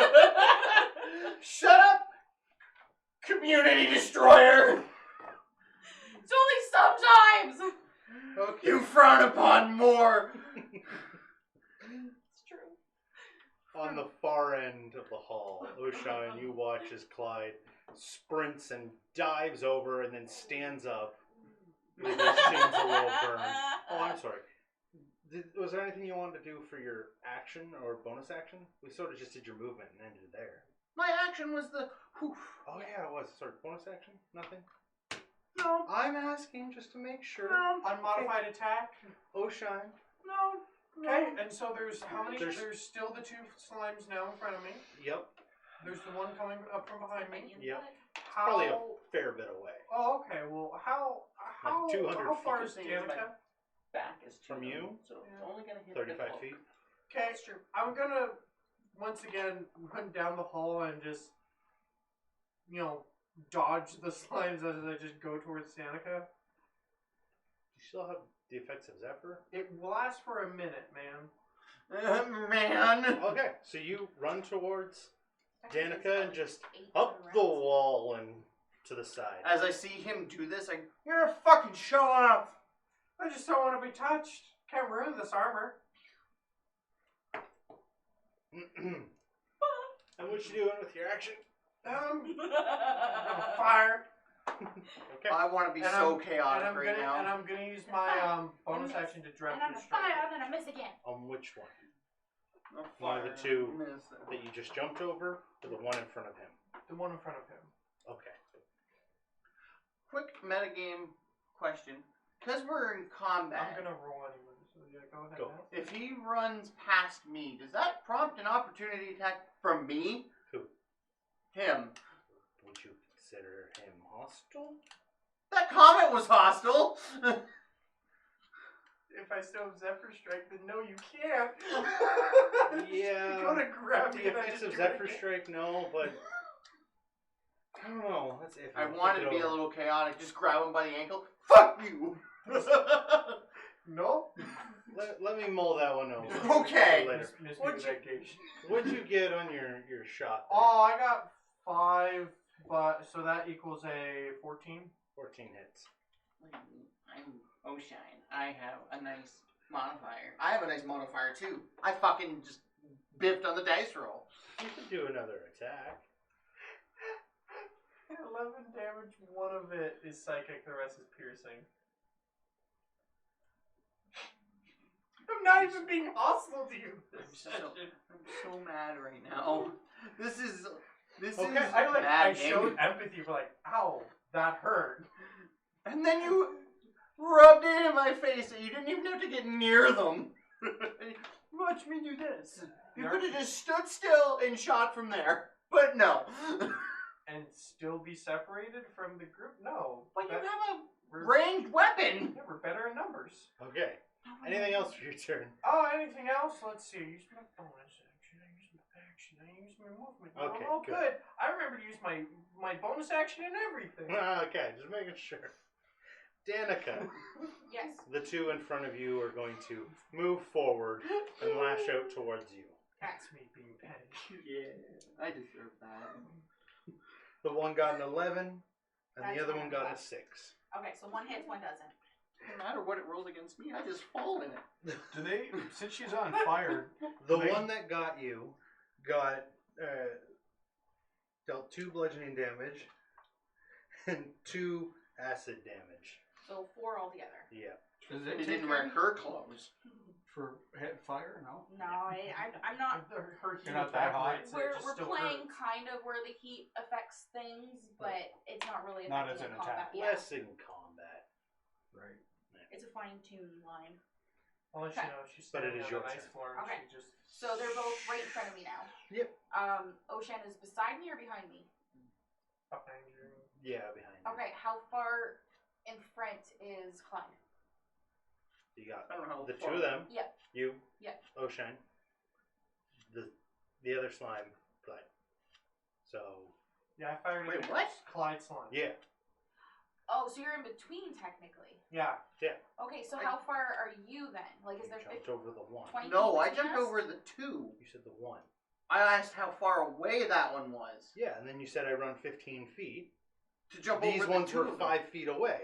Shut up, community destroyer. It's only sometimes. okay. You frown upon more. It's true. On the far end of the hall, Oshine, you watch as Clyde sprints and dives over and then stands up with his shins a little burned. Oh, I'm sorry. Was there anything you wanted to do for your action or bonus action? We sort of just did your movement and ended there. My action was the. Whew. Oh yeah, it was. Sorry, bonus action? Nothing? No. I'm asking just to make sure. Unmodified attack. Oshine. No. Okay, and so there's how many? There's- There's still the 2 slimes now in front of me. Yep. There's the one coming up from behind me. Yep. How? Probably a fair bit away. Oh, okay. Well, how 200 how far feet. is Danica? Back is to From them, you? so it's Yeah. only gonna hit 35 the feet. Okay, That's true. I'm gonna once again run down the hall and just, dodge the slimes as I just go towards Danica. You still have the effects of Zephyr? It will last for a minute, man. Man. Okay, so you run towards Danica, and just 8 up for the rest. wall and to the side. As I see him do this, I You're a fucking show off. I just don't want to be touched. Can't ruin this armor. And what you doing with your action? I'm a fire. Okay. I want to be And so I'm- chaotic and I'm right gonna, now. And I'm gonna use my bonus miss. action to direct And I'm the a fire, strike. and then I miss again. On which one? A One of the fire. two Miss. that you just jumped over, or the one in front of him? The one in front of him. Okay. Quick metagame question. Because we're in combat, I'm gonna roll anyway, so yeah, go ahead. Go. Matt. if he runs past me, does that prompt an opportunity attack from me? Who? Him. Would you consider him hostile? That comment was hostile. If I still have Zephyr Strike, then no, you can't. Yeah. You're gonna grab me The and I effects just of drink Zephyr it. Strike, no, but I don't know. That's iffy. I I'll wanted think to it be a over. little chaotic. Just grab him by the ankle. Fuck you. No. Let me mull that one over. Okay. Later. Miss me What'd with you- that gauge. What'd you get on your shot? there? Oh, I got 5, but so that equals a 14. 14 hits. I'm Oshine. I have a nice modifier. I have a nice modifier too. I fucking just biffed on the dice roll. You could do another attack. 11 damage. One of it is psychic. The rest is piercing. I'm not even being hostile to you. I'm so mad right now. This is Okay. I maddening. showed empathy for like, ow, that hurt. And then you rubbed it in my face and you didn't even have to get near them. Watch me do this. You could have just stood still and shot from there. But no. And still be separated from the group? No. But you That- have a we're, ranged weapon. yeah, we're better in numbers. Okay. Anything else for your turn? Oh, anything else? Let's see. Use my bonus action. I use my action. I use my movement. Okay, Oh, good. good. I remember to use my bonus action and everything. Okay, just making sure. Danica, Yes. the two in front of you are going to move forward and lash out towards you. That's me being petty. Yeah, I deserve that. The one got an 11, and That's the other fine. one got a 6. Okay, so one hits, one doesn't. No matter what it rolls against me, I just fall in it. Do they? Since she's on fire, The They- one that got you got dealt 2 bludgeoning damage and 2 acid damage. So 4 altogether. Yeah. does It it didn't take wreck her clothes. for head fire? No. No, I'm not. Her heat You're not that hot. evaporates and it We're just we're still playing hurts. kind of where the heat affects things, but it's not really Not affecting as an in combat. attack. Yeah, Less in combat. Right. it's a fine-tuned line. Unless Okay. you know she's But it standing is on your an ice turn. floor and Okay. she just. So they're both right in front of me now. Yep. Ocean is beside me or behind me? Behind you. Yeah, behind you. Okay, how far in front is Clyde? You got I don't know how the far. 2 of them. Yep. You. Yep. Ocean. The other slime, Clyde. So, Yeah, I fired Wait, it. what? Clyde slime. yeah. Oh, so you're in between technically. Yeah. Okay, so how far are you then? Like, is You there jumped 50, over the 1. 20 No, feet I between jumped us? over the 2. You said the 1. I asked how far away that one was. Yeah, and then you said I run 15 feet. To jump These over ones the 2 were of them. 5 feet away.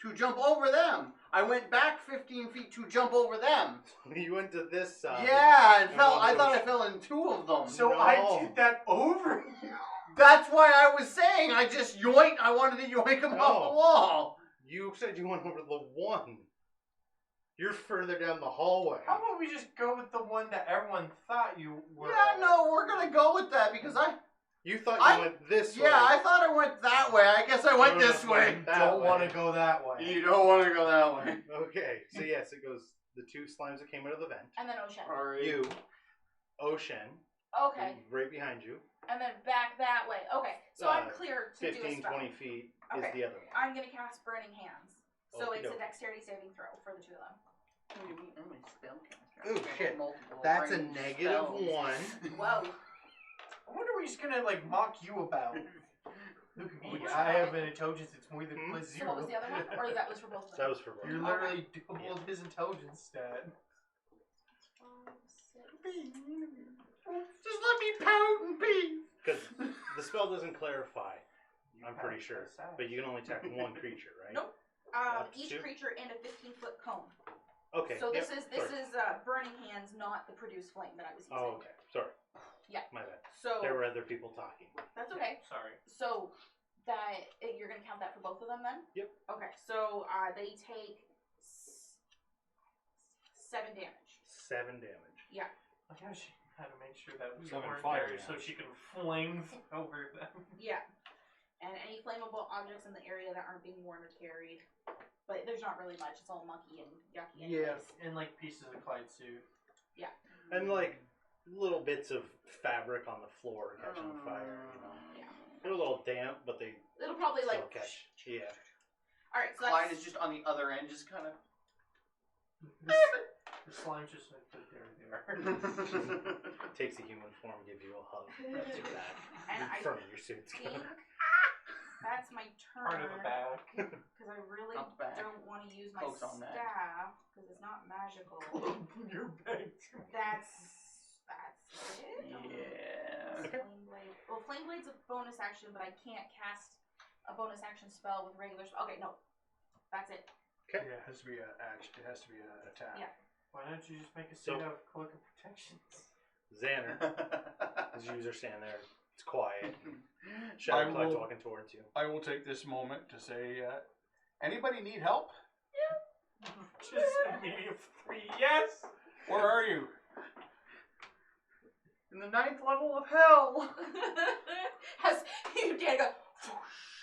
To jump over them. I went back 15 feet to jump over them. You went to this side. Yeah, and and fell. one I thought goes- I fell in 2 of them. So No. I did that over you. That's why I was saying I just yoinked. I wanted to yoink him off No. the wall. You said you went over the 1. You're further down the hallway. How about we just go with the one that everyone thought you were? Yeah, no, we're gonna go with that because You thought you I- went this way. yeah, I thought I went that way. I guess I went No, no, this no. way. That Don't way. want to go that way. You don't want to go that way. Okay, so yes, it goes the 2 slimes that came out of the vent. And then Ocean. Alright. You, Ocean, Okay, right behind you. and then back that way. Okay, so I'm Uh, clear to do a 15, spell. 20 feet Okay. is the other one. I'm gonna cast Burning Hands. So it's a Okey-doke. dexterity saving throw for the 2 of them. What do you mean? I'm a spellcaster. Ooh, I have shit. multiple That's a ranged negative spells. 1. Whoa. I wonder what he's gonna like mock you about. Look at me. What's I that? have an intelligence that's more than Hmm? plus So 0. what was the other one? Or that was for both of them? That was for both. You're literally double of his intelligence stat. 12, 6, Just let me pout in peace. Because the spell doesn't clarify, You I'm have pretty to sure. decide. But you can only attack one creature, right? Nope. Up to Each two? creature in a 15-foot cone. Okay. So this yep, is sorry. burning hands, not the produce flame that I was using. Oh, okay. Sorry. Yeah. My bad. So There were other people talking. that's okay. Sorry. So you're gonna count that for both of them then? Yep. Okay. So they take 7 damage. 7 damage. Yeah. I guess she had to make sure that we 7 weren't fire there so damage. she can flame over them. Yeah. And any flammable objects in the area that aren't being worn or carried. But there's not really much. It's all mucky and yucky anyways. And like pieces of Clyde's suit. And like little bits of fabric on the floor catching fire, you know. Yeah. They're a little damp, but they It'll probably still like catch. Yeah. Alright, so Clyde that's is just on the other end, just kind of. The slime's just like there. Takes a human form, gives you a hug. That's your back. And In I front of your suit. think that's my turn. Part of the back. Because I really Not bad. don't want to use my Cloak's on that. staff because it's not magical. Your back. That's it. Yeah. Flame blade. Well, flame blade's a bonus action, but I can't cast a bonus action spell with regular. Okay, no, that's it. Okay. Yeah, it has to be an action. It has to be an attack. Yeah. Why don't you just make a So- suit out of cloak of protections? Xander, as you are standing there, it's quiet. I Shadow Cloud's will- walking towards you. I will take this moment to say, anybody need help? Just immediately, yes! Where are you? In the 9th level of hell. Has you dare go?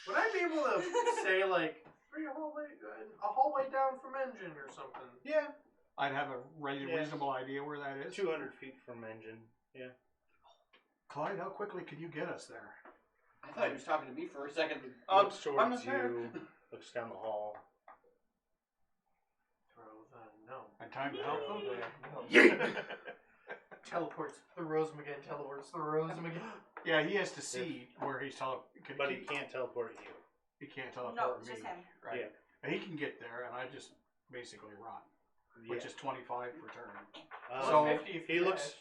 Would I be able to say, like, a hallway down from engine or something? Yeah. I'd have a Yeah. reasonable idea where that is. 200 feet from engine. Yeah. Clyde, how quickly could you get us there? I thought he was talking to me for a second. Looks I'm towards not there. you. Looks down the hall. Throw the no. And time to help them? Yeah. Teleports, throws him again, teleports, throws him again. Yeah, he has to see where he's But he can't teleport you. He can't No, teleport it's me. just him. Right. Yeah. And he can get there, and I just basically run, which is 25 per turn. So 50 if he you looks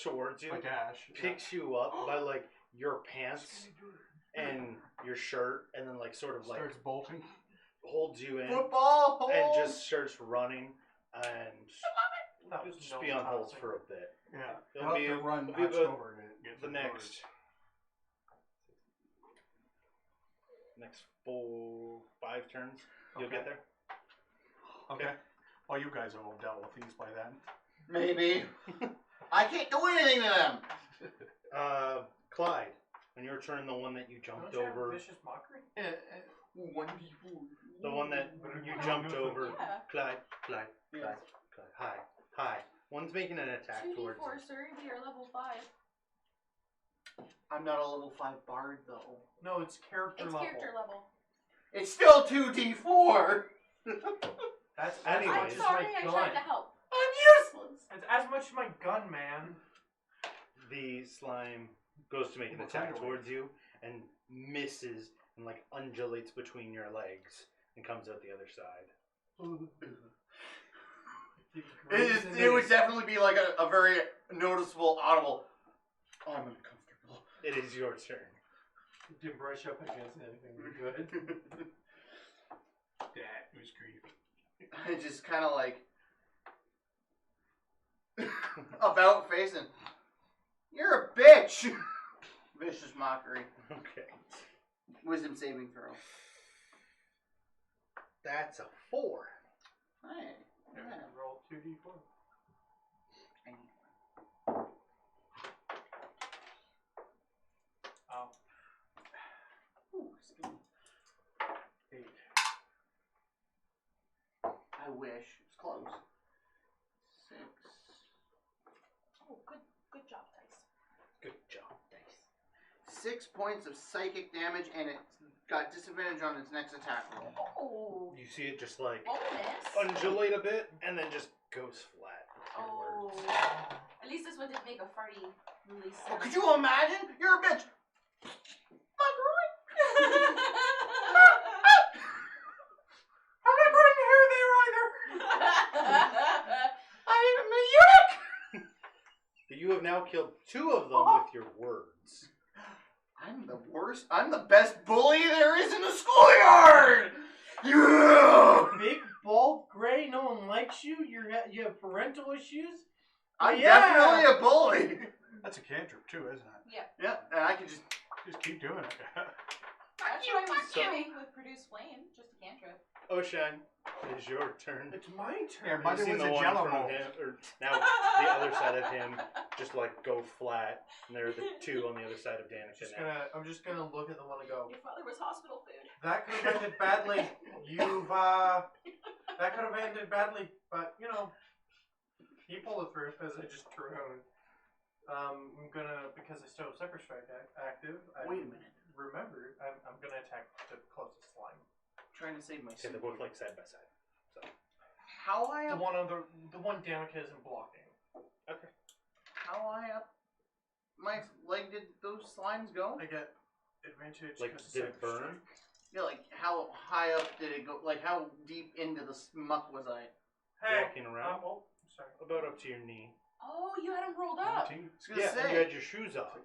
towards you, I dash. picks you up by like your pants and your shirt, and then like sort of like Starts bolting. holds you in Football hole. and just starts running and That was just no be on hold tossing. for a bit. Yeah. It'll He'll be- have to run it'll be hunched about over to get The to next 5 turns, you'll Okay. get there. Okay. Well, you guys will have dealt with these by then. Maybe. I can't do anything to them. Clyde, on your turn, the one that you jumped Don't you have over, vicious mockery? 1d4. the one that you jumped over, Yeah. Clyde. Yes. Hi. One's making an attack towards 2d4, you. sir. We are level 5. I'm not a level 5 bard though. No, it's character It's level. character level. It's still 2d4. That's Anyways. I'm as much sorry, as I my tried gun. to help. I'm useless. It's as much as my gun, man. The slime goes to make an Well, attack anyway. towards you and misses and like undulates between your legs and comes out the other side. It would definitely be like a very noticeable, audible. Oh, I'm uncomfortable. It is your turn. Didn't brush up against anything. We're good. That was creepy. I just kind of like about face and you're a bitch. Vicious mockery. Okay. Wisdom saving throw. That's a 4. Hey. Yeah, Yeah. roll 2d4. Oh. Ooh, skinny. 8. I wish. It's close. 6. Oh, good job, dice. Good job, Dice. 6 points of psychic damage, and it's got disadvantage on its next attack roll. Oh, You see it just like bonus. undulate a bit and then just goes flat. Oh. Afterwards. At least this one didn't make a farty release. Oh, could you imagine? You're a bitch. I'm not growing hair there either! I'm a eunuch. But you have now now killed 2 of them with your words. I'm the worst. I'm the best bully there is in the schoolyard. Yeah. Big, bald, gray. No one likes you. You have parental issues. I'm Yeah. definitely a bully. That's a cantrip too, isn't it? Yeah. Yeah, and I can just. Just keep doing it. That's what I was So- doing with produce flame. Just a cantrip. Ocean, it is your turn. It's my turn. Yeah, mine You've seen was the a one in jello front of roll. him, or now the other side of him, just like go flat, and there are the 2 on the other side of Danica now. I'm just gonna look at the one and go. Your father was hospital food. That could have ended badly. That could have ended badly, but you know, he pulled it through as I just threw out. I'm gonna, because I still have Separate Strike active. I Wait a minute. remembered. I'm gonna attack the closest slime. Trying to save my Okay, they're both like side by side. So How high The up? one on the one Danica isn't blocking. okay. How high up my leg did those slimes go? I get advantage. Like, 'cause did Separate it burn? Strike. Yeah, like how high up did it go? Like how deep into the muck was I? Hey. Walking around? Oh, sorry. About up to your knee. Oh, you had him rolled up. 19. I was gonna Yeah, and say. you had your shoes off.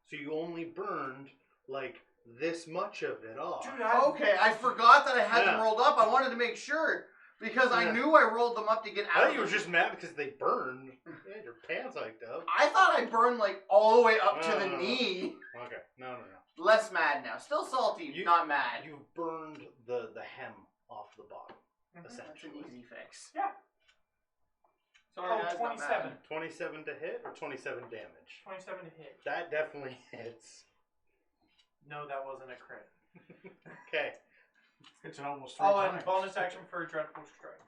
So you only burned like this much of it off. Dude, Okay, I forgot that I had them Yeah. rolled up. I wanted to make sure because I Yeah. knew I rolled them up to get I out. thought of you were them. just mad because they burned. You had your pants hiked up. I thought I burned like all the way up to No, the no, no. knee. Okay, no. Less mad now. Still salty, not mad. You burned the hem off the bottom, That's an essentially. easy fix. Yeah. Sorry, Oh, guys, not 27. mad. 27 to hit or 27 damage? 27 to hit. That definitely hits. No, that wasn't a crit. Okay. It's an almost 3 Oh, times. and bonus action for Dreadful Strike.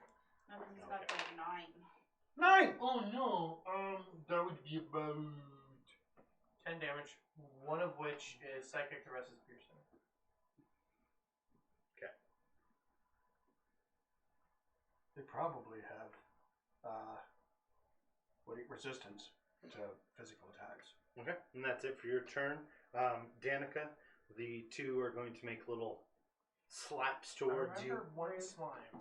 No, because he's got like 9. 9. Oh no. That would be about 10 damage. One of which is psychic, the rest is piercing. They probably have resistance to physical attacks. Okay, and that's it for your turn. Danica, the 2 are going to make little slaps towards I you. remember one slime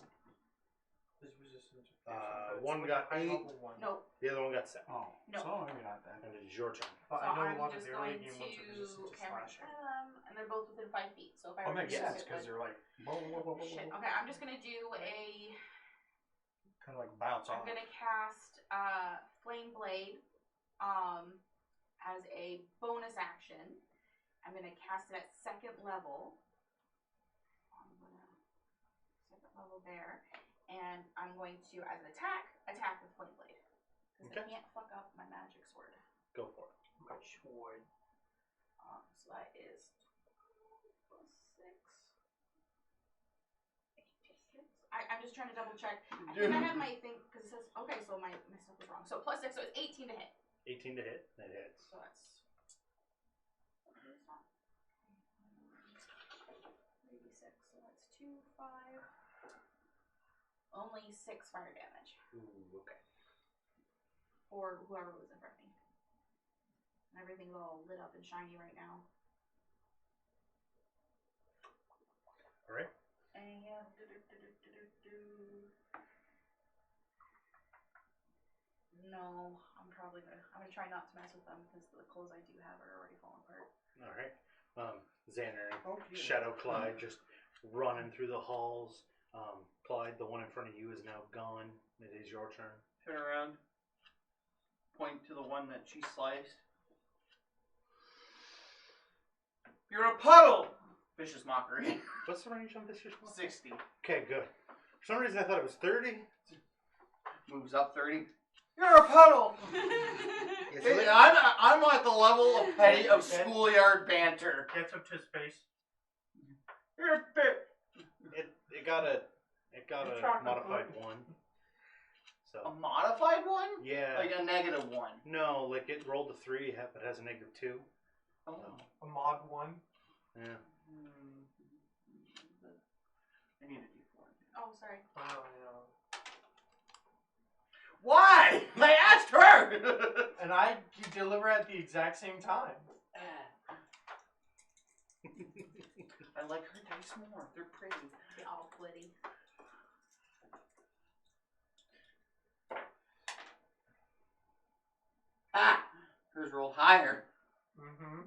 is resistant to piercing, but it's One like got a high 8. level one. Nope. The other one got 7. Oh, No. so maybe not that. And it is your turn. But So I know I'm a lot of just the early going game ones are resistant to to camera slashing. them, and they're both within 5 feet. So if I Oh, were makes to sense use it because with- they're like, whoa, whoa, whoa, whoa, Shit. whoa. Okay, I'm just gonna do a. Kind of like bounce I'm off. gonna cast Flame Blade as a bonus action. I'm gonna cast it at 2nd level. I'm gonna 2nd level there, and I'm going to, as an attack with Flame Blade because I Okay. can't fuck up my magic sword. Go for it. Which would So that is 12 plus 6. 8 plus 6. I'm just trying to double check. I think I have my thing because it says okay, so my stuff was wrong. So plus 6, so it's 18 to hit. 18 to hit. That hits. So that's 36. So that's 2, 5. Only 6 fire damage Ooh, okay. for whoever was in front of me. And everything's all lit up and shiny right now. Alright. And no, I'm gonna try not to mess with them because the clothes I do have are already falling apart. Alright. Xander Oh, and Shadow Clyde just running through the halls. Clyde, the one in front of you is now gone. It is your turn. Turn around. Point to the one that she sliced. You're a puddle! Vicious mockery. What's the range on this? 60. Okay, good. For some reason I thought it was 30. Moves up 30. You're a puddle! Yes, Hey, I'm at the level of petty of schoolyard banter. gets up to his face. You're a bit. It got a It's chocolate modified pudding. 1. A So modified one? yeah. Like a negative one. No, like it rolled a 3, but has a negative 2. Oh. A mod 1. Yeah. I need a D4. Oh, sorry. Oh, no. Why? I asked her! And I deliver at the exact same time. I like her dice more. They're pretty. Get all pretty. Ah! yours rolled higher. Mm-hmm.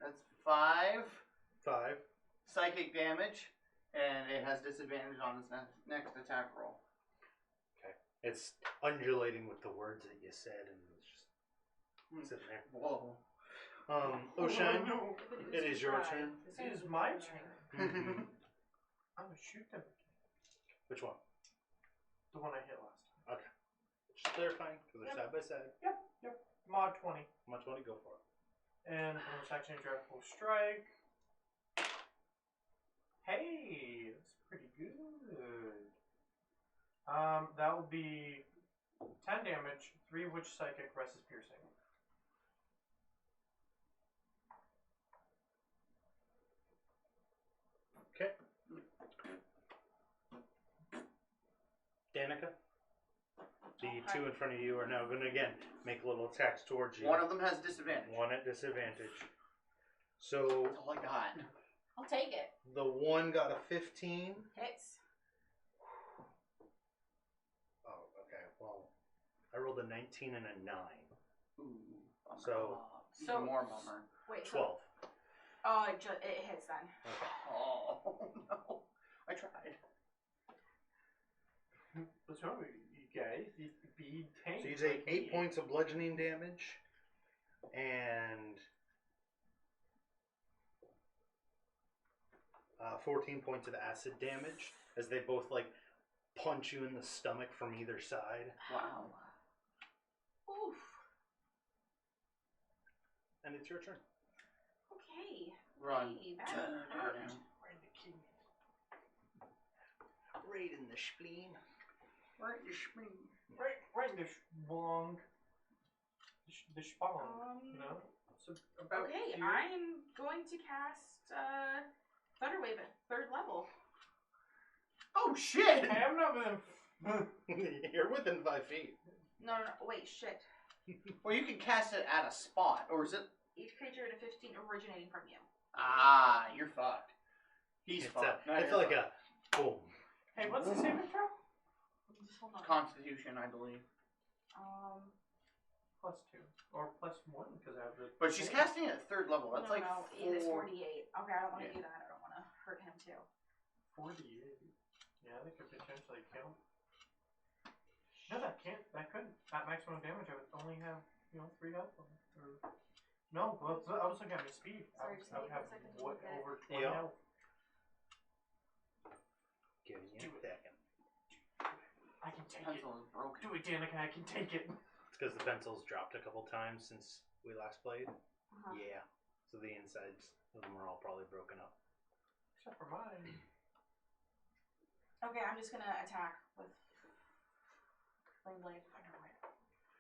That's 5 5. psychic damage, and it has disadvantage on its next attack roll. It's undulating with the words that you said, and it's just sitting there. Whoa. Oshan, no. it is your turn. This is my turn. Mhm. I'm gonna shoot them. Which one? The one I hit last time. Okay. Just clarifying, because they're Yep. side by side. Yep. Mod 20. Much want to go for it. And bonus action draft full strike. Hey, that's pretty good. That will be 10 damage, 3 of which psychic, rest is piercing. Okay. Danica, the two in front of you are now going to again make little attacks towards you. One of them has disadvantage. One at disadvantage. So That's all I got. I'll take it. the one got a 15. Hits. Oh, okay. Well, I rolled a 19 and a 9. Ooh, bummer. So- Even So- more bummer. Wait. 12. Oh, it hits then. Okay. Oh no! I tried. What's wrong with you guys? You be tanks. So you take like 8 me. points of bludgeoning damage and 14 points of acid damage as they both like punch you in the stomach from either side. Wow. Oof. And it's your turn. Okay. Run. Hey, that hurt. Right in the kidney. Right in the spleen. Right, you spring. Right in the schwong. The spawn. You know? So about Okay, here. I'm going to cast Thunder Wave at 3rd level. Oh shit! Hey, I'm not gonna. You're within 5 feet. No, wait, shit. Well, you can cast it at a spot, or is it? Each creature at a 15 originating from you. Ah, you're fucked. He's It's, fucked. No, it's you're like fucked. a boom. Hey, what's the saving throw? Just hold on. Constitution, I believe. +2 or +1 because I have the. But she's casting it at 3rd level. That's no, like it is 4. 48. Okay, I don't want to Yeah. do that. I don't want to hurt him too. 48. Yeah, that could potentially kill. No, that can't. That couldn't. At maximum damage, I would only have 3 health. Or no, well, I was looking at my speed. Sorry, I would have just give me a second to what, look at it. over 20 Yeah. health. Give you Do a it. second. I can take it. Pencil is broken. Do it, Danica. I can take it. It's because the pencil's dropped a couple times since we last played. Uh-huh. Yeah. So the insides of them are all probably broken up. Except for mine. Okay, I'm just gonna attack with Flame Blade.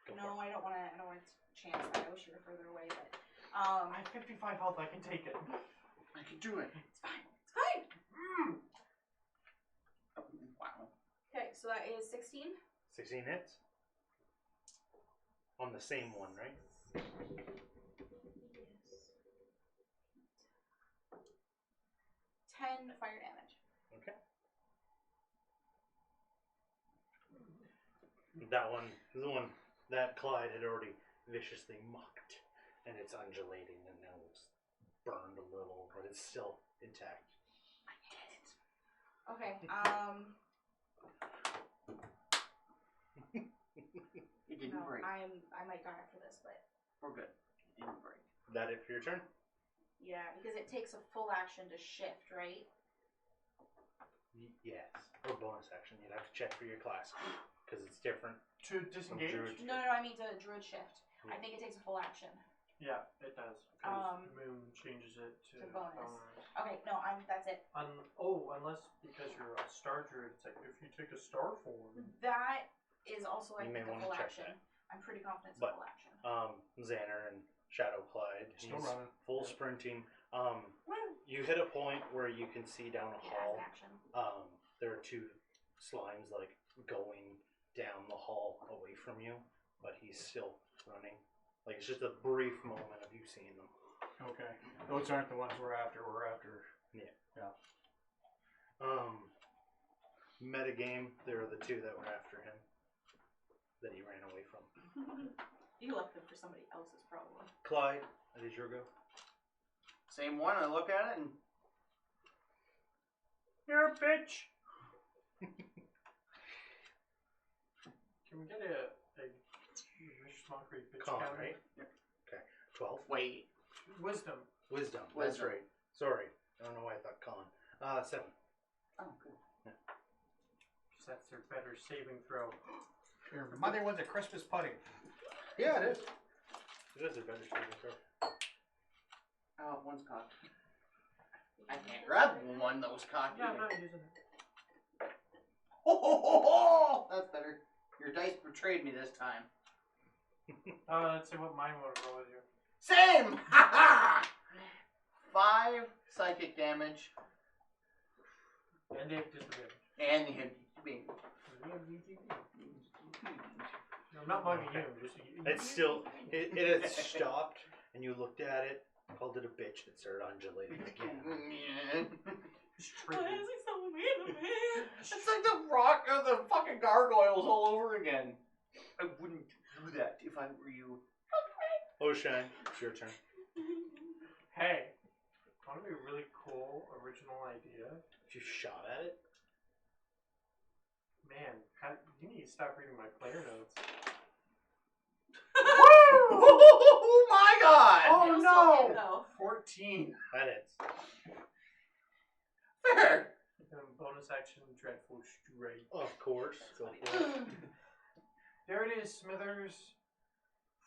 Go No, for it. I don't want to. I don't want to chance that. I wish you were further away, but I have 55 health. I can take it. I can do it. it's fine. It's fine. Oh, wow. Okay, so that is 16. 16 hits. On the same one, right? Yes. 10 fire damage. Okay. That one, the one that Clyde had already viciously mucked, and it's undulating, and now it's burned a little, but it's still intact. Okay. It didn't No, break. I might die after this, but We're good. It didn't break. That it for your turn? yeah, because it takes a full action to shift, right? Yes. Or bonus action. You'd have to check for your class, because it's different. To disengage? Druid. No, I mean to druid shift. I think it takes a full action. Yeah, it does. Because Um, Moon changes it to to bonus. Okay, no, that's it. Unless because you're a star druid, it's like if you take a star form. That is also I You may think a wanna full check action. that. I'm pretty confident it's But- a full action. Xander and Shadow Clyde. Still He's running. full Yeah. sprinting. You hit a point where you can see down a Yeah, as hall. an action. There are two slimes like going down the hall away from you, but he's still running. Like it's just a brief moment of you seeing them. Okay. Those aren't the ones we're after. We're after. Metagame, there are the two that were after him. that he ran away from. You left them for somebody else's problem. Clyde, that is your go. Same one. I look at it and You're a bitch. Can we get a vicious mockery bitch Con, counter? right? Okay. 12. wait. Wisdom. Wisdom. That's Wisdom. right. Sorry. I don't know why I thought con. 7. Oh, good. Because that's their better saving throw. Your mother was a Christmas pudding. Yeah, it is. It is a better saving throw. Oh, one's cocked. I can't grab one that was cocked. Yeah, I'm not using it. Oh, that's better. Your dice betrayed me this time. Let's see what mine would roll with you. Same! Ha ha! 5 psychic damage And they have disadvantage. and him being. I'm not mugging you. Just It's still, it had stopped, and you looked at it, called it a bitch, and it started undulating again. Just Why triggered. is he so mean to me? It's like the rock or the fucking gargoyles all over again. I wouldn't do that if I were you. Oshine, it's your turn. Hey, want to be a really cool original idea? If you shot at it, Man, you need to stop reading my player notes. Woo! Oh my god! It'll still hit, though. 14. that hits. Fair! Bonus action, dreadful strike. Of course. Go for it. There it is, Smithers.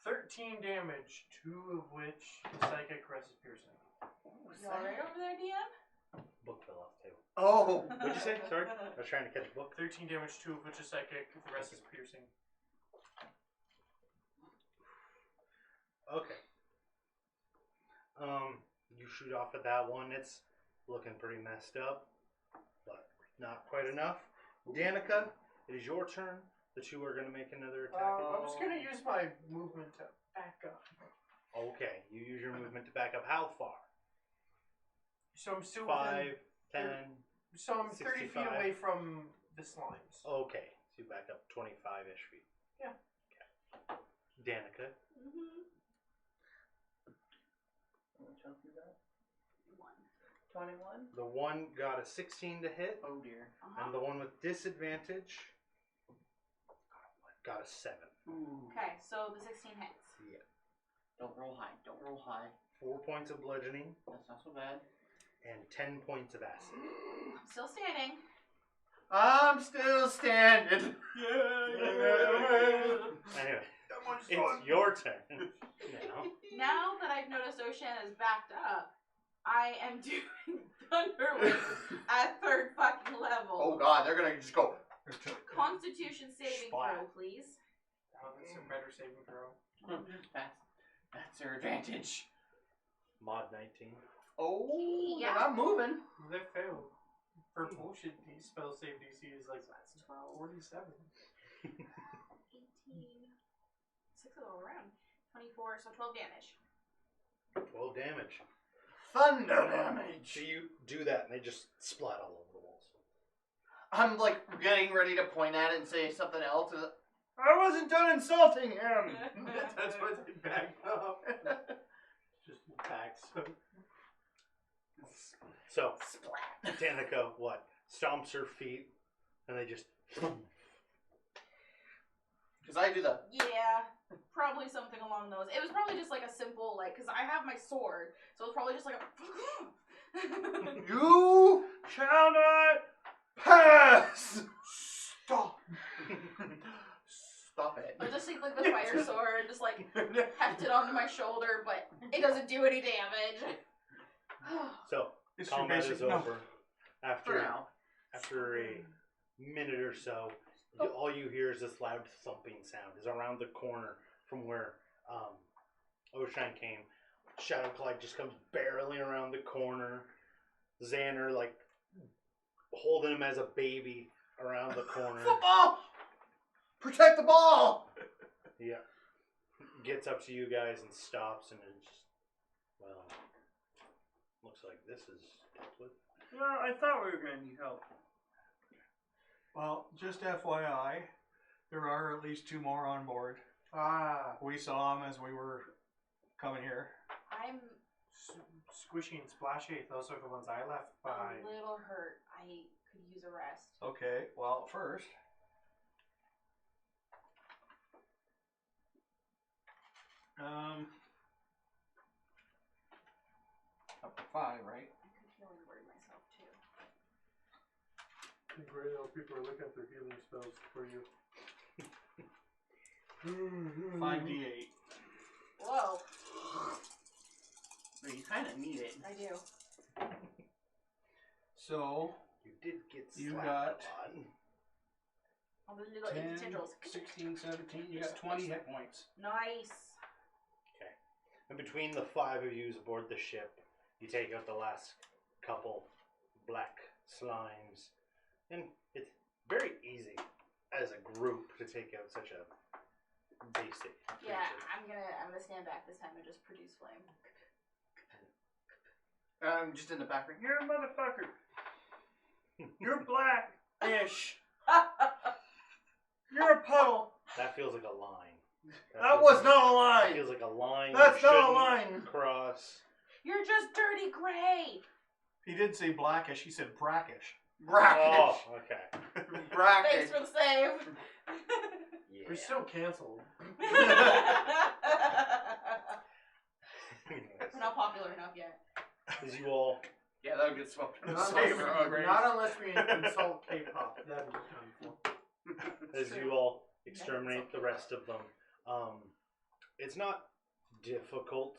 13 damage, 2 of which is psychic, rest is piercing. You alright over there, DM? Book fell off the table. Oh! What'd you say? Sorry? I was trying to catch a book. 13 damage, 2 of which is psychic, the rest is piercing. Okay. You shoot off at that one. It's looking pretty messed up, but not quite enough. Danica, it is your turn. The two are going to make another attack. I'm just going to use my movement to back up. Okay, you use your movement to back up. How far? So I'm still 5, within, 10. so I'm 30 feet 65. away from the slimes. Okay, so you back up 25-ish feet. Yeah. Okay. Danica. Mm-hmm. 21? The one got a 16 to hit, Oh dear. and the one with disadvantage got a 7. Ooh. Okay, so the 16 hits. Yeah. Don't roll high. Don't roll high. 4 points of bludgeoning That's not so bad. and 10 points of acid. I'm still standing. I'm still standing. Anyway, it's your turn now. Now that I've noticed Oceana is backed up, I am doing Thunder Wave at 3rd fucking level. Oh god, they're gonna just go. Constitution saving Splat. throw, please. That's a better saving throw. That's their advantage. Mod 19. Oh, Yeah. they're not moving. They failed. For bullshit, the spell save DC is like 47. 18. 6 of all around. 24, so 12 damage. 12 damage. Thunder damage. So you do that and they just splat all over the walls. I'm like getting ready to point at it and say something else. I wasn't done insulting him. That's why they back up. Just attacks. So, Splat. Danica, what? Stomps her feet and they just. Because I do the. Yeah, probably something along those. It was probably just like a simple, like, because I have my sword, so it was probably just like a. You shall not pass. Stop. Stop it. I just take like the fire sword, just like heft it onto my shoulder, but it doesn't do any damage. So, It's your combat basic is number. over. For now. After a minute or so, all you hear is this loud thumping sound. Is around the corner from where Oshine came. Shadow Clyde just comes barreling around the corner. Xander, like, holding him as a baby around the corner. Football. Protect the ball. Yeah. Gets up to you guys and stops and it's just, well, looks like this is dealt with. Well, I thought we were gonna need help. Well, just FYI, There are at least 2 more on board. Ah, We saw them as we were coming here. I'm Squishy and Splashy. Those are the ones I left behind. a little hurt. I could use a rest. Okay, well, first, up to 5, right? I could healing word myself too. Right now, people are looking for healing spells for you. 5d8. Whoa, But you kind of need it. I do. So, You did get You slapped got- a lot. I'm the little 10, tendrils. 16, 17, you got 20 hit points. Nice. And between the 5 of you aboard the ship, you take out the last couple black slimes. And it's very easy as a group to take out such a basic creature. Yeah, I'm gonna stand back this time and just produce flame. I'm just in the background. You're a motherfucker. You're black-ish. You're a puddle. That feels like a line. That feels was like- not a That line. feels like a line. That's you not a shouldn't line. Cross. You're just dirty gray. He did say blackish, he said brackish. Brackish. Oh, okay. Brackish. Thanks for the save. Yeah. We're still canceled. We're not popular enough yet. As you all Yeah, that'll get swept in the Not save unless, rug. not unless we consult K-pop. That'd be done for. as you all exterminate the rest of them. It's not difficult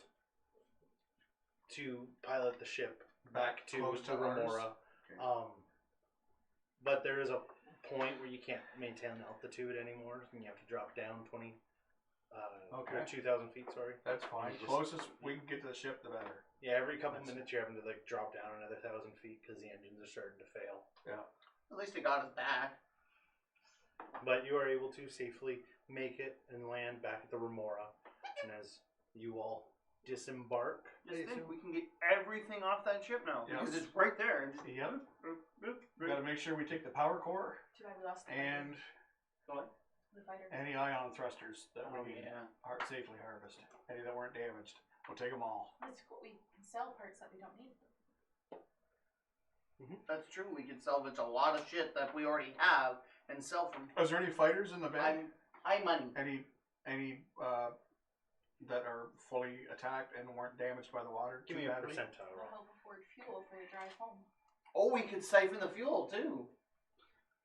to pilot the ship back to Close to the ours. Remora. But there is a point where you can't maintain altitude anymore, and you have to drop down 20, Okay. or 2,000 feet. Sorry. That's fine. You just- Closest we can get to the ship, the better. Yeah, every couple minutes you're having to like drop down another 1,000 feet because the engines are starting to fail. At least it got us back. But you are able to safely make it and land back at the Remora, and as you all disembark, Just think, we can get everything off that ship now. Yeah. Because it's right there. Just, Yep. We gotta make sure we take the power core Too bad we lost the and the fighter. any ion thrusters that Oh, we yeah. safely harvest. Any that weren't damaged. We'll take them all. That's cool. We can sell parts that we don't need. That's true. We could salvage a lot of shit that we already have and sell from. Is there any fighters in the bay? High money. Any that are fully attacked and weren't damaged by the water? give me too a badly? percentile We'll roll. help afford fuel for the drive home. Oh, we could siphon the fuel too.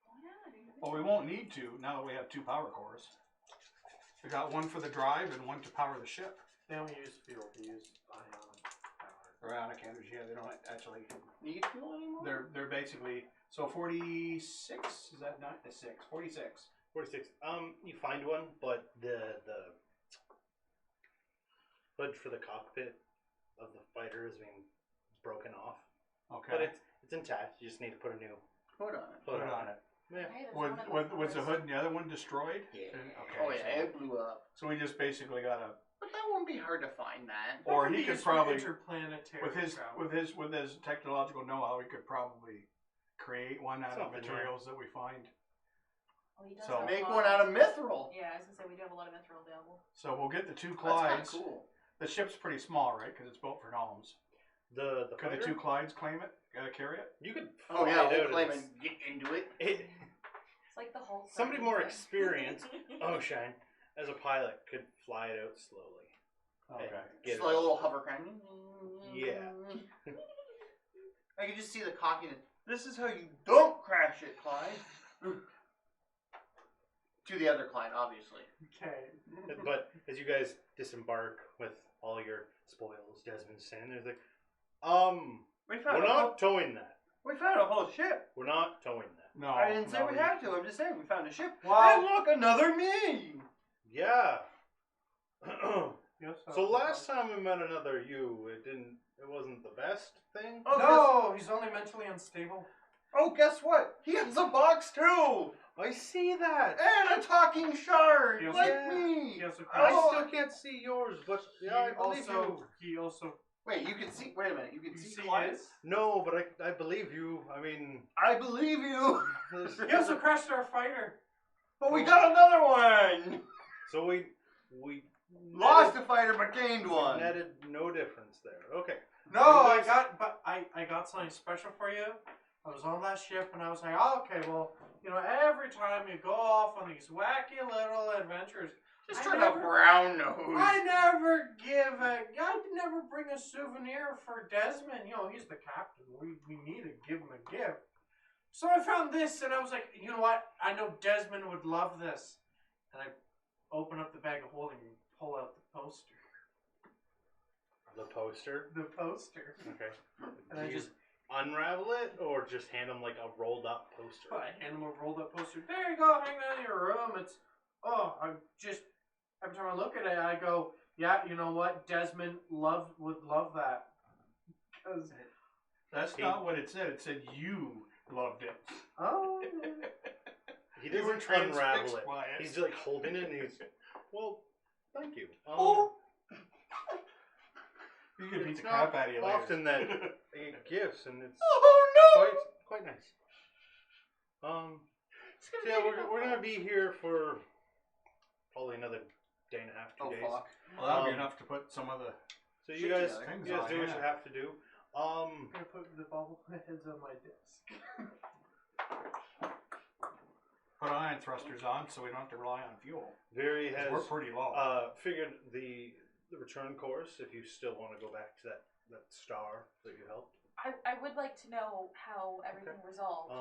Oh yeah, dude. Well, we won't need to now that we have 2 power cores. We got one for the drive and one to power the ship. They don't use fuel, they use ion power. Or ionic energy, yeah, they don't actually. Need fuel anymore? They're basically so 46. Is that not 6? 46. 46. You find one, but the hood for the cockpit of the fighter is being broken off. Okay. But it's intact. You just need to put a new Put on it. hood Put on it. Yeah. Hey, there's Was, one of was, those was the cars. hood and the other one destroyed? Yeah. Okay. Oh yeah, So, it blew up. so we just basically gotta, But that won't be hard to find that. or That he be could used for probably, interplanetary travel. with his technological know-how, he could probably create one out of Something, yeah. materials that we find. Oh, he does So- have a Make lot one out of mithril. Yeah, I was gonna say we do have a lot of mithril available. So we'll get the 2 That's kind of Clydes. cool. The ship's pretty small, right? Because it's built for gnomes. The Could the fighter, 2 Clydes claim it? Carry it? you could Oh fly yeah, it we'll out claim as- and get into it. it- It's like the whole. Somebody fucking more thing. experienced, Shine, as a pilot could fly it out slowly. Okay. and get Just it like a up. little hovercraft. Yeah. I can just see the cockiness. this is how you don't crash it, Clyde. To the other Clyde, obviously. Okay. But as you guys disembark with all your spoils, Desmond's standing there like, We found we're a whole, not towing that. we found a whole ship. We're not towing that. No. I didn't say no, we had to. I'm just saying we found a ship. Wow. And look, another me. Yeah. Yes, So last time we met another you, it wasn't the best thing. Oh, No, he's only mentally unstable. Oh, guess what? He has a box too, I see that. and a talking shard, He also- like Yeah. me. He also I Oh, still can't see yours, but yeah, I believe you. He also. Wait, you can see. Wait a minute. You can You see see Clyde? his? No, but I believe you. I mean, I believe you. there's- He also crashed our fighter. But we got another one! So we Lost a fighter but gained one. netted no difference there. Okay. No, I got something special for you. I was on that ship and I was like, oh, okay, well, you know, every time you go off on these wacky little adventures, Just I turn never- a brown nose. I never bring a souvenir for Desmond. You know, he's the captain. We need to give him a gift. So I found this and I was like, you know what? I know Desmond would love this. And I open up the bag of holding and pull out the poster. The poster. The poster. Okay. And Do I you just unravel it or just hand him like a rolled up poster? I hand him a rolled up poster. There you go, hang that in your room. It's every time I look at it, I go, yeah, you know what? Desmond would love that. 'Cause That's not what it said. It said you loved it. oh, He You were doesn't unravel transfixed it. by it. He's like holding it and he's, well, thank you. You can beat It's the crap not out of you later. often that I get gifts and it's Oh quite nice. So yeah, we're gonna be here for probably another day and a half, 2 Oh days. fuck. Well, that'll be enough to put some of the. So you Shit guys, together. Things you guys on, do what yeah. you have to do. I'm gonna put the bobbleheads on my desk. Put ion thrusters on so we don't have to rely on fuel. Very 'Cause has we're pretty low. figured the return course if you still want to go back to that star that you helped. I would like to know how everything resolved.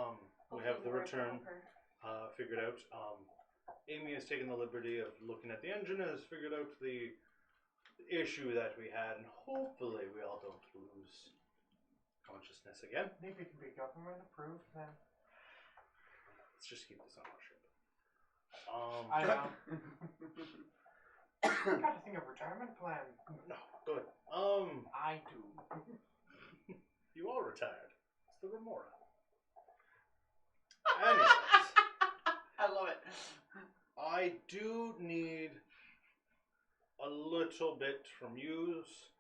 We have the Hopefully we're able to return help her. figured out. Amy has taken the liberty of looking at the engine and has figured out the issue that we had, and hopefully we all don't lose consciousness again. Maybe it can be government approved then. Let's just keep this on our ship. I know. Gotta think of retirement plan. No, good. I do. You all retired. It's the Remora. Anyways, I love it. I do need a little bit from yous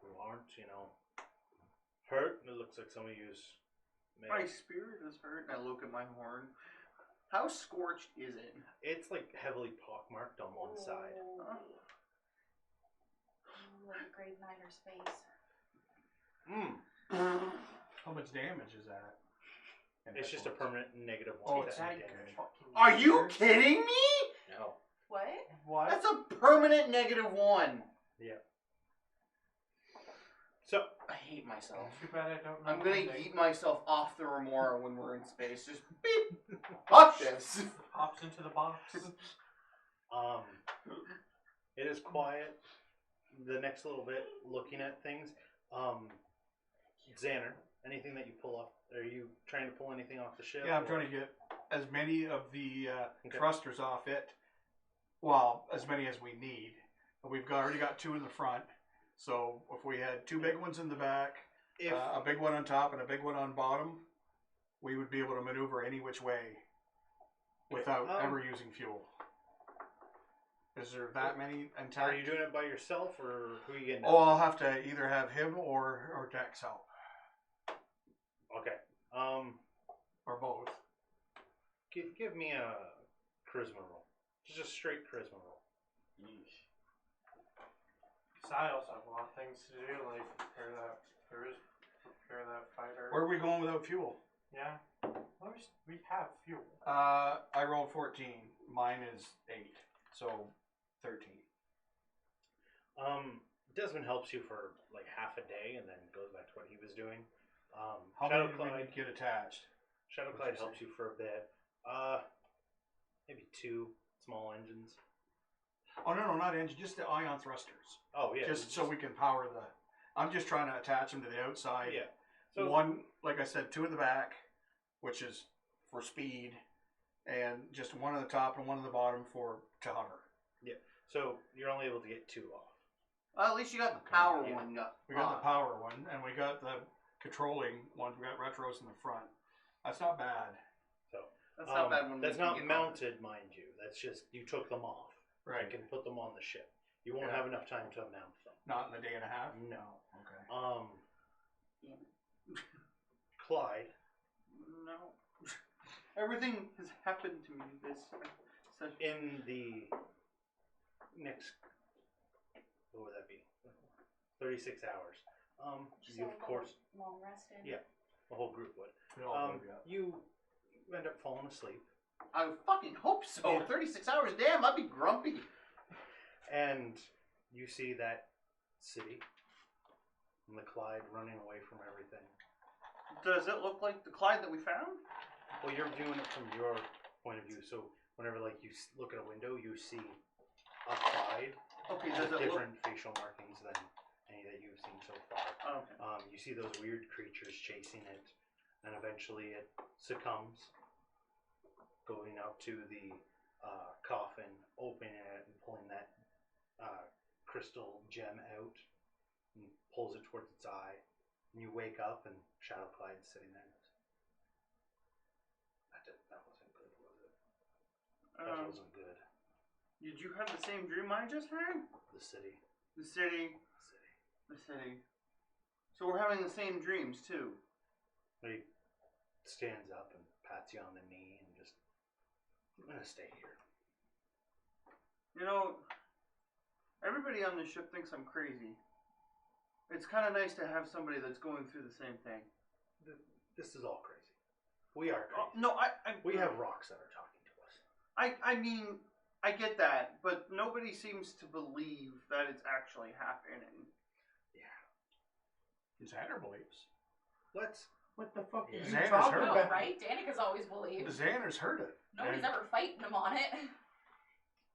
who aren't, hurt. It looks like some of yous may. My spirit is hurt, and I look at my horn. How scorched is it? It's like heavily pockmarked on one side. Huh? Like a grade 9er's face. How much damage is that? It's just a permanent negative Oh, one it's damage. Fucking Are you weird. kidding me? No. What? What? That's a permanent -1. So, I hate myself. Too bad I don't know. I'm gonna anything. eat myself off the remora when we're in space. Just beep. Fuck this. Pops into the box. it is quiet. The next little bit, looking at things. Xander, anything that you pull off? Are you trying to pull anything off the ship? Yeah, I'm or- trying to get as many of the Okay. thrusters off it. Well, as many as we need. We've already got 2 in the front. So if we had 2 big ones in the back, If a big one on top and a big one on bottom, we would be able to maneuver any which way without ever using fuel. Is there that many intact? Are you doing it by yourself or who are you getting? Oh, I'll have to either have him or Dex help. Okay. Or both. Give me a charisma roll. Just a straight charisma roll. Because I also have a lot of things to do, like prepare that fighter. Where are we going without fuel? Yeah. Well, we have fuel. I rolled 14. Mine is 8. So 13. Desmond helps you for like half a day and then goes back to what he was doing. How many did we get attached? Shadowclad helps you for a bit. Maybe 2 small engines. Oh, no, not engine. Just the ion thrusters. Oh yeah. Just so we can power the... I'm just trying to attach them to the outside. Yeah. So 1, like I said, 2 in the back, which is for speed, and just 1 on the top and 1 on the bottom to hover. So you're only able to get 2 off. Well, at least you got the power Yeah. one. We got the power one, and we got the controlling one. We got retros in the front. That's not bad. So That's not bad when that's we can not get mounted, mind you. That's just you took them off. Right. You can put them on the ship. You won't Yeah. have enough time to mount them. Not in a day and a half? No. Okay. Clyde. No. Everything has happened to me this in the next, what would that be? 36 hours. You of course, long rest in. Yeah. the whole group would. We all would, yeah. You end up falling asleep. I would fucking hope so. Yeah. 36 hours, damn, I'd be grumpy. And you see that city and the Clyde running away from everything. Does it look like the Clyde that we found? Well, you're viewing it from your point of view, so whenever like you look at a window, you see a Clyde Okay, with does it look... different facial markings than any that you've seen so far. Okay. You see those weird creatures chasing it, and eventually it succumbs, going up to the coffin, opening it, and pulling that crystal gem out, and pulls it towards its eye. And you wake up, and Shadow Clyde's sitting there. That wasn't good, was it? That wasn't good. Did you have the same dream I just had? The city. The city. The city. The city. So we're having the same dreams too. He stands up and pats you on the knee and just, I'm gonna stay here. You know, everybody on this ship thinks I'm crazy. It's kind of nice to have somebody that's going through the same thing. This is all crazy. We are crazy. No, We have rocks that are talking to us. I mean, I get that, but nobody seems to believe that it's actually happening. Xander believes. What the fuck Yeah. are you Xander's talking heard No, about? right? Danica's always believed. Xander's heard it. Nobody's And ever fighting him on it.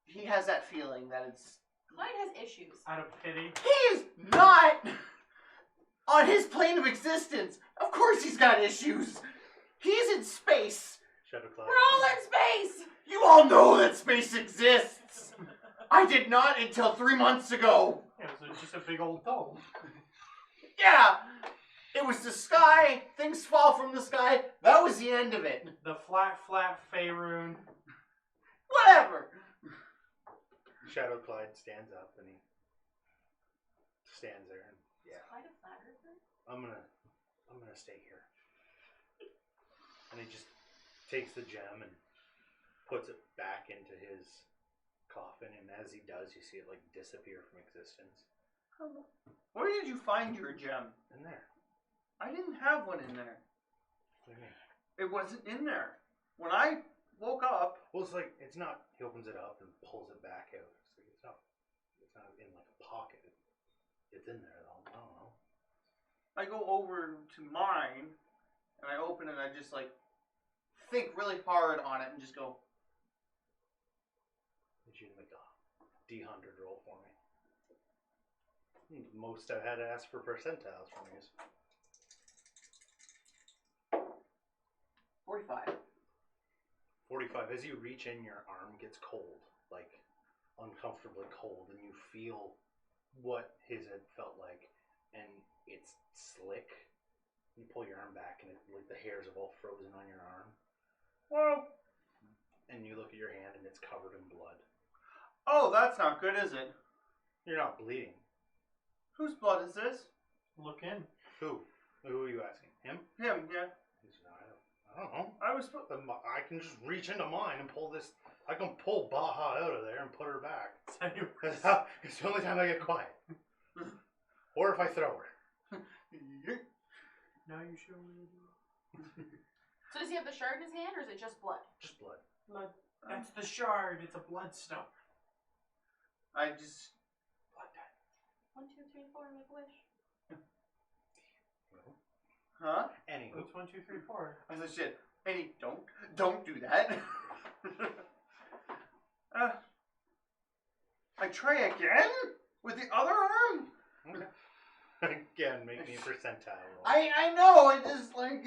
He has that feeling that it's... Clyde has issues. Out of pity. He is not on his plane of existence. Of course he's got issues. He's in space. Shadow Clyde. We're all in space! You all know that space exists. I did not until 3 months ago. Yeah, so it's just a big old dome. Yeah, it was the sky. Things fall from the sky. That was the end of it. The flat Faerun. Whatever. Shadow Clyde stands up and he stands there and Clyde a flat earther? I'm gonna stay here. And he just takes the gem and puts it back into his coffin, and as he does, you see it like disappear from existence. Where did you find your gem? In there. I didn't have one in there. What do you mean? It wasn't in there. When I woke up, Well, it's like it's not. He opens it up and pulls it back out. It's not in like a pocket. It's in there though. I don't know. I go over to mine, and I open it, and I just like Think really hard on it and just go, I need you to make a D100 roll for me. Most I've had to ask for percentiles from these. 45. 45. As you reach in, your arm gets cold, like uncomfortably cold, and you feel what his had felt like, and it's slick. You pull your arm back, and like the hairs have all frozen on your arm. Whoa. And you look at your hand, and it's covered in blood. Oh, that's not good, is it? You're not bleeding. Whose blood is this? Look in. Who? Who are you asking? Him? Him, yeah. I don't know. I was. I can just reach into mine and pull this. I can pull Baja out of there and put her back. It's the only time I get quiet. Or if I throw her. Now you show me. So does he have the shard in his hand, or is it just blood? Just blood. Blood. That's the shard. It's a bloodstone. I just. Blood debt. 1, 2, 3, 4, make a wish. Huh? Anywho. What's 1, 2, 3, 4? I said, shit. Any, don't do that. I try again with the other arm. Okay. Again, make me a percentile roll. I know, it just like...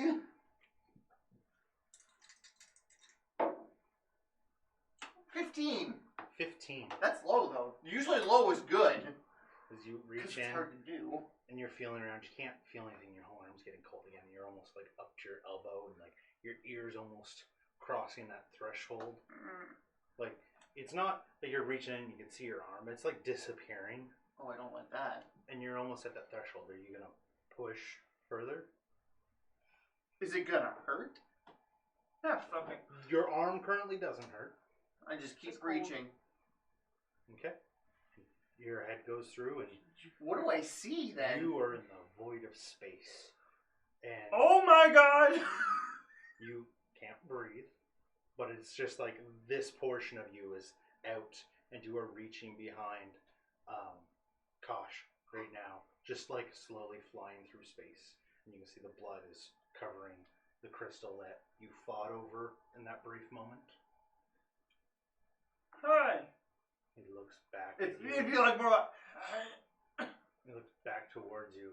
15. 15. That's low though. Usually low is good. As you 'Cause reach it's in hard to do. and you're feeling around, you can't feel anything. Your whole arm's getting cold again. You're almost like up to your elbow, and like your ear's almost crossing that threshold. Like it's not that you're reaching in and you can see your arm. It's like disappearing, Oh, I don't like that. and you're almost at that threshold. Are you gonna push further? Is it gonna hurt? Yeah, fucking. Your arm currently doesn't hurt. I just keep Just cold. reaching. Okay. Your head goes through, and What do I see then? you are in the void of space. And Oh my god! you can't breathe, but it's just like this portion of you is out, and you are reaching behind Kosh right now, just like slowly flying through space. And you can see the blood is covering the crystal that you fought over in that brief moment. Hi. He looks back It'd at you. be like more like. He looks back towards you.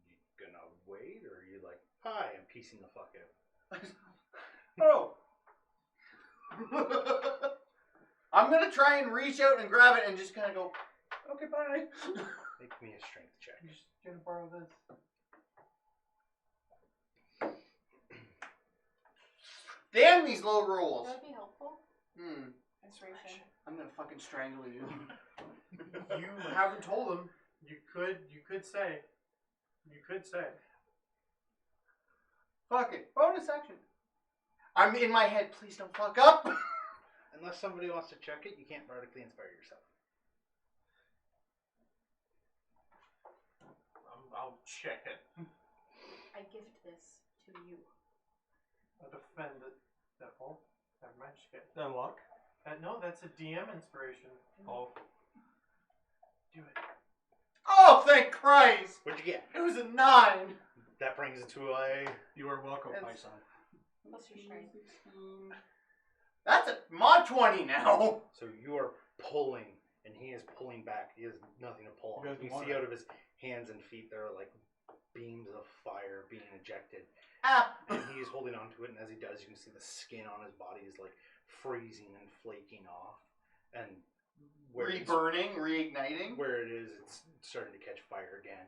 You gonna wait, or are you like, hi, I'm piecing the fuck out? Oh. I'm gonna try and reach out and grab it and just kind of go, okay, bye. Make me a strength check. I'm just gonna borrow this. Damn these low rolls. That would be helpful. Inspiration. I'm gonna fucking strangle you. You haven't told him. You could say. You could say. Fuck it. Bonus action. I'm in my head. Please don't fuck up. Unless somebody wants to check it, you can't vertically inspire yourself. I'll check it. I gift this to you. I'll defend it. That won't. Never mind. Just kidding. Unlock. No, that's a DM inspiration. Oh. Do it. Oh, thank Christ. What'd you get? It was a 9. That brings it to a... You are welcome, my That's- son. Plus your strength. That's a mod 20 now. So you are pulling, and he is pulling back. He has nothing to pull He on. doesn't You want see it. out of his hands and feet there are like beams of fire being ejected. Ah. And he is holding onto it, and as he does, you can see the skin on his body is like freezing and flaking off. And where it's- Reburning, reigniting. where it is, it's starting to catch fire again.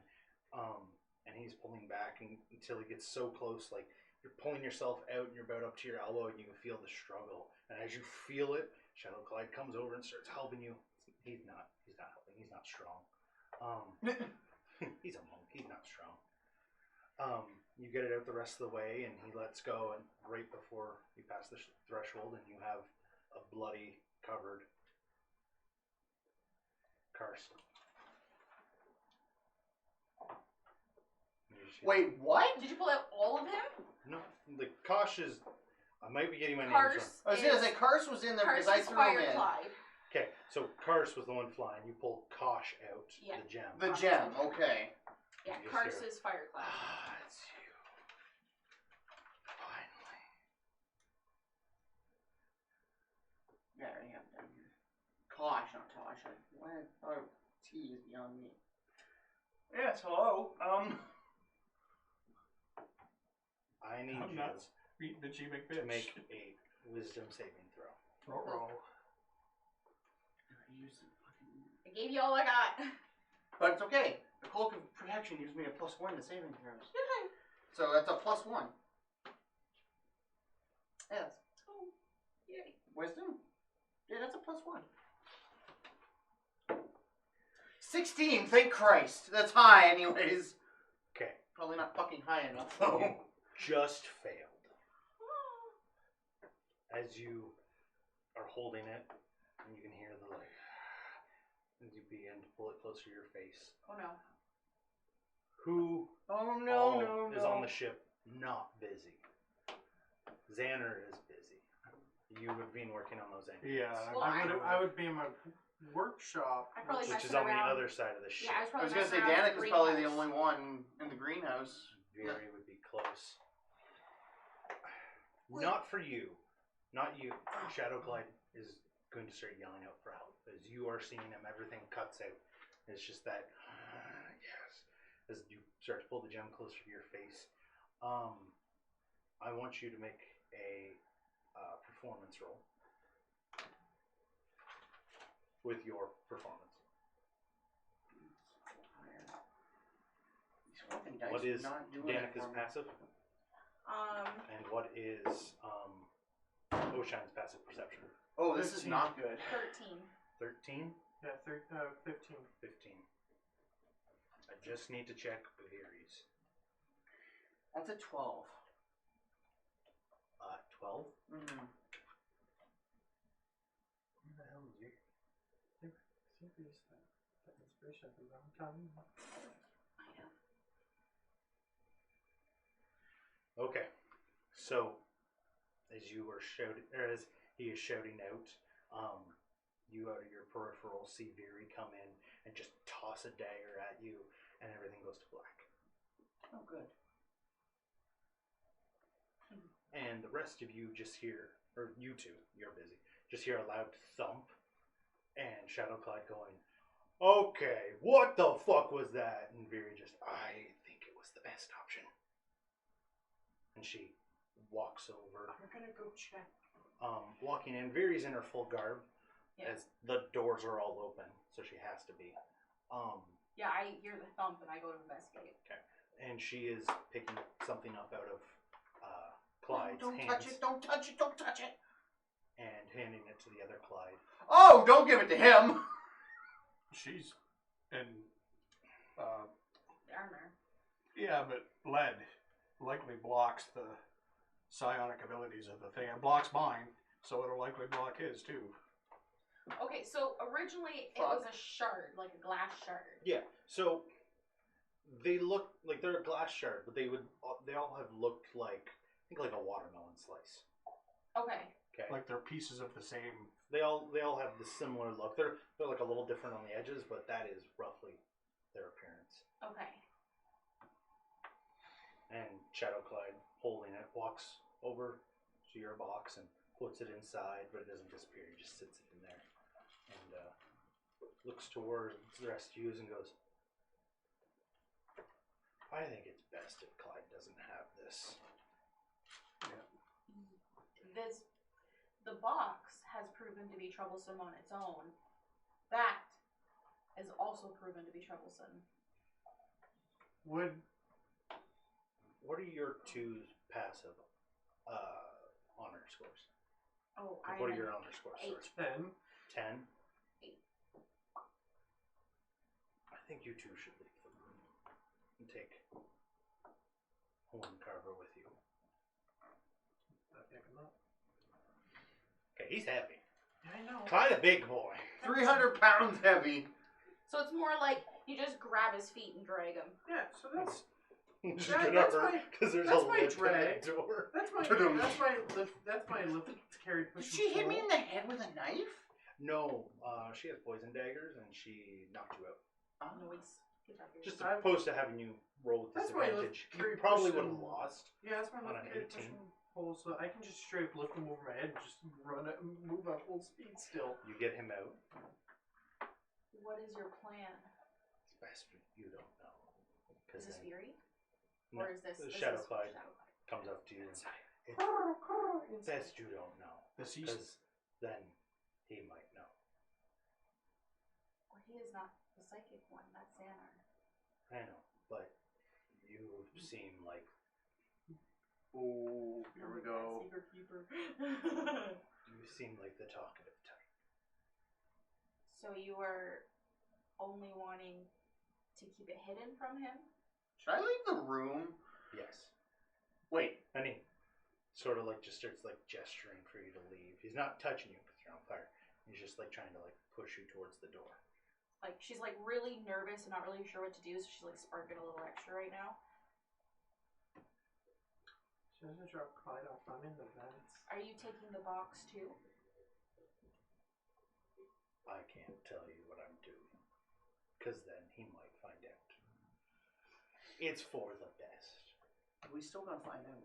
And he's pulling back until he gets so close, like you're pulling yourself out and you're about up to your elbow, and you can feel the struggle. And as you feel it, Shadow Clyde comes over and starts helping you. He's not helping. He's not strong. He's a monk. He's not strong. You get it out the rest of the way, and he lets go. And right before you pass the threshold, and you have a bloody, covered Karst. Wait, what? Did you pull out all of him? No, the Kosh is. I might be getting my names wrong. Karst. I was gonna say Karst was in there because I Karst is threw him Fire in. Clyde. Okay, so Karst was the one flying. You pull Kosh out, Yeah. the gem. The gem, okay. Yeah, You just Karst hear- is Fire Clyde. Ah, it's you. Finally. Yeah, I have down here. Kosh, not Tosh. What? Oh, T is beyond me. Yes, hello. I need I'm you nuts. Beat bitchy to McBitch. make a wisdom saving throw. Roll. I used the fucking... I gave you all I got. But it's okay. The cloak of protection gives me a +1 to saving throws. So that's a +1. Yes. Oh, yay. Wisdom? Yeah, that's a +1. 16, thank Christ. That's high anyways. Okay, Probably not fucking high enough though. you just failed. As you are holding it, and you can hear the like, as you begin to pull it closer to your face. Oh no. Who Oh no, all no, no. is on the ship not busy? Xander is busy. You have been working on those engines. Yeah. Well, I would be in my workshop. I probably Which is messing on the around. other side of the ship. Yeah, I was I probably was gonna say messing around with Danica's probably the greenhouse. only one in the greenhouse. Very would be close. Not for you. Not you. Shadow Clyde is going to start yelling out for help. As you are seeing him, everything cuts out. It's just that, yes. As you start to pull the gem closer to your face, I want you to make a performance roll with your performance. These fucking dice What are is not doing it Danica's for me. passive? And what is Oshine's passive perception? Oh, this is 15. not good. 13. 13? Yeah, 15. 15. I just need to check Bahiri's. That's a 12. 12? Mm-hmm. think we used to get inspiration at the wrong time. I know. Okay, so as you were shouting, or as he is shouting out, you out of your peripheral see Veery come in and just toss a dagger at you, and everything goes to black. Oh, good. And the rest of you just hear, or you two, you're busy, just hear a loud thump, and Shadowclad going, "Okay, what the fuck was that?" And Veery just, "I think it was the best option." And she walks over. We're gonna go check. Walking in, Veery's in her full garb, Yeah. as the doors are all open, so she has to be. Yeah, I hear the thump and I go to investigate. And she is picking something up out of Clyde's Don't hands touch it, don't touch it, don't touch it. and handing it to the other Clyde. Oh, don't give it to him. She's in. The armor. Yeah, but lead likely blocks the psionic abilities of the thing. It blocks mine, so it'll likely block his too. Okay, so originally it was a shard, like a glass shard. Yeah, so they look like they're a glass shard, but they all have looked like, I think, like a watermelon slice. Okay. Okay. Like they're pieces of the same. They all have the similar look. They're like a little different on the edges, but that is roughly their appearance. Okay. And Shadowclad, holding it, walks over to your box and puts it inside, but it doesn't disappear. He just sits it in there and looks towards the rest of you and goes, "I think it's best if Clyde doesn't have this." The box has proven to be troublesome on its own. That has also proven to be troublesome. Would What are your two's passive honor scores? Oh, Like, what are your honor scores? 8. Sorry. 10? 10? 8. I think you two should leave the room and take Horn Carver with you. I pick him up. Okay, he's heavy. Yeah, I know. Quite a big boy. 300 pounds heavy. So it's more like you just grab his feet and drag him. Yeah, so that's Just That- gonna that's hurt my- because there's that's a my lip in drag. the door. that's my Ta-dum. lift carried. Did she hit me in the head with a knife? No, she has poison daggers and she knocked you out. Noise. Get back here. Just I've- opposed to having you roll with That's why I disadvantage, carry you probably push would have them. lost. Yeah, that's my On lift an carried 18. pushing pole, so I can just straight up lift him over my head and just run it and move at full speed still. You get him out. What is your plan? It's best if you don't know. Is Because this then Fury? No, Or is this the this Shadow is Clyde. Shadowclad. comes up to you and it's best you don't know. This east. Because then he might know. Well, he is not the psychic one. That's Xanar. I know, but you seem like Oh, here we go. Secret keeper. you seem like the talkative type. So you are only wanting to keep it hidden from him? Should I leave the room? Yes. Wait. And he sort of like just starts like gesturing for you to leave. He's not touching you because you're on fire. He's just like trying to like push you towards the door. Like, she's like really nervous and not really sure what to do, so she's like sparking a little extra right now. She doesn't drop Clyde off. I'm in the vents. Are you taking the box too? I can't tell you what I'm doing because then he might find out. It's for the best. We still gotta find out.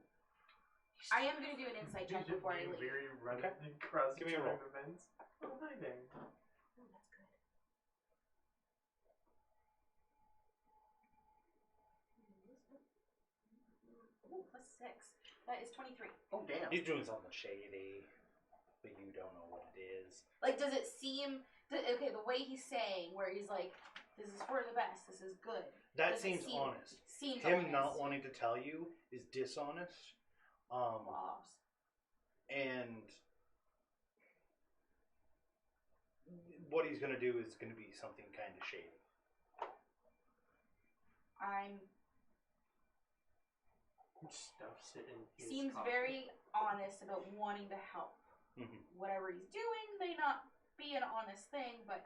I am going to do an insight check before I leave. Very running Okay. across Give me a roll. the vents. Oh, hi there. Oh, that's good. Ooh, plus 6. That is 23. Oh, damn. He's doing something shady, but you don't know what it is. Like, does it seem... Okay, the way he's saying, where he's like, this is for the best, this is good. That Does it seems seem- honest. Seems Him honest. not wanting to tell you is dishonest. Flops. And what he's going to do is going to be something kind of shady. I'm... Stuffs it in his Seems pocket. very honest about wanting to help. Mhm. Whatever he's doing may not be an honest thing, but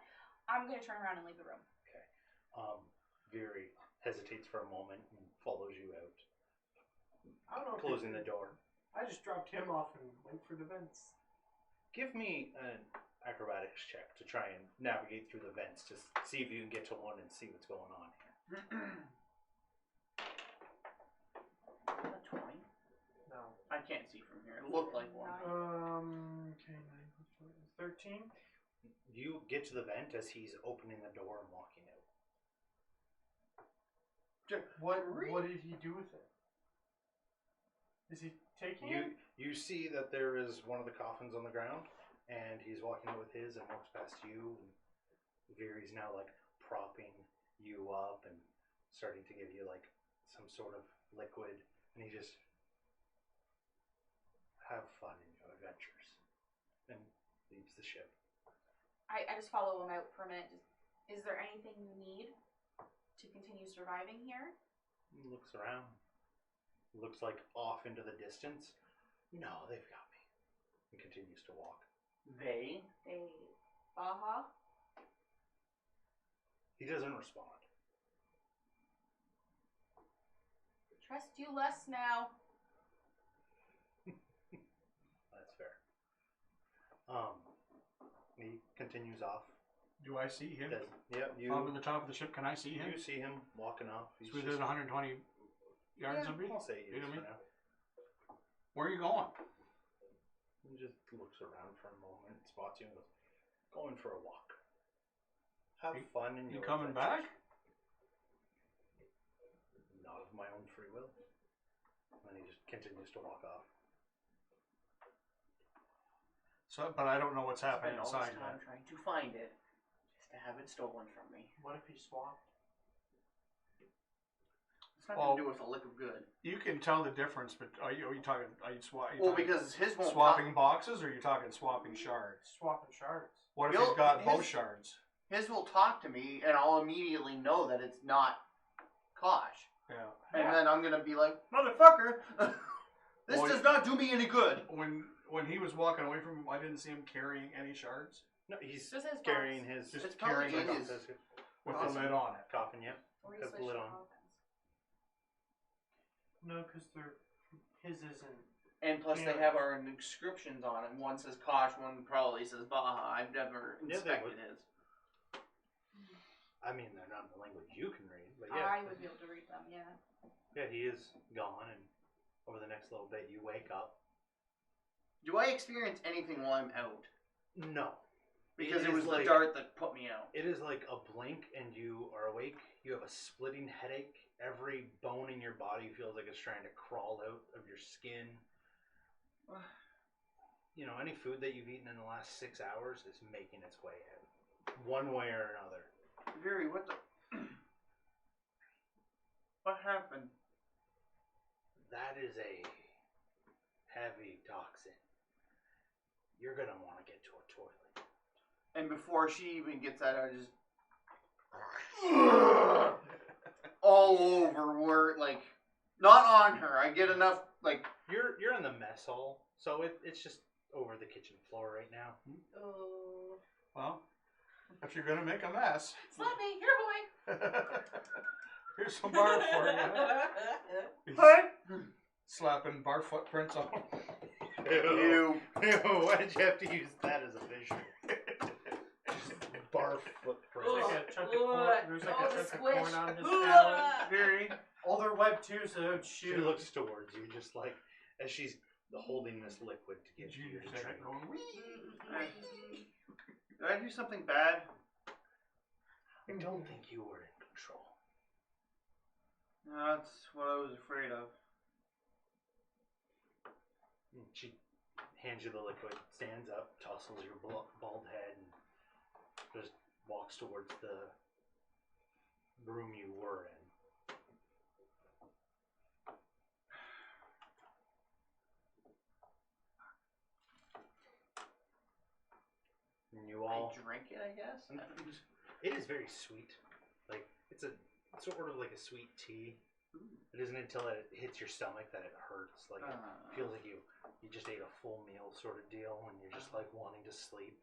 I'm gonna turn around and leave the room. Veery hesitates for a moment and follows you out, I don't know. closing the door. I just dropped him off and went for the vents. Give me an acrobatics check to try and navigate through the vents to see if you can get to one and see what's going on here. A 20? No. I can't see from here. It looked like one. Okay, 9 plus 4 is 13. You get to the vent as he's opening the door and walking out. What did he do with it? Is he taking it? You see that there is one of the coffins on the ground, and he's walking out with his and walks past you. And Veery's now like propping you up and starting to give you like some sort of liquid, and he just have fun in your adventures and leaves the ship. I just follow him out for a minute. Is there anything you need to continue surviving here? He looks around. Looks like off into the distance. No, they've got me. And continues to walk. They? Baja? He doesn't respond. Trust you less now. That's fair. He continues off. Do I see him? Yep, Over the top of the ship, can I see him? You see him walking off. He's He's within 120 yards of me? I'll say You know yes what I for mean? now. Where are you going? He just looks around for a moment, spots you, and goes, going for a walk. Have fun in You your coming adventures." back? Not of my own free will. And he just continues to walk off. So, but I don't know what's happening Spent all this inside time yet. trying to find it, just to have it stolen from me. What if he swapped? It's not going to do us a lick of good. You can tell the difference, but are you talking? Are you Well, because his won't swapping boxes, or are you talking swapping shards? Swapping shards. What if He'll- he's got both his- shards? His will talk to me, and I'll immediately know that it's not Kosh. Yeah. And then I'm going to be like, motherfucker, this Well, does not do me any good. When he was walking away from him, I didn't see him carrying any shards No, he's Just his carrying box. his Just It's probably carrying in it his... with Awesome. the lid on it. coffin, yep. Or you Got the switch lid to on. coffins. No, because his isn't. And plus they have our inscriptions on it. One says Kosh, one probably says Baja. I've never Yeah, they inspected would. his. I mean, they're not in the language you can read, but yeah. I would be able to read them, yeah. Yeah, he is gone, and over the next little bit, you wake up. Do I experience anything while I'm out? No. Because It it is was like- the dart that put me out. It is like a blink, and you are awake. You have a splitting headache. Every bone in your body feels like it's trying to crawl out of your skin. You know, any food that you've eaten in the last 6 hours is making its way out, one way or another. Veery, what the... What happened? That is a heavy toxin. You're gonna want to get to a toilet. And before she even gets that, I just... all over where, like... Not on her. I get enough, like... You're in the mess hall, so it's just over the kitchen floor right now. Oh. Well, if you're gonna make a mess, Slap me, here, boy. here's some bar for you. He's slapping bar footprints on him. You... Why did you have to use that as a visual? Barf footprint. There's like a chunk of corn. There's like Oh, a the chunk of squish. corn on his palate. Veery... Oh, they're web too, so it would She shoot. looks towards you, just like as she's holding this liquid to give Did you you to take drink. it going, "Wee." Did I do something bad? I don't think you were in control. No, that's what I was afraid of. She hands you the liquid, stands up, tousles your bald head, and just walks towards the room you were in. And you all... I drink it, I guess? It is very sweet. Like, it's sort of like a sweet tea. It isn't until it hits your stomach that it hurts. Like, it feels like you just ate a full meal sort of deal, and you're just like wanting to sleep.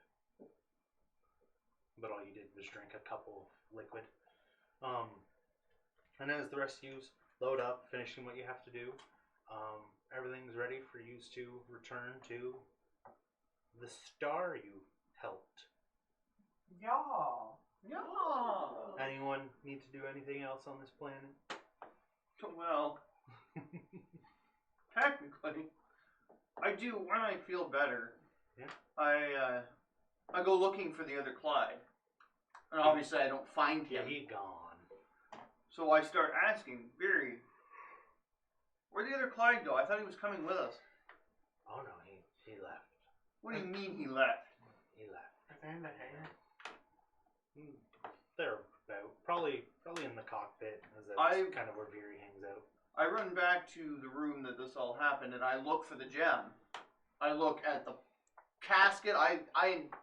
but all you did was drink a cup of liquid. And as the rest of you load up, finishing what you have to do, everything's ready for you to return to the star you helped. Yeah. Yeah. Anyone need to do anything else on this planet? Well, technically, I do when I feel better. Yeah. I go looking for the other Clyde. And obviously, I don't find Yeah, him. he gone. So I start asking, Beery, where'd the other Clyde go? I thought he was coming with us. Oh no, he left. What do you mean he left? He left. Are they in the hangar? They're about probably in the cockpit, as that's kind of where Veery hangs out. I run back to the room that this all happened, and I look for the gem. I look at the casket. I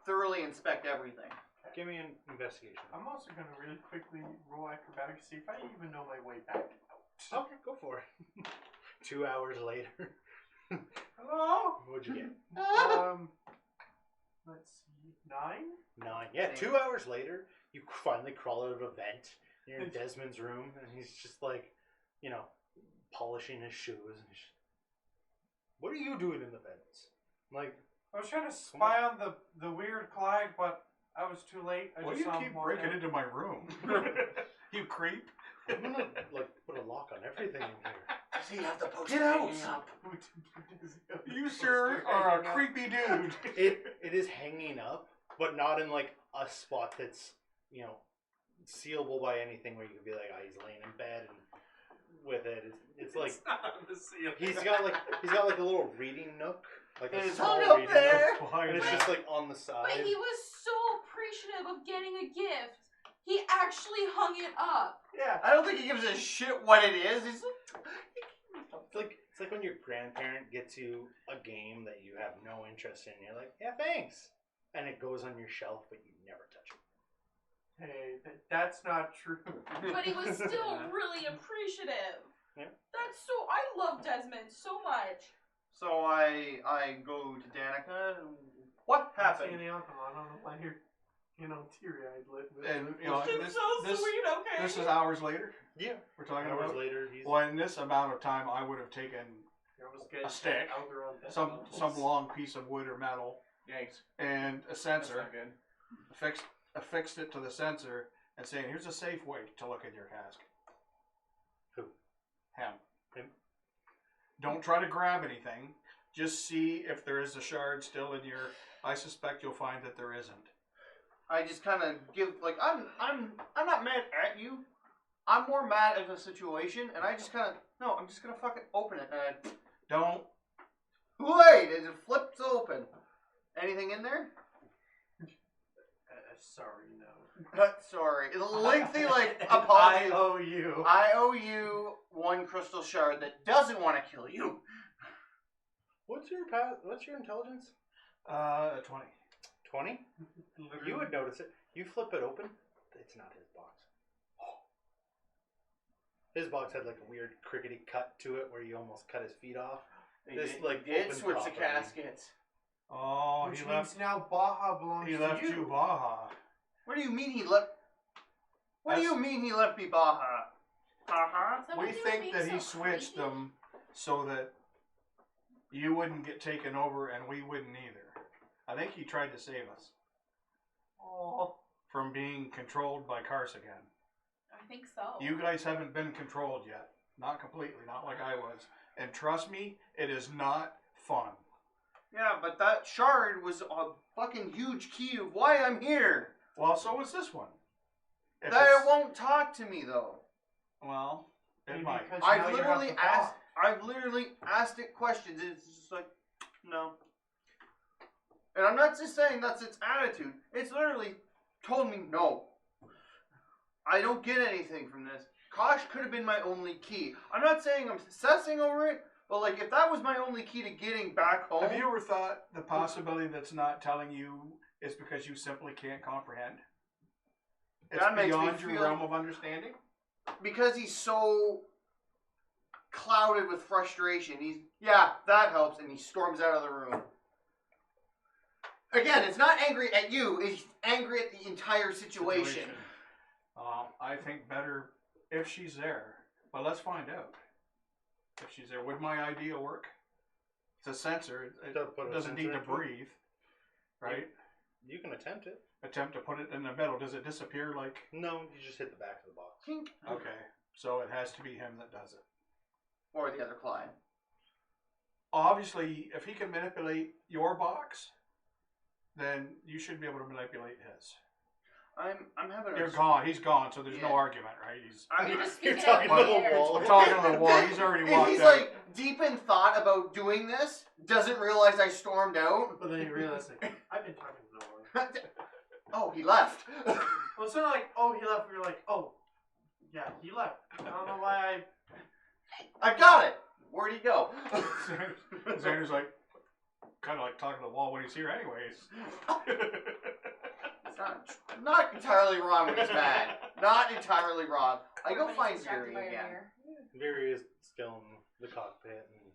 thoroughly inspect everything. Give me an investigation. I'm also going to really quickly roll acrobatics to see if I even know my way back out. Okay, go for it. 2 hours later. Hello? What'd you get? Let's see, 9? 9. Yeah, 2 hours later, you finally crawl out of a vent. You're in Desmond's room, and he's just like, polishing his shoes. And what are you doing in the vents? Like, I was trying to spy on the weird Clyde, but I was too late. I Why do just you saw keep him walk breaking out. into my room? You creep. I'm gonna put a lock on everything in here. Does he have the poster Get out! hanging up? You sure are a creepy dude. It is hanging up, but not in like a spot that's sealable by anything where you could be like, oh, he's laying in bed and with it. It's like he's got like a little reading nook, like a It's small hung up reading there. nook, and it's just like on the side. But he was so appreciative of getting a gift. He actually hung it up. Yeah. I don't think he gives a shit what it is. He's It's like when your grandparent gets you a game that you have no interest in. You're like, yeah, thanks, and it goes on your shelf, but you never touch it. Hey, that's not true. But he was still really appreciative. Yeah. I love Desmond so much. So I go to Danica. What I'm happened? seeing the outcome. I don't know why you're, teary-eyed. And It's so sweet, okay? This is hours later. Yeah, We're talking hours about. later, he's Well, in this amount of time, I would have taken a stick, some long piece of wood or metal, Yikes. and a That's sensor. not good. Affixed it to the sensor and saying, "Here's a safe way to look in your cask." Who? Him. Don't try to grab anything. Just see if there is a shard still in your. I suspect you'll find that there isn't. I just kind of give I'm not mad at you. I'm more mad at the situation, and I just kind of I'm just gonna fucking open it, and Don't. wait, it flips open. Anything in there? Sorry, no. Sorry, it's a lengthy apology. I owe you. I owe you one crystal shard that doesn't want to kill you. What's your intelligence? 20. 20? You would notice it. You flip it open. It's not his box. His box had like a weird crickety cut to it where you almost cut his feet off. This did open switch the properly. caskets. Oh, Which he means left. now Baja belongs He to left you. you Baja. What do you mean he left? What do you mean he left me Baja? We think that he switched them so that you wouldn't get taken over and we wouldn't either. I think he tried to save us Oh. from being controlled by Karsagan. I think so. You guys haven't been controlled yet. Not completely, not like I was. And trust me, it is not fun. Yeah, but that shard was a fucking huge key of why I'm here. Well, so was this one. If That it's- it won't talk to me though. Well, it Maybe might. because I've now you have literally the asked. box. I've literally asked it questions. It's just like, no. And I'm not just saying that's its attitude. It's literally told me no. I don't get anything from this. Kosh could have been my only key. I'm not saying I'm obsessing over it, but if that was my only key to getting back home. Have you ever thought the possibility that's not telling you is because you simply can't comprehend? It's That makes me beyond your feel- realm of understanding? Because he's so clouded with frustration. That helps, and he storms out of the room. Again, it's not angry at you. It's angry at the entire situation. I think better if she's there. But let's find out. If she's there, would my idea work? It's a sensor. It doesn't need to breathe, right? You can attempt it. Attempt to put it in the middle. Does it disappear like? No, you just hit the back of the box. Tink. Okay, so it has to be him that does it. Or the other Clyde. Obviously, if he can manipulate your box, then you should be able to manipulate his. I'm having You're gone. He's gone, so there's no Yeah. argument, right? He's. You're just You're speaking talking out to of the the air. wall. We're talking to the wall. He's already walked He's out. like deep in thought about doing this, doesn't realize I stormed out. But then you realize, like, I've been talking to no one. Oh, he left. Well, it's not like, oh, he left. We were like, oh, yeah, he left. I don't know why I got it. Where'd he go? Xander's like, kind of like talking to the wall when he's here, anyways. It's not entirely wrong when he's mad. Not entirely wrong. I go When he's find distracted Ziri by a again. mirror. Viri is still in the cockpit and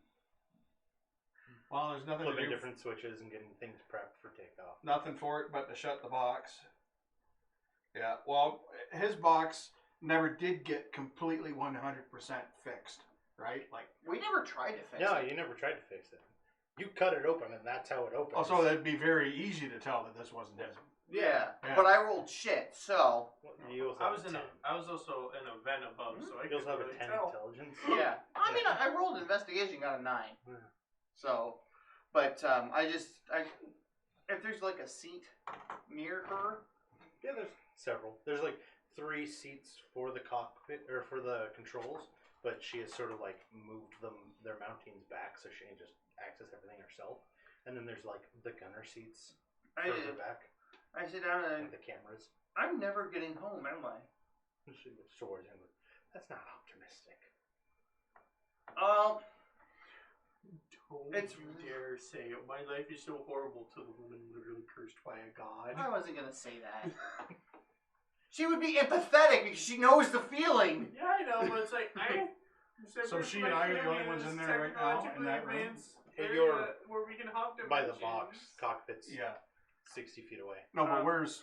Well, there's nothing to flipping do. different switches and getting things prepped for takeoff. Nothing for it but to shut the box. Yeah, well, his box never did get completely 100% fixed, right? Like, We never tried to fix No, it. you never tried to fix it. You cut it open and that's how it opens. also, that'd be very easy to tell that this wasn't his. Yeah. Yeah. But I rolled shit, so You also I have was a in 10. I was also in a vent above, so I You could also have a really 10 tell. intelligence. yeah. I mean, I rolled investigation, got a 9. Yeah. So, but if there's like a seat near her, Yeah, there's several. There's like 3 seats for the cockpit or for the controls, but she has sort of like moved their mountings back so she can just access everything herself. And then there's like the gunner seats further back, I sit down and and the cameras. I'm never getting home, am I? And she looks towards him. That's not optimistic. Don't It's- you dare say it. My life is so horrible to the woman literally cursed by a god. I wasn't gonna say that. She would be empathetic because she knows the feeling. Yeah, I know, but it's like So she and I are the only ones in there right now, in that room? And you're where we can hop by the box. Cockpit's Yeah. 60 feet away. No, but where is?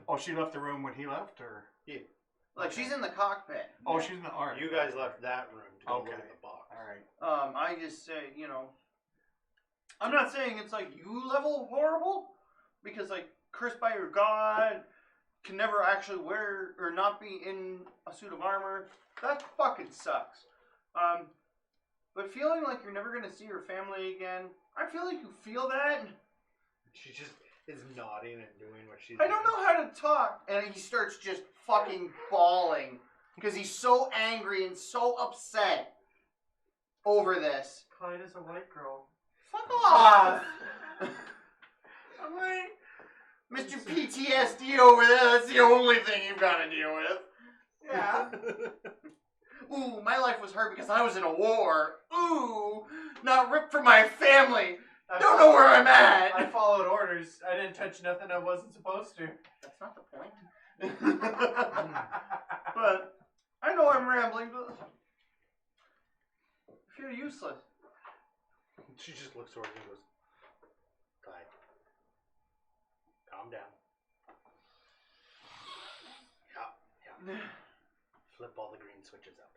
Oh, she left the room when he left, or? Like she's in the cockpit. Oh, she's in the. All right. You guys left that room to go look Okay. at the box. All right. I just say, I'm not saying it's like you level horrible, because like cursed by your god, can never actually wear or not be in a suit of armor. That fucking sucks. But feeling like you're never gonna see your family again, I feel like you feel that. She just is nodding and doing what she's I don't know how to talk, and he starts just fucking bawling because he's so angry and so upset over this. Clyde is a white girl. Fuck off, I'm like, Mr. PTSD over there. That's the only thing you've got to deal with. yeah. Ooh, my life was hurt because I was in a war. Ooh, not ripped from my family. Don't know where I'm at. I followed orders. I didn't touch nothing I wasn't supposed to. That's not the point. But I know I'm rambling, but I feel useless. She just looks towards you and goes, Clyde, calm down. Yeah. Flip all the green switches up.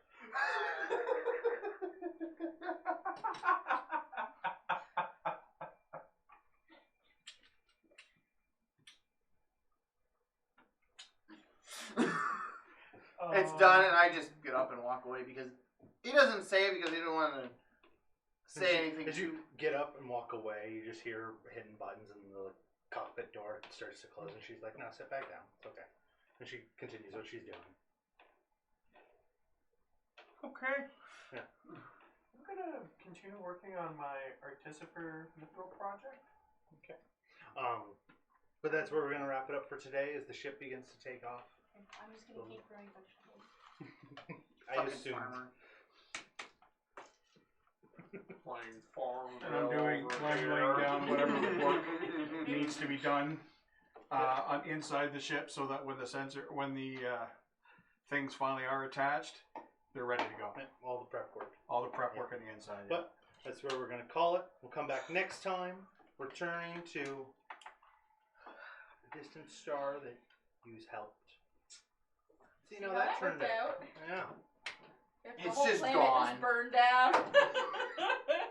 It's done, and I just get up and walk away because he doesn't say it because he didn't want to say anything. As you get up and walk away, you just hear hitting buttons and the cockpit door starts to close, and she's like, "No, sit back down. It's okay." And she continues what she's doing. Okay. Yeah. I'm gonna continue working on my Artificer Mithril project. Okay. But that's where we're gonna wrap it up for today. As the ship begins to take off. I'm just gonna keep growing vegetables. I Fucking assumed. farmer. Playing farm. And I'm laying down whatever work needs to be done on inside the ship, so that when the things finally are attached, they're ready to go. Yeah, all the prep work. All the prep work on the inside. But that's where we're going to call it. We'll come back next time returning to the distant star that you's helped. See how that turned out. Yeah. If the It's whole just planet gone. just burned down.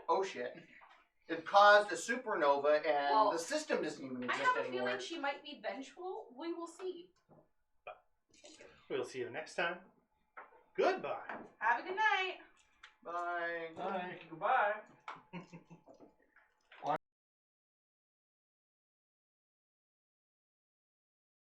Oh shit. It caused a supernova and Well, the system doesn't even I exist have a anymore. feeling she might be vengeful. We will see. We'll see you next time. Goodbye. Have a good night. Bye. Bye. Goodbye.